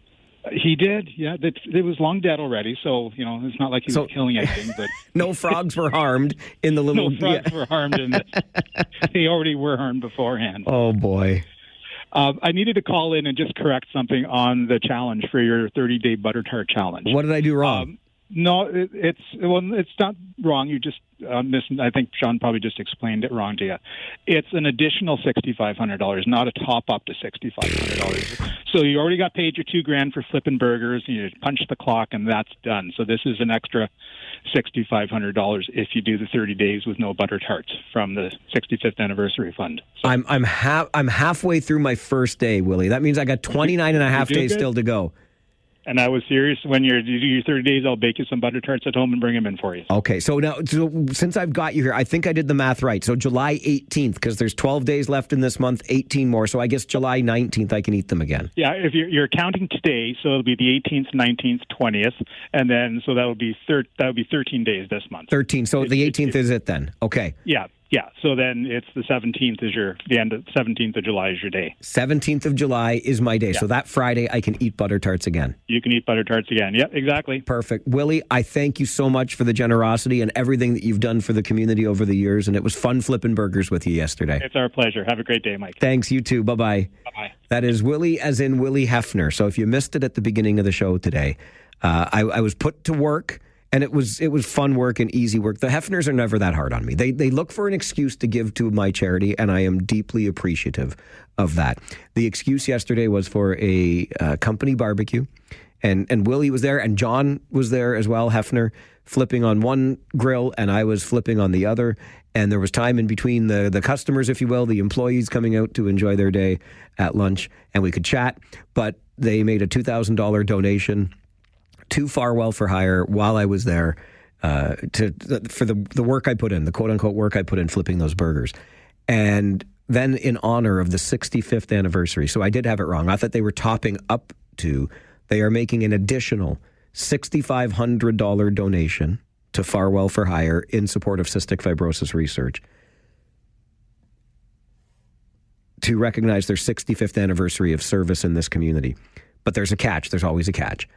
He did, yeah. It was long dead already, so it's not like he was killing anything. But no frogs were harmed in the little. No frogs were harmed in this. They already were harmed beforehand. Oh boy! I needed to call in and just correct something on the challenge for your 30-day butter tart challenge. What did I do wrong? No, it's not wrong. You just I think Sean probably just explained it wrong to you. It's an additional $6,500, not a top up to $6,500. So you already got paid your $2,000 for flipping burgers. And you punch the clock, and that's done. So this is an extra $6,500 if you do the 30 days with no butter tarts from the 65th anniversary fund. So, I'm halfway through my first day, Willie. That means I got 29 and a half days still to go. And I was serious. When you do your 30 days, I'll bake you some butter tarts at home and bring them in for you. Okay. So now, since I've got you here, I think I did the math right. So July 18th, because there's 12 days left in this month, 18 more. So I guess July 19th, I can eat them again. Yeah, if you're counting today, so it'll be the 18th, 19th, 20th, and then so that would be 13 days this month. 13. So the 18th is it then? Okay. Yeah. Yeah, so then it's the 17th the end of 17th of July is your day. 17th of July is my day. Yeah. So that Friday I can eat butter tarts again. You can eat butter tarts again. Yeah, exactly. Perfect. Willie, I thank you so much for the generosity and everything that you've done for the community over the years. And it was fun flipping burgers with you yesterday. It's our pleasure. Have a great day, Mike. Thanks, you too. Bye-bye. Bye-bye. That is Willie, as in Willie Hefner. So if you missed it at the beginning of the show today, I was put to work. And it was fun work and easy work. The Hefners are never that hard on me. They look for an excuse to give to my charity, and I am deeply appreciative of that. The excuse yesterday was for a company barbecue, and Willie was there, and John was there as well, Hefner, flipping on one grill, and I was flipping on the other. And there was time in between the customers, if you will, the employees coming out to enjoy their day at lunch, and we could chat. But they made a $2,000 donation to Farwell for hire while I was there for the work I put in, the quote-unquote work I put in flipping those burgers. And then in honor of the 65th anniversary, so I did have it wrong. I thought they were topping up to, they are making an additional $6,500 donation to Farwell for hire in support of cystic fibrosis research to recognize their 65th anniversary of service in this community. But there's a catch. There's always a catch.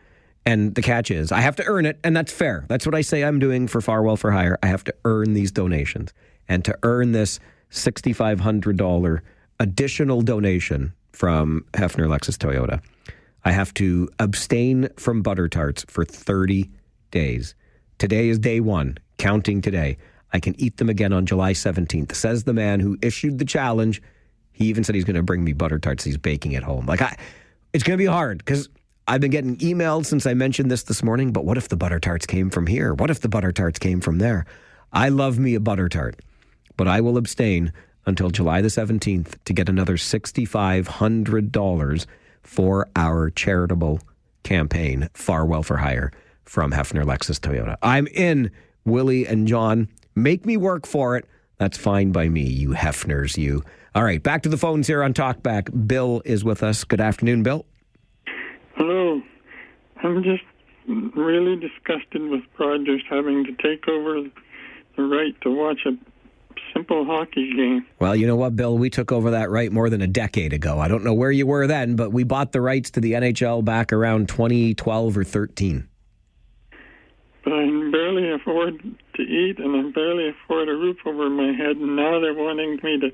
And the catch is, I have to earn it, and that's fair. That's what I say I'm doing for Farwell for hire. I have to earn these donations. And to earn this $6,500 additional donation from Hefner Lexus Toyota, I have to abstain from butter tarts for 30 days. Today is day one, counting today. I can eat them again on July 17th, says the man who issued the challenge. He even said he's going to bring me butter tarts he's baking at home. It's going to be hard, because I've been getting emails since I mentioned this morning, but what if the butter tarts came from here? What if the butter tarts came from there? I love me a butter tart, but I will abstain until July the 17th to get another $6,500 for our charitable campaign, Farwell for Hire, from Hefner Lexus Toyota. I'm in, Willie and John. Make me work for it. That's fine by me, you Hefners, you. All right, back to the phones here on Talkback. Bill is with us. Good afternoon, Bill. Hello. I'm just really disgusted with Rogers having to take over the right to watch a simple hockey game. Well, you know what, Bill? We took over that right more than a decade ago. I don't know where you were then, but we bought the rights to the NHL back around 2012 or 13. But I can barely afford to eat, and I barely afford a roof over my head, and now they're wanting me to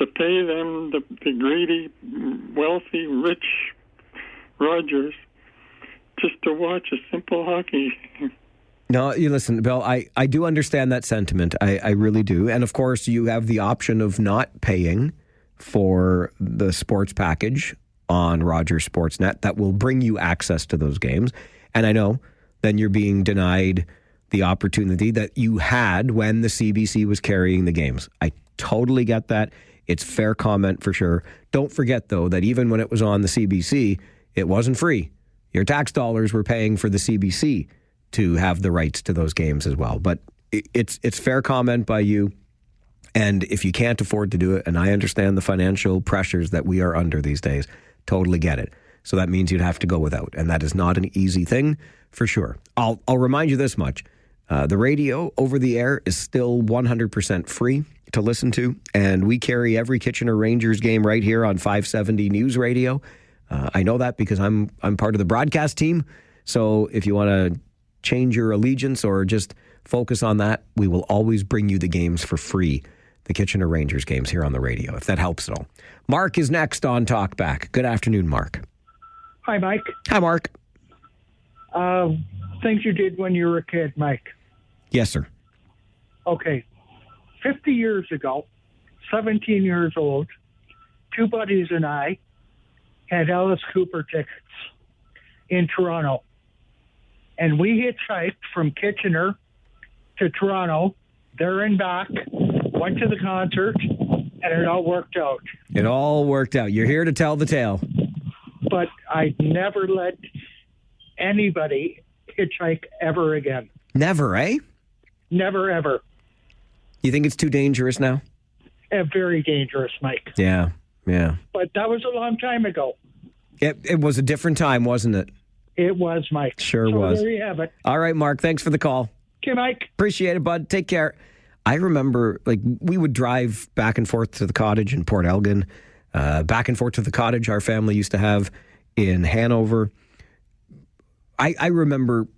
pay them, the greedy, wealthy, rich Rogers, just to watch a simple hockey game. No, you listen, Bill, I do understand that sentiment. I really do. And of course, you have the option of not paying for the sports package on Rogers Sportsnet that will bring you access to those games. And I know then you're being denied the opportunity that you had when the CBC was carrying the games. I totally get that. It's fair comment for sure. Don't forget, though, that even when it was on the CBC, it wasn't free. Your tax dollars were paying for the CBC to have the rights to those games as well. But it's fair comment by you. And if you can't afford to do it, and I understand the financial pressures that we are under these days, totally get it. So that means you'd have to go without. And that is not an easy thing for sure. I'll remind you this much. The radio over the air is still 100% free to listen to. And we carry every Kitchener Rangers game right here on 570 News Radio. I know that because I'm part of the broadcast team. So if you want to change your allegiance or just focus on that, we will always bring you the games for free. The Kitchener Rangers games here on the radio, if that helps at all. Mark is next on Talkback. Good afternoon, Mark. Hi, Mike. Hi, Mark. Things you did when you were a kid, Mike. Yes, sir. Okay. 50 years ago, 17 years old, two buddies and I had Alice Cooper tickets in Toronto. And we hitchhiked from Kitchener to Toronto, there and back, went to the concert, and it all worked out. It all worked out. You're here to tell the tale. But I never let anybody hitchhike ever again. Never, eh? Never, ever. You think it's too dangerous now? Very dangerous, Mike. Yeah. But that was a long time ago. It was a different time, wasn't it? It was, Mike. Sure was. There you have it. All right, Mark. Thanks for the call. Okay, Mike. Appreciate it, bud. Take care. I remember, we would drive back and forth to the cottage in Port Elgin, back and forth to the cottage our family used to have in Hanover. I remember,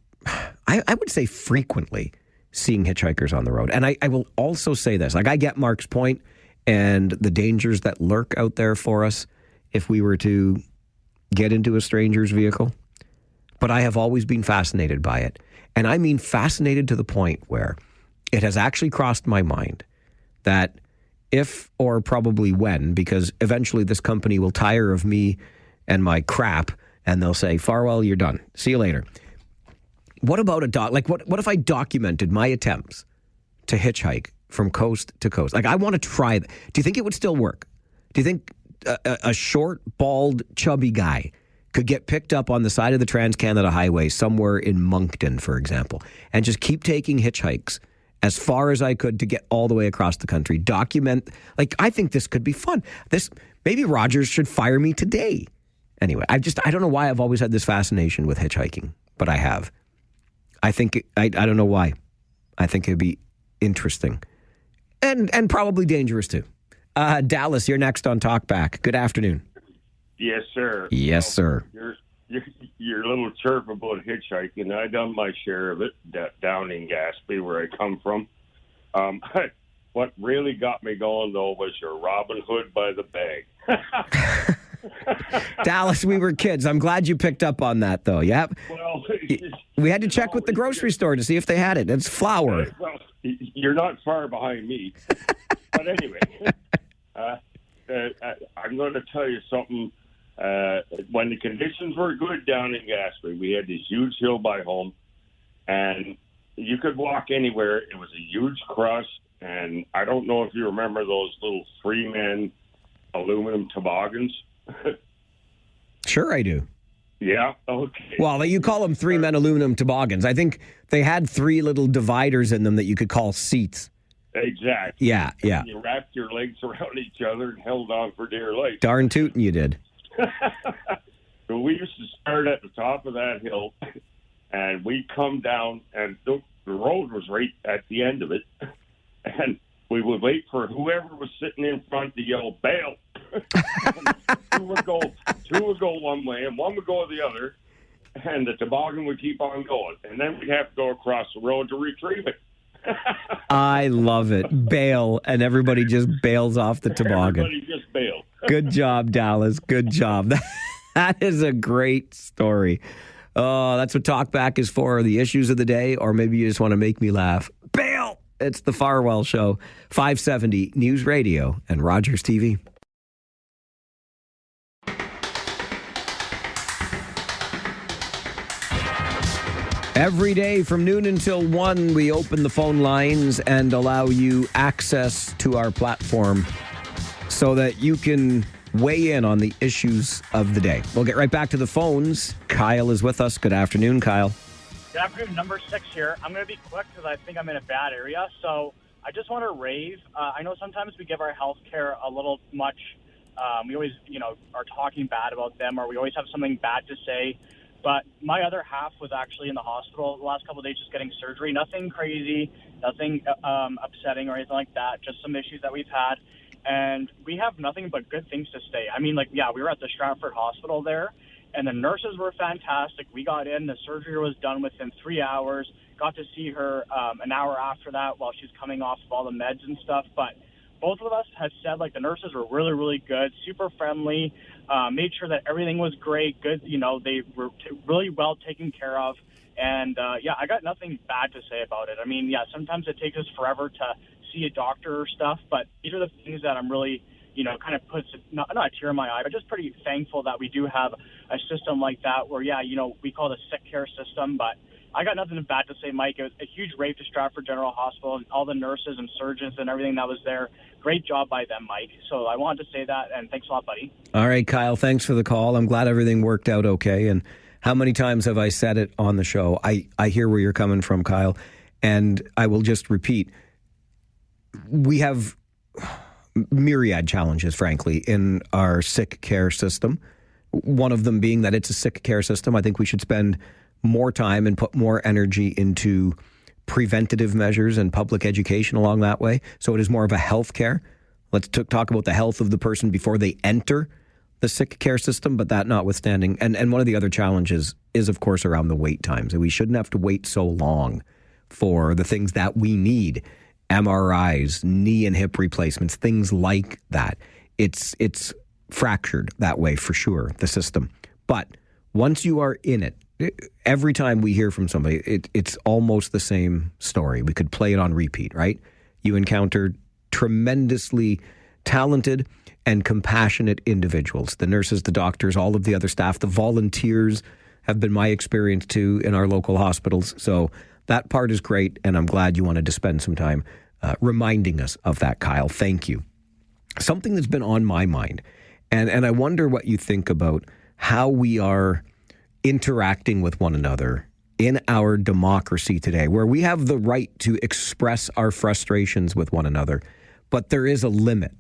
I would say frequently seeing hitchhikers on the road. And I will also say this, I get Mark's point and the dangers that lurk out there for us if we were to get into a stranger's vehicle. But I have always been fascinated by it. And I mean fascinated to the point where it has actually crossed my mind that if, or probably when, because eventually this company will tire of me and my crap, and they'll say, Farwell, you're done. See you later. What about what if I documented my attempts to hitchhike from coast to coast? I want to try that. Do you think it would still work? Do you think a short, bald, chubby guy could get picked up on the side of the Trans-Canada Highway somewhere in Moncton, for example, and just keep taking hitchhikes as far as I could to get all the way across the country? Document, I think this could be fun. Maybe Rogers should fire me today. Anyway, I don't know why I've always had this fascination with hitchhiking, but I have. I think, I don't know why. I think it'd be interesting and probably dangerous too. Dallas, you're next on Talkback. Good afternoon. Yes, sir. Yes, sir. Your little chirp about hitchhiking, I done my share of it down in Gaspé, where I come from. What really got me going, though, was your Robin Hood by the bag. Dallas, we were kids. I'm glad you picked up on that, though. Yeah. Well, we had to check with the grocery store to see if they had it. It's flour. Well, you're not far behind me. But anyway, I'm going to tell you something. When the conditions were good down in Gaspé, we had this huge hill by home, and you could walk anywhere. It was a huge crust, and I don't know if you remember those little 3-man aluminum toboggans. Sure, I do. Yeah, okay. Well, you call them 3-man aluminum toboggans. I think they had 3 little dividers in them that you could call seats. Exactly. Yeah. And you wrapped your legs around each other and held on for dear life. Darn tootin' you did. So we used to start at the top of that hill, and we'd come down, and the road was right at the end of it, and we would wait for whoever was sitting in front to yell, bail. two would go one way, and one would go the other, and the toboggan would keep on going, and then we'd have to go across the road to retrieve it. I love it. Bail, and everybody just bails off the toboggan. Everybody just bailed. Good job, Dallas. Good job. That is a great story. Oh, that's what Talkback is for, the issues of the day, or maybe you just want to make me laugh. Bail! It's the Farwell Show, 570 News Radio and Rogers TV. Every day from noon until 1, we open the phone lines and allow you access to our platform so that you can weigh in on the issues of the day. We'll get right back to the phones. Kyle is with us. Good afternoon, Kyle. Good afternoon, number 6 here. I'm going to be quick because I think I'm in a bad area. So I just want to rave. I know sometimes we give our health care a little much. We always, are talking bad about them, or we always have something bad to say. But my other half was actually in the hospital the last couple of days just getting surgery. Nothing crazy, nothing upsetting or anything like that, just some issues that we've had. And we have nothing but good things to say. I mean, we were at the Stratford Hospital there, and the nurses were fantastic. We got in, the surgery was done within 3 hours, got to see her an hour after that while she's coming off of all the meds and stuff. But both of us had said, the nurses were really, really good, super friendly, made sure that everything was great, good, they were really well taken care of. And, I got nothing bad to say about it. I mean, sometimes it takes us forever to see a doctor or stuff, but these are the things that I'm really, kind of puts not a tear in my eye, but just pretty thankful that we do have a system like that where, we call it a sick care system. But I got nothing bad to say, Mike. It was a huge rave to Stratford General Hospital and all the nurses and surgeons and everything that was there. Great job by them, Mike. So I wanted to say that, and thanks a lot, buddy. All right, Kyle, thanks for the call. I'm glad everything worked out okay. And how many times have I said it on the show? I hear where you're coming from, Kyle, and I will just repeat. We have myriad challenges, frankly, in our sick care system. One of them being that it's a sick care system. I think we should spend more time and put more energy into preventative measures and public education along that way. So it is more of a health care. Let's talk about the health of the person before they enter the sick care system, but that notwithstanding. And one of the other challenges is, of course, around the wait times. And we shouldn't have to wait so long for the things that we need. MRIs, knee and hip replacements, things like that. It's fractured that way for sure, the system. But once you are in it, every time we hear from somebody, it's almost the same story. We could play it on repeat, right? You encounter tremendously talented and compassionate individuals. The nurses, the doctors, all of the other staff, the volunteers have been my experience too in our local hospitals. So that part is great, and I'm glad you wanted to spend some time reminding us of that, Kyle. Thank you. Something that's been on my mind, and I wonder what you think about how we are interacting with one another in our democracy today, where we have the right to express our frustrations with one another, but there is a limit,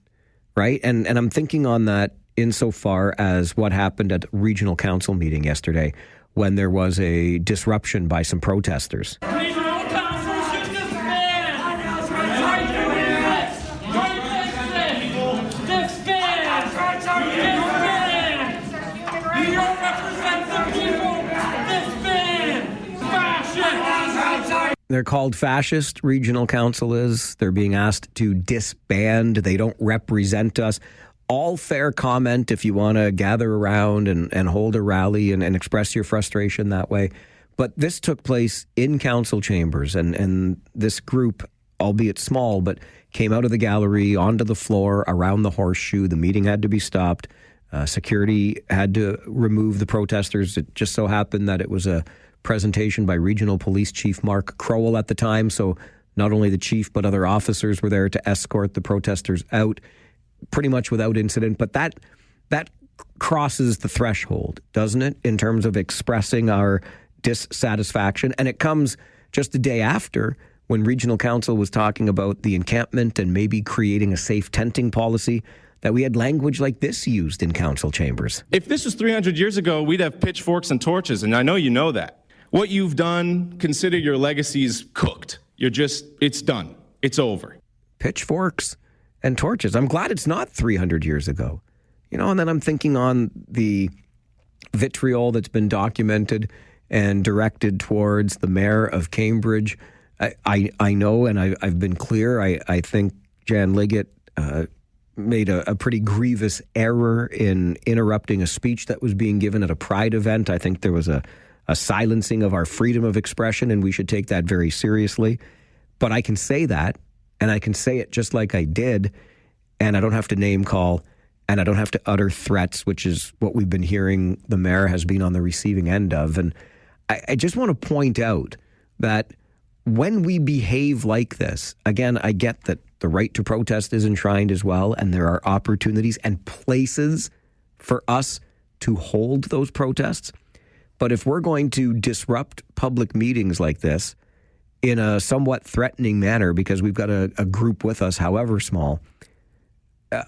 right? And I'm thinking on that insofar as what happened at regional council meeting yesterday when there was a disruption by some protesters. They're called fascist, regional council is. They're being asked to disband. They don't represent us. All fair comment if you want to gather around and hold a rally and express your frustration that way. But this took place in council chambers, and this group, albeit small, but came out of the gallery onto the floor around the horseshoe. The meeting had to be stopped. Security had to remove the protesters. It just so happened that it was a presentation by Regional Police Chief Mark Crowell at the time. So not only the chief, but other officers were there to escort the protesters out pretty much without incident. But that crosses the threshold, doesn't it, in terms of expressing our dissatisfaction? And it comes just the day after when Regional Council was talking about the encampment and maybe creating a safe tenting policy, that we had language like this used in council chambers. If this was 300 years ago, we'd have pitchforks and torches, and I know you know that. What you've done, consider your legacy's cooked. It's done. It's over. Pitchforks and torches. I'm glad it's not 300 years ago. And then I'm thinking on the vitriol that's been documented and directed towards the mayor of Cambridge. I know, and I've been clear, I think Jan Liggett made a pretty grievous error in interrupting a speech that was being given at a Pride event. I think there was a silencing of our freedom of expression, and we should take that very seriously. But I can say that, and I can say it just like I did, and I don't have to name call, and I don't have to utter threats, which is what we've been hearing the mayor has been on the receiving end of. And I just want to point out that when we behave like this, again, I get that the right to protest is enshrined as well, and there are opportunities and places for us to hold those protests. But if we're going to disrupt public meetings like this in a somewhat threatening manner because we've got a group with us, however small,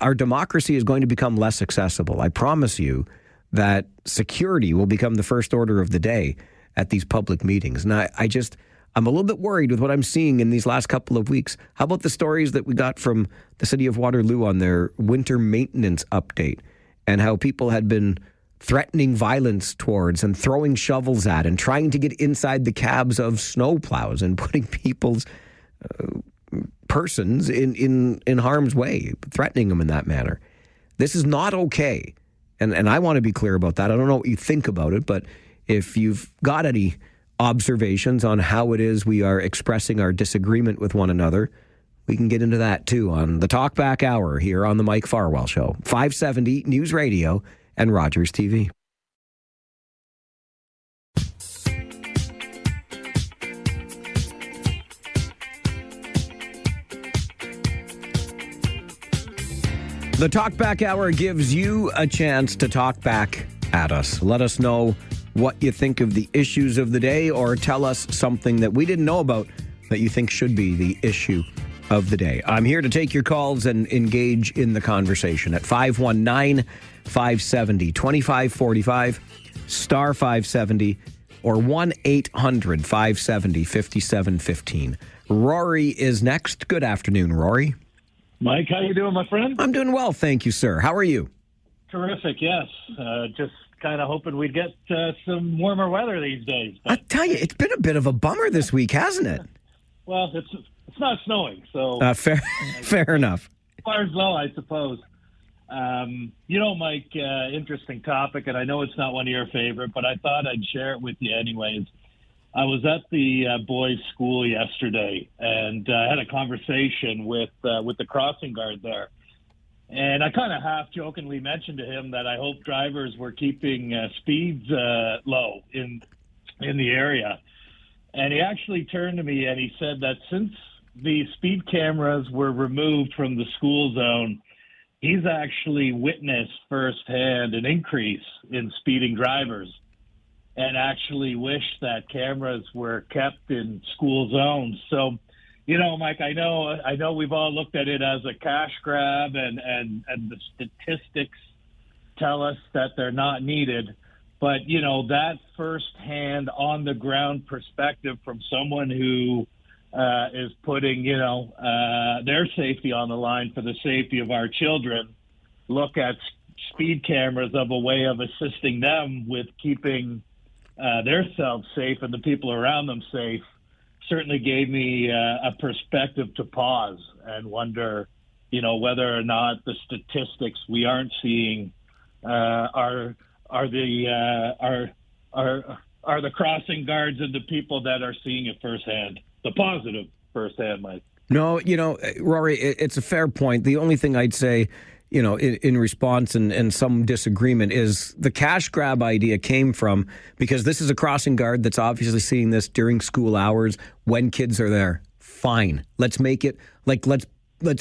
our democracy is going to become less accessible. I promise you that security will become the first order of the day at these public meetings. And I'm a little bit worried with what I'm seeing in these last couple of weeks. How about the stories that we got from the city of Waterloo on their winter maintenance update and how people had been threatening violence towards and throwing shovels at and trying to get inside the cabs of snowplows and putting people's persons in harm's way, threatening them in that manner. This is not okay. And I want to be clear about that. I don't know what you think about it, but if you've got any observations on how it is we are expressing our disagreement with one another, we can get into that too on the Talkback Hour here on the Mike Farwell Show. 570 News Radio and Rogers TV. The Talkback Hour gives you a chance to talk back at us. Let us know what you think of the issues of the day, or tell us something that we didn't know about that you think should be the issue of the day. I'm here to take your calls and engage in the conversation at 519-570-2545, star 570, or 1-800-570-5715. Rory is next. Good afternoon, Rory. Mike, how you doing, my friend? I'm doing well, thank you, sir. How are you? Terrific, yes. Just kind of hoping we'd get some warmer weather these days. I tell you, it's been a bit of a bummer this week, hasn't it? Well, it's not snowing, so... Fair enough. As far as well, I suppose. Mike, interesting topic, and I know it's not one of your favorite, but I thought I'd share it with you anyways. I was at the boys' school yesterday, and I had a conversation with the crossing guard there. And I kind of half-jokingly mentioned to him that I hope drivers were keeping speeds low in the area. And he actually turned to me and he said that since the speed cameras were removed from the school zone, he's actually witnessed firsthand an increase in speeding drivers, and actually wish that cameras were kept in school zones. So, Mike, I know we've all looked at it as a cash grab, and the statistics tell us that they're not needed. But, that firsthand on-the-ground perspective from someone who is putting, their safety on the line for the safety of our children, look at speed cameras of a way of assisting them with keeping their selves safe and the people around them safe, certainly gave me a perspective to pause and wonder, whether or not the statistics we aren't seeing are the crossing guards and the people that are seeing it firsthand, the positive firsthand, Mike. No, Rory, it's a fair point. The only thing I'd say, in response and some disagreement is the cash grab idea came from, because this is a crossing guard that's obviously seeing this during school hours when kids are there. Fine. Let's make it like, let's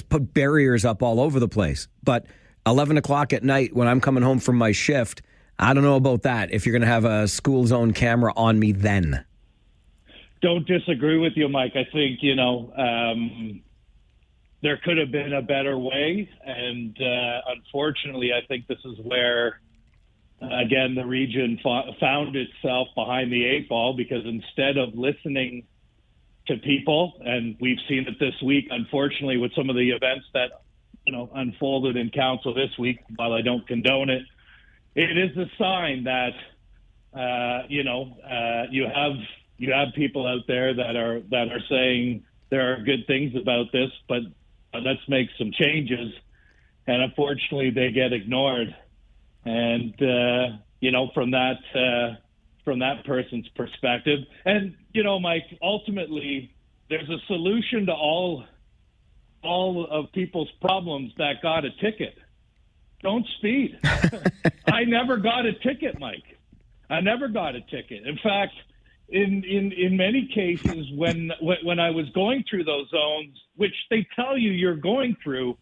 put barriers up all over the place. But 11 o'clock at night when I'm coming home from my shift, I don't know about that. If you're going to have a school zone camera on me then. Don't disagree with you, Mike. I think, there could have been a better way, and unfortunately, I think this is where, again, the region found itself behind the eight ball, because instead of listening to people, and we've seen it this week, unfortunately, with some of the events that unfolded in council this week, while I don't condone it, it is a sign that you have people out there that are saying there are good things about this, but let's make some changes, and unfortunately they get ignored. And from that person's perspective, and Mike, ultimately there's a solution to all of people's problems that got a ticket. Don't speed. I never got a ticket, Mike. I never got a ticket. In fact, in many cases, when I was going through those zones, which they tell you you're going through,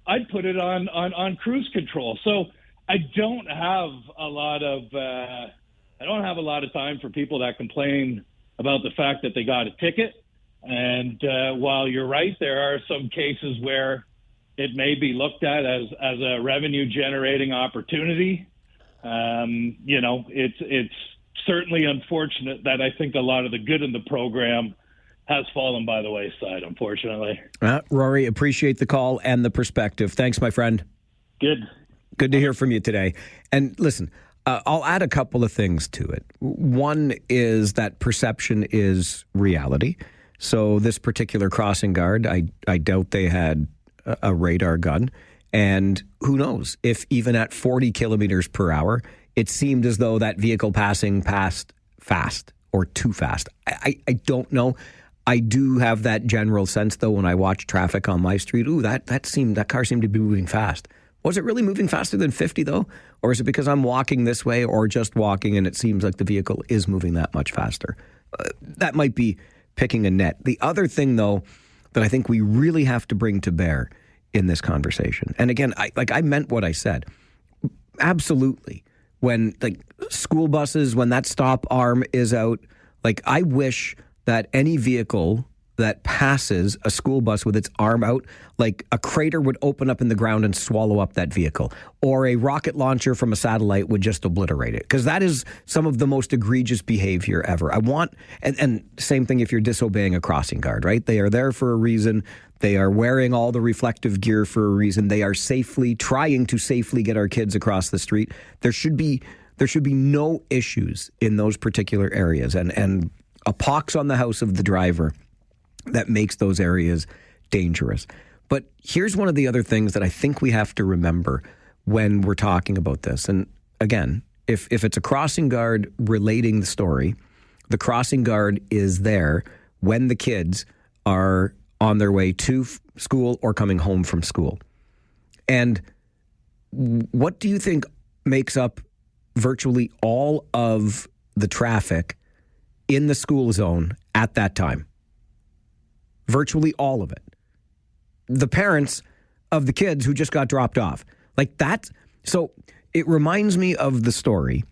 I'd put it on cruise control. So I don't have a lot of time for people that complain about the fact that they got a ticket. And while you're right, there are some cases where it may be looked at as a revenue generating opportunity. It's certainly unfortunate that I think a lot of the good in the program has fallen by the wayside, unfortunately. Rory, appreciate the call and the perspective. Thanks, my friend. Good to hear from you today. And listen, I'll add a couple of things to it. One is that perception is reality. So this particular crossing guard, I doubt they had a radar gun. And who knows if even at 40 kilometers per hour, it seemed as though that vehicle passed fast or too fast. I don't know. I do have that general sense, though, when I watch traffic on my street. Ooh, that car seemed to be moving fast. Was it really moving faster than 50, though? Or is it because I'm walking this way or just walking and it seems like the vehicle is moving that much faster? That might be picking a net. The other thing, though, that I think we really have to bring to bear in this conversation, and again, I meant what I said. Absolutely. When school buses, when that stop arm is out, I wish that any vehicle that passes a school bus with its arm out, a crater would open up in the ground and swallow up that vehicle, or a rocket launcher from a satellite would just obliterate it, because that is some of the most egregious behavior ever. And same thing if you're disobeying a crossing guard, right? They are there for a reason. They are wearing all the reflective gear for a reason. They are trying to safely get our kids across the street. There should be no issues in those particular areas, and a pox on the house of the driver that makes those areas dangerous. But here's one of the other things that I think we have to remember when we're talking about this. And again, if it's a crossing guard relating the story, the crossing guard is there when the kids are on their way to school or coming home from school. And what do you think makes up virtually all of the traffic in the school zone at that time? Virtually all of it. The parents of the kids who just got dropped off. That. So it reminds me of the story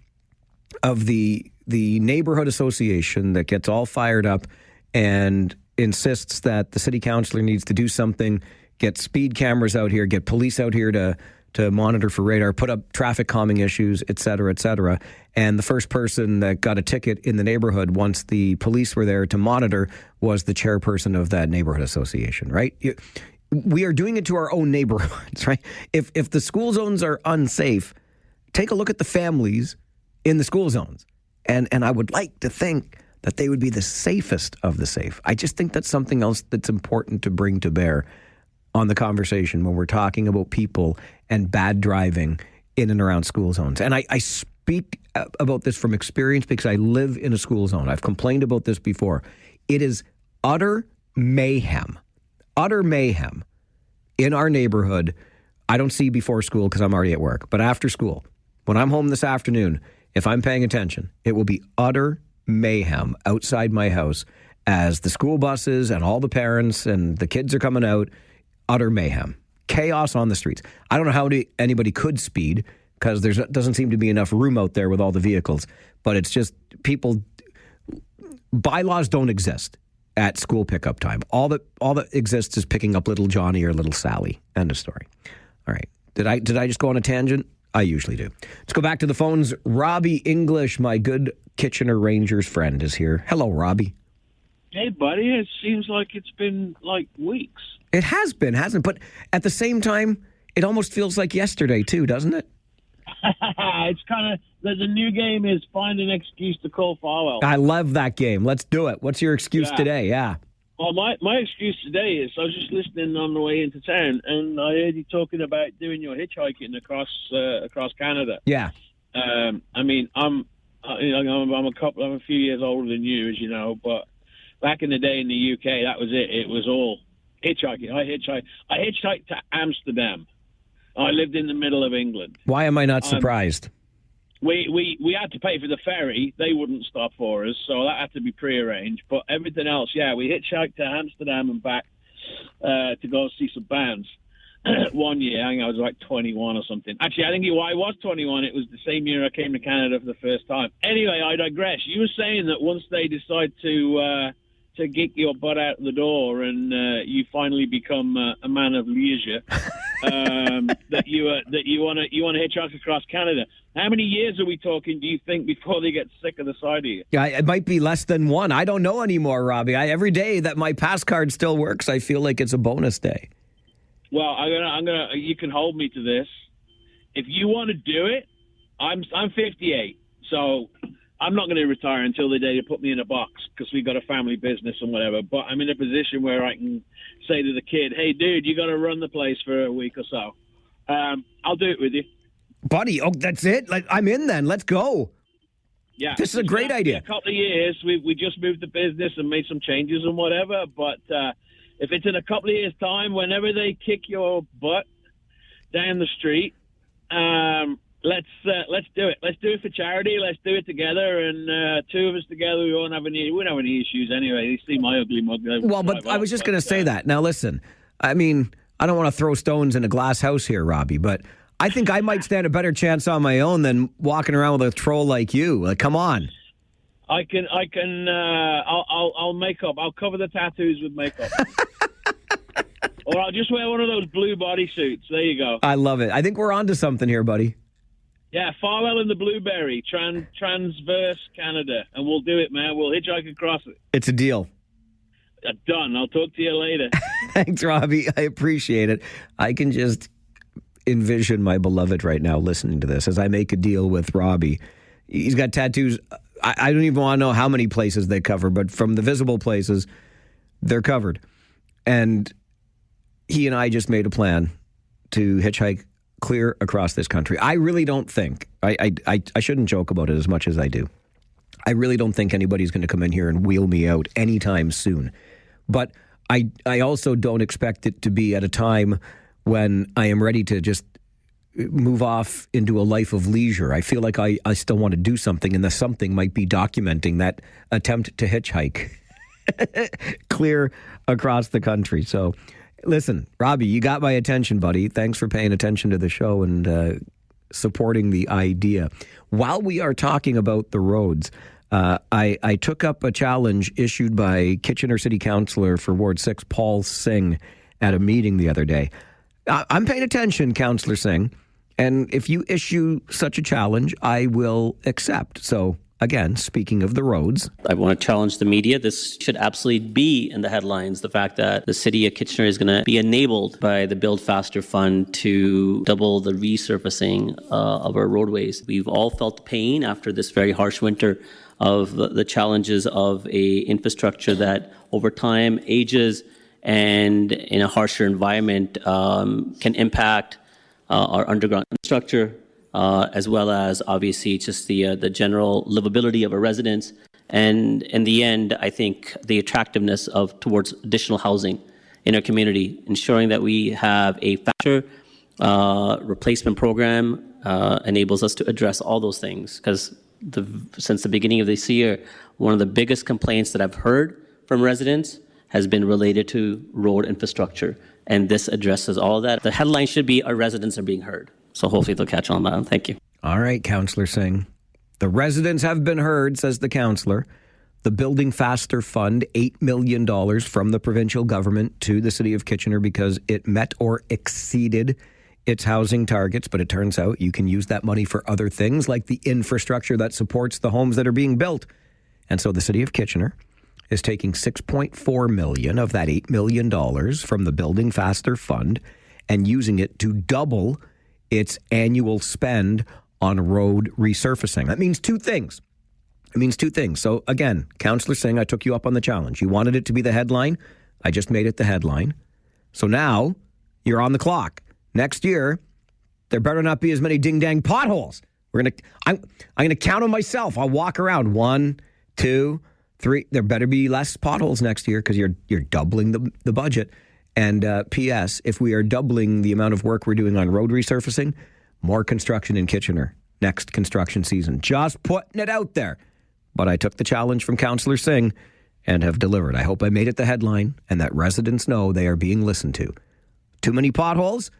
of the neighborhood association that gets all fired up and insists that the city councilor needs to do something, get speed cameras out here, get police out here to monitor for radar, put up traffic calming issues, et cetera, et cetera. And the first person that got a ticket in the neighborhood once the police were there to monitor was the chairperson of that neighborhood association, right? We are doing it to our own neighborhoods, right? If the school zones are unsafe, take a look at the families in the school zones. And I would like to think that they would be the safest of the safe. I just think that's something else that's important to bring to bear on the conversation when we're talking about people and bad driving in and around school zones. And I speak about this from experience because I live in a school zone. I've complained about this before. It is utter mayhem in our neighborhood. I don't see before school because I'm already at work, but after school, when I'm home this afternoon, if I'm paying attention, it will be utter mayhem outside my house as the school buses and all the parents and the kids are coming out. Utter mayhem. Chaos on the streets. I don't know how anybody could speed because there doesn't seem to be enough room out there with all the vehicles. But it's just bylaws don't exist at school pickup time. All that exists is picking up little Johnny or little Sally. End of story. All right. Did I just go on a tangent? I usually do. Let's go back to the phones. Robbie English, my good Kitchener Rangers friend, is here. Hello, Robbie. Hey, buddy. It seems like it's been weeks. It has been, hasn't it? But at the same time, it almost feels like yesterday, too, doesn't it? It's kind of, the new game is find an excuse to call Farwell. I love that game. Let's do it. What's your excuse today? Yeah. Well, my excuse today is I was just listening on the way into town, and I heard you talking about doing your hitchhiking across Canada. Yeah. I'm a few years older than you, as you know, but back in the day in the UK, that was it. It was all hitchhiking. I hitchhiked to Amsterdam. I lived in the middle of England. Why am I not surprised? we had to pay for the ferry. They wouldn't stop for us, so that had to be prearranged. But everything else, yeah, we hitchhiked to Amsterdam and back to go see some bands. One year, I think I was like 21 or something. Actually, I think I was 21. It was the same year I came to Canada for the first time. Anyway, I digress. You were saying that once they decide to get your butt out the door and you finally become a man of leisure, that you want to hitchhike across Canada. How many years are we talking, do you think, before they get sick of the sight of you? Yeah, it might be less than one. I don't know anymore, Robbie. Every day that my pass card still works, I feel like it's a bonus day. Well, I'm gonna. You can hold me to this. If you want to do it, I'm 58, so I'm not going to retire until the day they put me in a box because we've got a family business and whatever. But I'm in a position where I can say to the kid, "Hey, dude, you got to run the place for a week or so." I'll do it with you, buddy. Oh, that's it. Like, I'm in then. Let's go. Yeah, this is a great idea. A couple of years, we just moved the business and made some changes and whatever, but. If it's in a couple of years' time, whenever they kick your butt down the street, let's do it. Let's do it for charity. Let's do it together, and two of us together, we won't have any issues anyway. You see my ugly mug. Well, but I was just going to say that. Now, listen. I mean, I don't want to throw stones in a glass house here, Robbie, but I think I might stand a better chance on my own than walking around with a troll like you. Like, come on. I'll make up. I'll cover the tattoos with makeup. Or I'll just wear one of those blue bodysuits. There you go. I love it. I think we're onto something here, buddy. Yeah, Farwell and the Blueberry, Transverse Canada. And we'll do it, man. We'll hitchhike across it. It's a deal. Done. I'll talk to you later. Thanks, Robbie. I appreciate it. I can just envision my beloved right now listening to this as I make a deal with Robbie. He's got tattoos. I don't even want to know how many places they cover, but from the visible places, they're covered. And he and I just made a plan to hitchhike clear across this country. I really don't think, I shouldn't joke about it as much as I do. I really don't think anybody's going to come in here and wheel me out anytime soon. But I also don't expect it to be at a time when I am ready to just move off into a life of leisure. I feel like I still want to do something, and the something might be documenting that attempt to hitchhike clear across the country. So, listen, Robbie, you got my attention, buddy. Thanks for paying attention to the show and supporting the idea. While we are talking about the roads, I took up a challenge issued by Kitchener City Councillor for Ward 6, Paul Singh, at a meeting the other day. I'm paying attention, Councillor Singh. And if you issue such a challenge, I will accept. So, again, speaking of the roads, I want to challenge the media. This should absolutely be in the headlines. The fact that the city of Kitchener is going to be enabled by the Build Faster Fund to double the resurfacing of our roadways. We've all felt the pain after this very harsh winter of the challenges of a infrastructure that over time ages and in a harsher environment can impact our underground infrastructure, as well as obviously just the general livability of our residents, and in the end, I think the attractiveness towards additional housing in our community, ensuring that we have a faster replacement program enables us to address all those things. Because since the beginning of this year, one of the biggest complaints that I've heard from residents has been related to road infrastructure. And this addresses all of that. The headline should be, our residents are being heard. So hopefully they'll catch on that. Thank you. All right, Councillor Singh. The residents have been heard, says the councillor. The Building Faster Fund, $8 million from the provincial government to the city of Kitchener because it met or exceeded its housing targets. But it turns out you can use that money for other things like the infrastructure that supports the homes that are being built. And so the city of Kitchener is taking $6.4 million of that $8 million from the Building Faster Fund and using it to double its annual spend on road resurfacing. That means two things. So again, Councillor Singh, I took you up on the challenge. You wanted it to be the headline. I just made it the headline. So now you're on the clock. Next year, there better not be as many ding-dang potholes. I'm going to count them myself. I'll walk around 1, 2, 3. There better be less potholes next year because you're doubling the budget. And P.S., if we are doubling the amount of work we're doing on road resurfacing, more construction in Kitchener. next construction season. Just putting it out there. But I took the challenge from Councillor Singh and have delivered. I hope I made it the headline and that residents know they are being listened to. Too many potholes?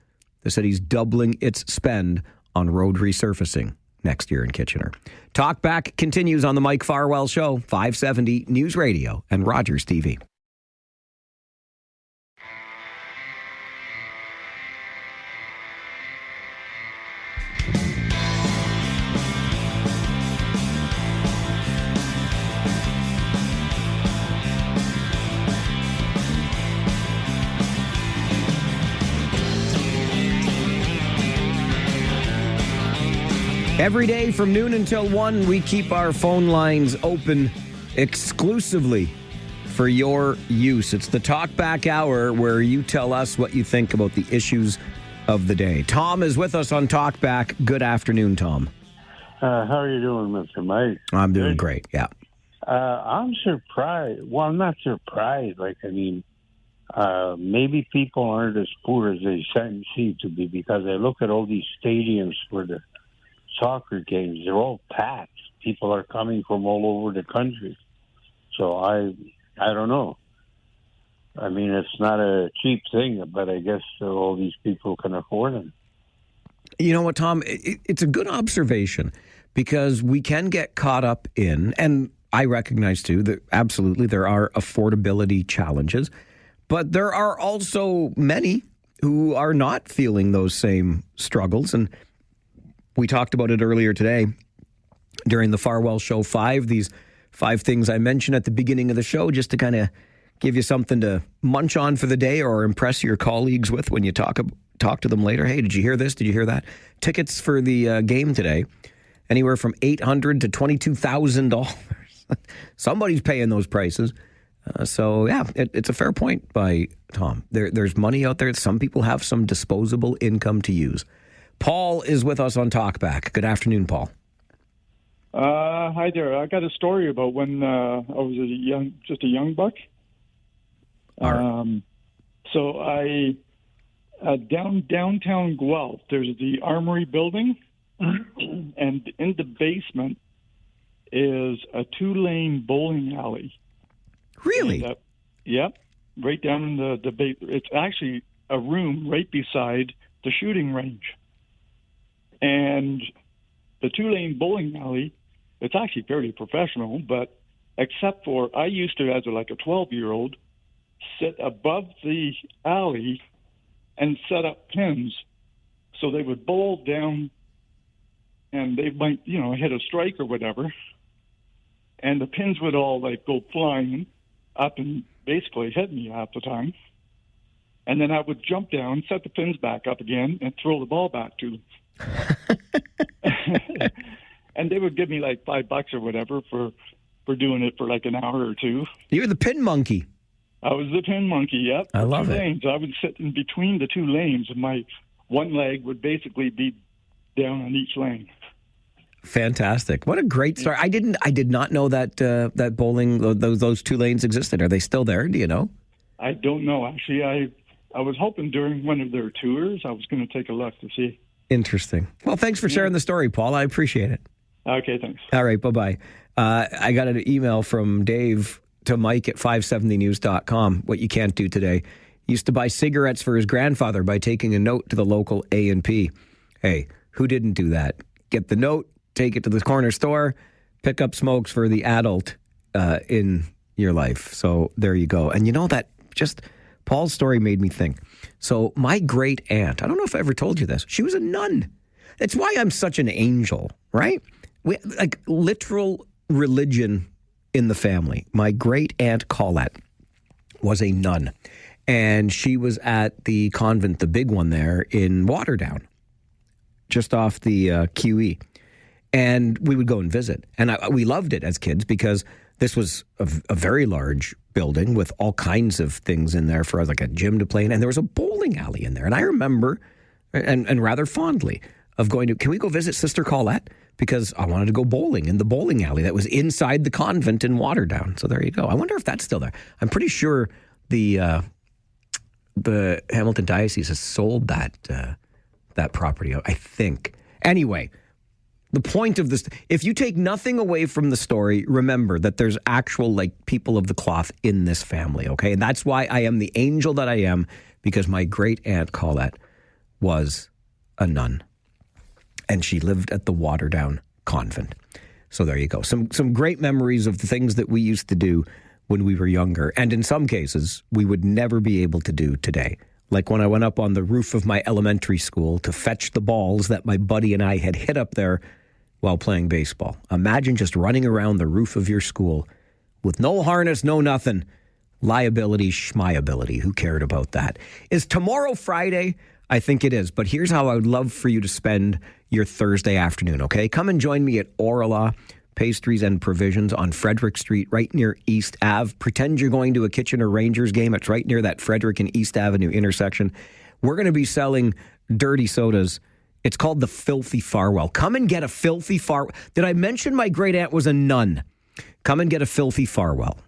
The city's doubling its spend on road resurfacing next year in Kitchener. Talkback continues on the Mike Farwell Show, 570 News Radio and Rogers TV. Every day from noon until 1, we keep our phone lines open exclusively for your use. It's the Talkback Hour where you tell us what you think about the issues of the day. Tom is with us on Talkback. Good afternoon, Tom. How are you doing, Mr. Mike? I'm doing great, yeah. I'm surprised. Well, I'm not surprised. Maybe people aren't as poor as they seem to be, because I look at all these stadiums for the soccer games. They're all packed. People are coming from all over the country. So I don't know. I mean, it's not a cheap thing, but I guess all these people can afford them. You know what, Tom? It's a good observation, because we can get caught up in, and I recognize too that absolutely there are affordability challenges, but there are also many who are not feeling those same struggles. And we talked about it earlier today during the Farwell Show 5, these 5 things I mentioned at the beginning of the show, just to kind of give you something to munch on for the day or impress your colleagues with when you talk to them later. Hey, did you hear this? Did you hear that? Tickets for the game today, anywhere from $800 to $22,000. Somebody's paying those prices. So, yeah, it's a fair point by Tom. There's money out there. Some people have some disposable income to use. Paul is with us on Talkback. Good afternoon, Paul. Hi there. I got a story about when I was a young buck. So I downtown Guelph, there's the Armory building, and in the basement is a 2-lane bowling alley. Really? And, yep. Right down in the it's actually a room right beside the shooting range. And the 2-lane bowling alley, it's actually fairly professional, but except for I used to, as a 12-year-old, sit above the alley and set up pins so they would bowl down and they might, hit a strike or whatever. And the pins would all go flying up and basically hit me half the time. And then I would jump down, set the pins back up again, and throw the ball back to them. And they would give me $5 or whatever for doing it for an hour or two. You're the pin monkey. I was the pin monkey, yep. I love it. Lanes. I would sit in between the 2 lanes, and my one leg would basically be down on each lane. Fantastic. What a great story. I did not know that that bowling, those 2 lanes existed. Are they still there? Do you know? I don't know. Actually, I was hoping during one of their tours I was going to take a look to see. Interesting. Well, thanks for sharing the story, Paul. I appreciate it. Okay, thanks. All right, bye-bye. I got an email from Dave to Mike at 570news.com. What you can't do today. He used to buy cigarettes for his grandfather by taking a note to the local A&P. Hey, who didn't do that? Get the note, take it to the corner store, pick up smokes for the adult in your life. So there you go. And Paul's story made me think. So my great aunt, I don't know if I ever told you this, she was a nun. That's why I'm such an angel, right? Literal religion in the family. My great aunt Colette was a nun, and she was at the convent, the big one there in Waterdown, just off the QE. And we would go and visit. And we loved it as kids because this was a very large building with all kinds of things in there for us, like a gym to play in. And there was a bowling alley in there. And I remember, and rather fondly, of going to, can we go visit Sister Colette? Because I wanted to go bowling in the bowling alley that was inside the convent in Waterdown. So there you go. I wonder if that's still there. I'm pretty sure the Hamilton Diocese has sold that property, I think. Anyway, The point of this, if you take nothing away from the story, remember that there's actual people of the cloth in this family, okay? And that's why I am the angel that I am, because my great aunt Colette was a nun. And she lived at the Waterdown Convent. So there you go. Some great memories of the things that we used to do when we were younger. And in some cases, we would never be able to do today. Like when I went up on the roof of my elementary school to fetch the balls that my buddy and I had hit up there while playing baseball. Imagine just running around the roof of your school with no harness, no nothing. Liability, schmiability. Who cared about that? Is tomorrow Friday? I think it is. But here's how I would love for you to spend your Thursday afternoon, okay? Come and join me at Orla Pastries and Provisions on Frederick Street, right near East Ave. Pretend you're going to a Kitchener Rangers game. It's right near that Frederick and East Avenue intersection. We're going to be selling dirty sodas. It's called the Filthy Farwell. Come and get a Filthy Farwell. Did I mention my great aunt was a nun? Come and get a Filthy Farwell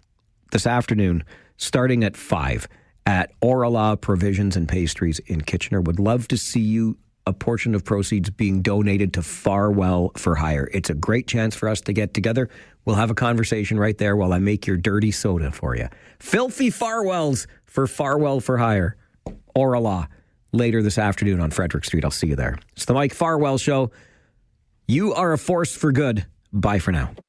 this afternoon, starting at 5 at Orla Provisions and Pastries in Kitchener. Would love to see you. A portion of proceeds being donated to Farwell for Hire. It's a great chance for us to get together. We'll have a conversation right there while I make your dirty soda for you. Filthy Farwells for Farwell for Hire. Orla. Later this afternoon on Frederick Street. I'll see you there. It's the Mike Farwell Show. You are a force for good. Bye for now.